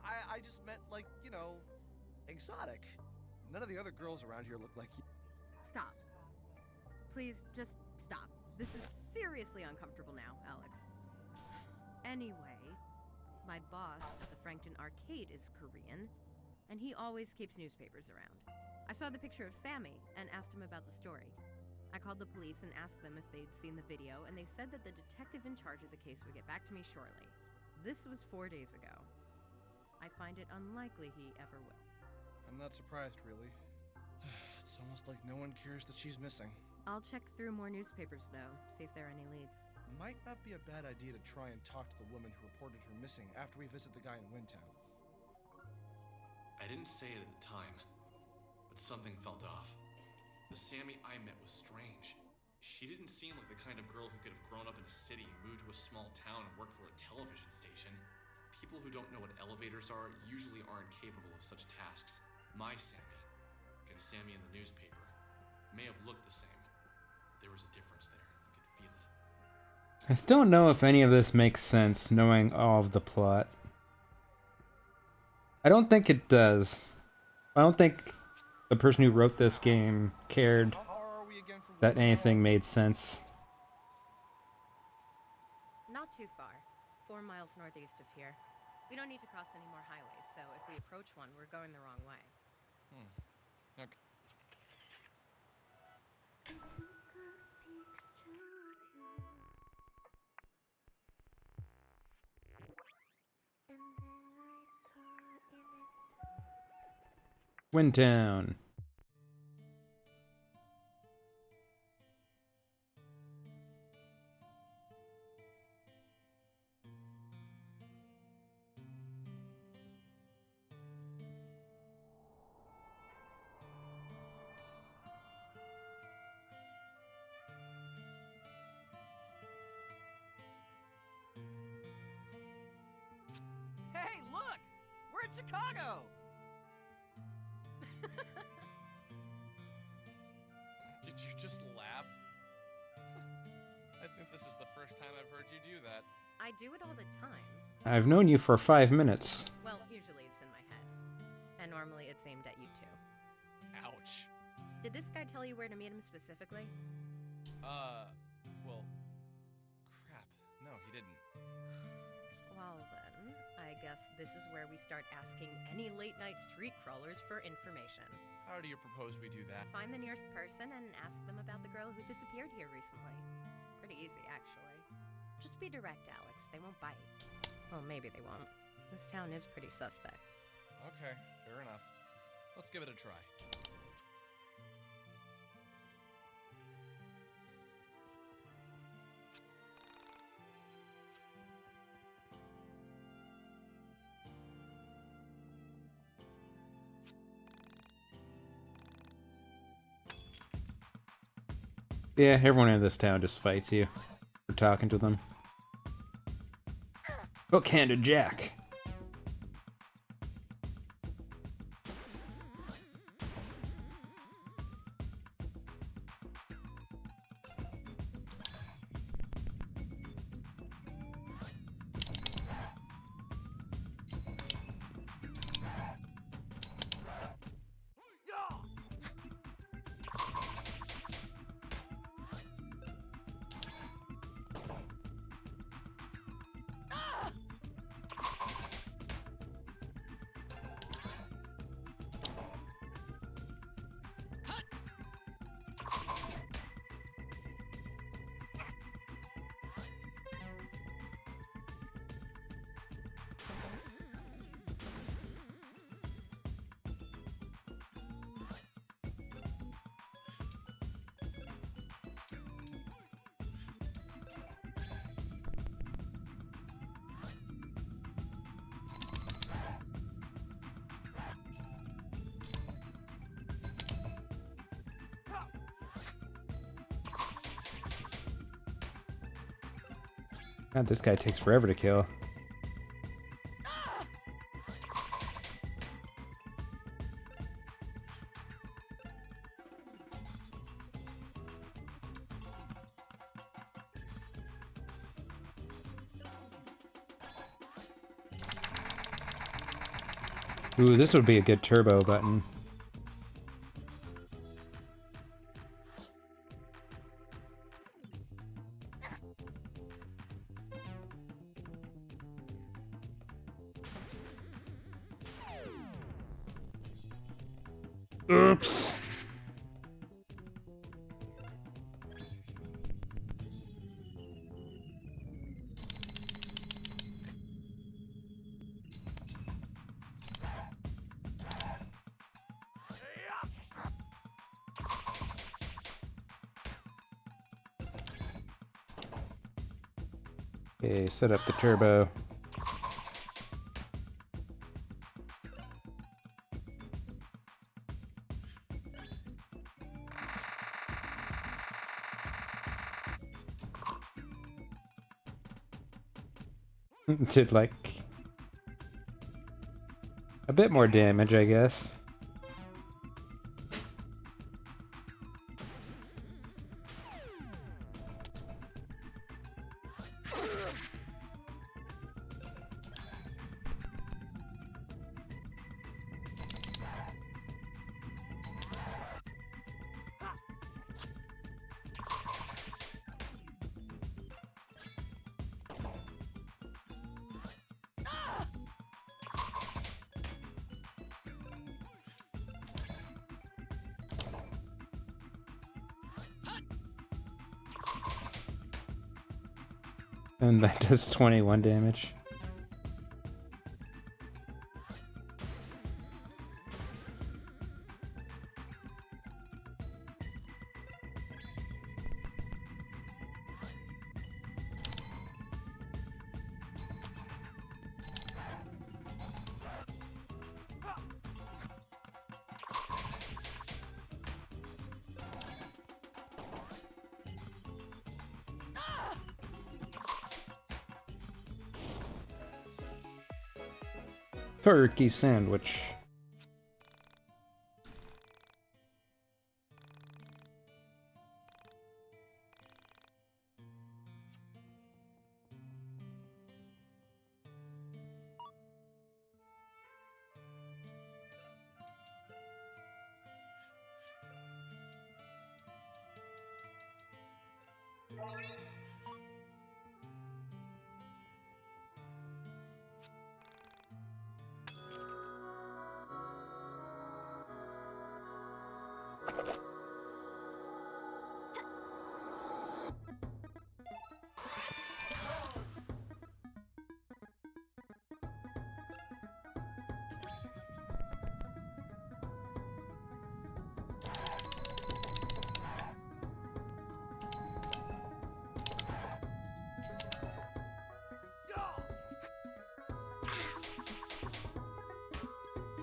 I just meant, like, you know, exotic. None of the other girls around here look like you. Stop. Please, just stop. This is seriously uncomfortable now, Alex. Anyway, my boss at the Frankton Arcade is Korean, and he always keeps newspapers around. I saw the picture of Sammy and asked him about the story. I called the police and asked them if they'd seen the video, and they said that the detective in charge of the case would get back to me shortly. This was 4 days ago. I find it unlikely he ever will. I'm not surprised, really. It's almost like no one cares that she's missing. I'll check through more newspapers, though, see if there are any leads. Might not be a bad idea to try and talk to the woman who reported her missing after we visit the guy in Windtown. I didn't say it at the time, but something felt off. The Sammy I met was strange. She didn't seem like the kind of girl who could have grown up in a city, moved to a small town, and worked for a television station. People who don't know what elevators are usually aren't capable of such tasks. My Sammy, and Sammy in the newspaper, may have looked the same. There was a difference there. I could feel it. I still don't know if any of this makes sense, knowing all of the plot. I don't think it does. I don't think the person who wrote this game cared that anything made sense. Not too far. 4 miles northeast of here. We don't need to cross any more highways, so if we approach one, we're going the wrong way. Okay. Windtown. we're in Chicago! Did you just laugh? I think this is the first time I've heard you do that. I do it all the time. I've known you for 5 minutes. Well, usually it's in my head. And normally it's aimed at you too. Ouch. Did this guy tell you where to meet him specifically? Well, crap. No, he didn't. Well then, I guess this is where we start asking any late-night street crawlers for information. How do you propose we do that? Find the nearest person and ask them about the girl who disappeared here recently. Pretty easy, actually. Just be direct, Alex. They won't bite. Well, maybe they won't. This town is pretty suspect. Okay, fair enough. Let's give it a try. Yeah, everyone in this town just fights you for talking to them. Hook-handed Jack. God, this guy takes forever to kill. Ooh, this would be a good turbo button. Oops. Okay, set up the turbo. Did like a bit more damage, I guess. And that does 21 damage. Turkey sandwich.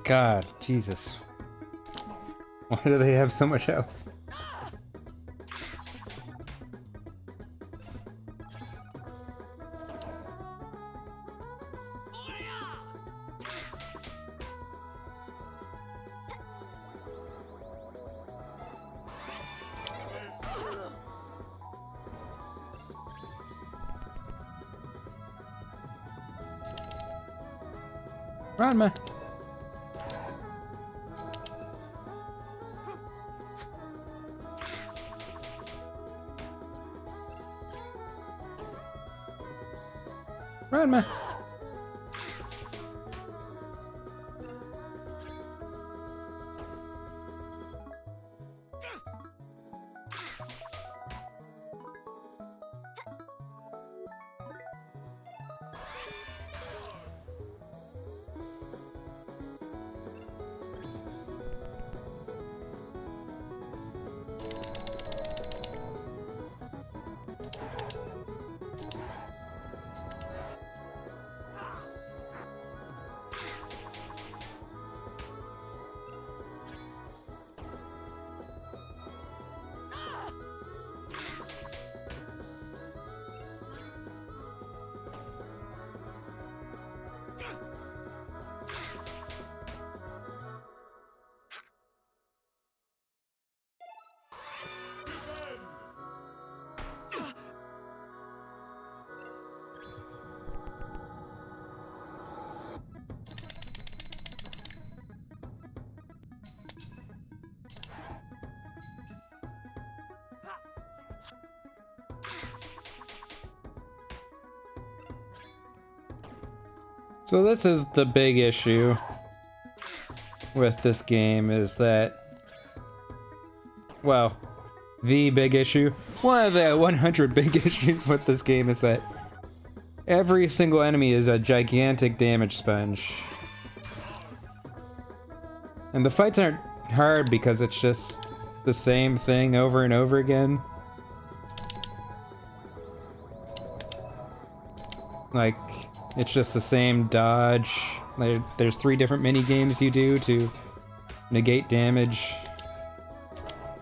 God, Jesus. Why do they have so much health? Run, man. Run, man. So this is the big issue with this game, is that, well, the big issue, one of the 100 big issues with this game is that every single enemy is a gigantic damage sponge. And the fights aren't hard because it's just the same thing over and over again. Like, it's just the same dodge. There's 3 different mini games you do to negate damage.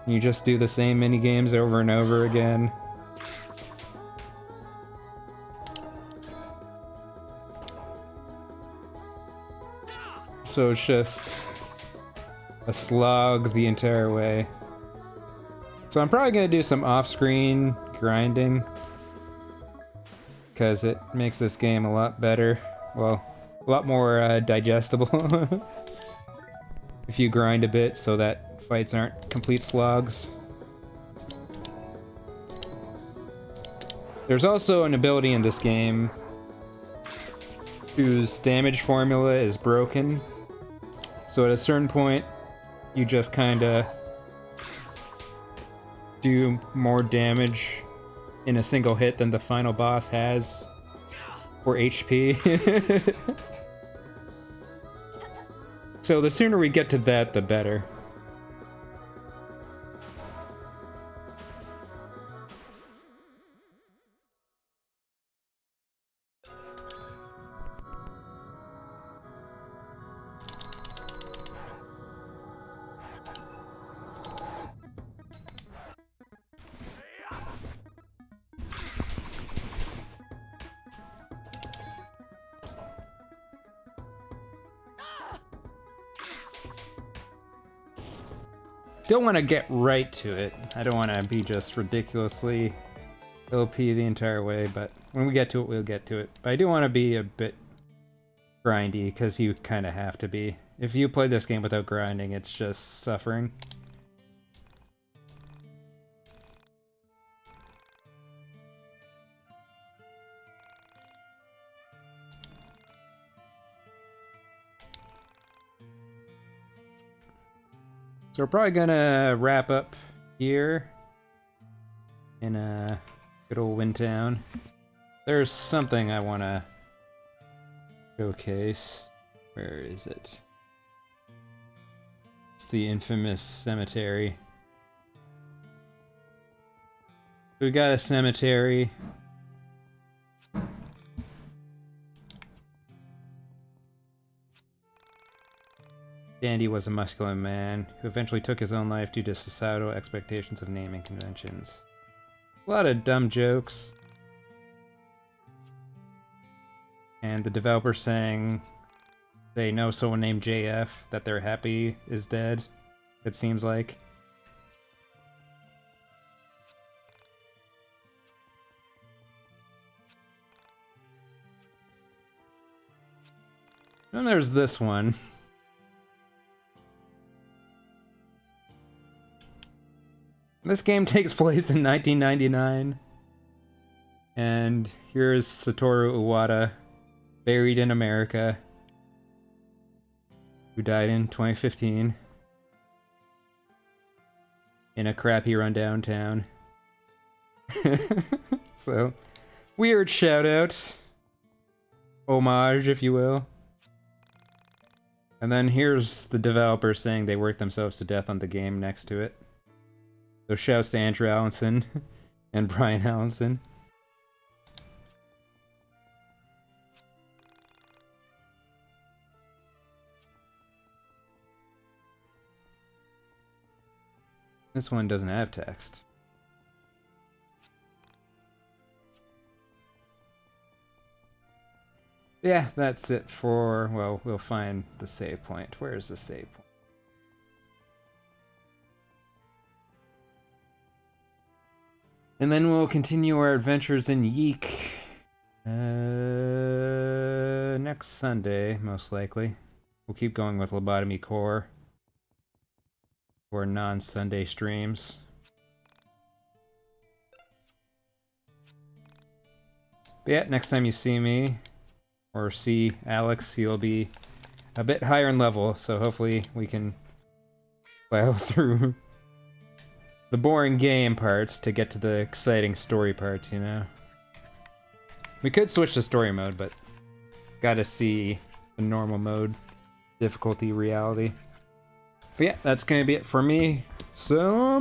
You just do the same mini games over and over again. So it's just a slog the entire way. So I'm probably gonna do some off-screen grinding, because it makes this game a lot better. Well, a lot more digestible if you grind a bit so that fights aren't complete slogs. There's also an ability in this game whose damage formula is broken. So at a certain point, you just kinda do more damage in a single hit than the final boss has for HP. So the sooner we get to that, the better. don't want to get right to it. I don't want to be just ridiculously OP the entire way, but when we get to it, we'll get to it. But I do want to be a bit grindy, because you kind of have to be. If you play this game without grinding, it's just suffering. So we're probably gonna wrap up here in good old Windtown. There's something I want to showcase. Where is it? It's the infamous cemetery. We got a cemetery. Dandy was a muscular man who eventually took his own life due to societal expectations of naming conventions. A lot of dumb jokes. And the developer saying they know someone named JF that they're happy is dead, it seems like. Then there's this one. This game takes place in 1999. And here's Satoru Iwata, buried in America, who died in 2015 in a crappy rundown town. So, weird shout out. Homage, if you will. And then here's the developer saying they worked themselves to death on the game next to it. So shouts to Andrew Allenson and Brian Allenson. This one doesn't have text. Yeah, that's it for, well, we'll find the save point. Where's the save point? And then we'll continue our adventures in YIIK next Sunday, most likely. We'll keep going with Lobotomy Core for non-Sunday streams. But yeah, next time you see me, or see Alex, he'll be a bit higher in level, so hopefully we can plow through the boring game parts to get to the exciting story parts, you know? We could switch to story mode, but gotta see the normal mode difficulty reality. But yeah, that's gonna be it for me. So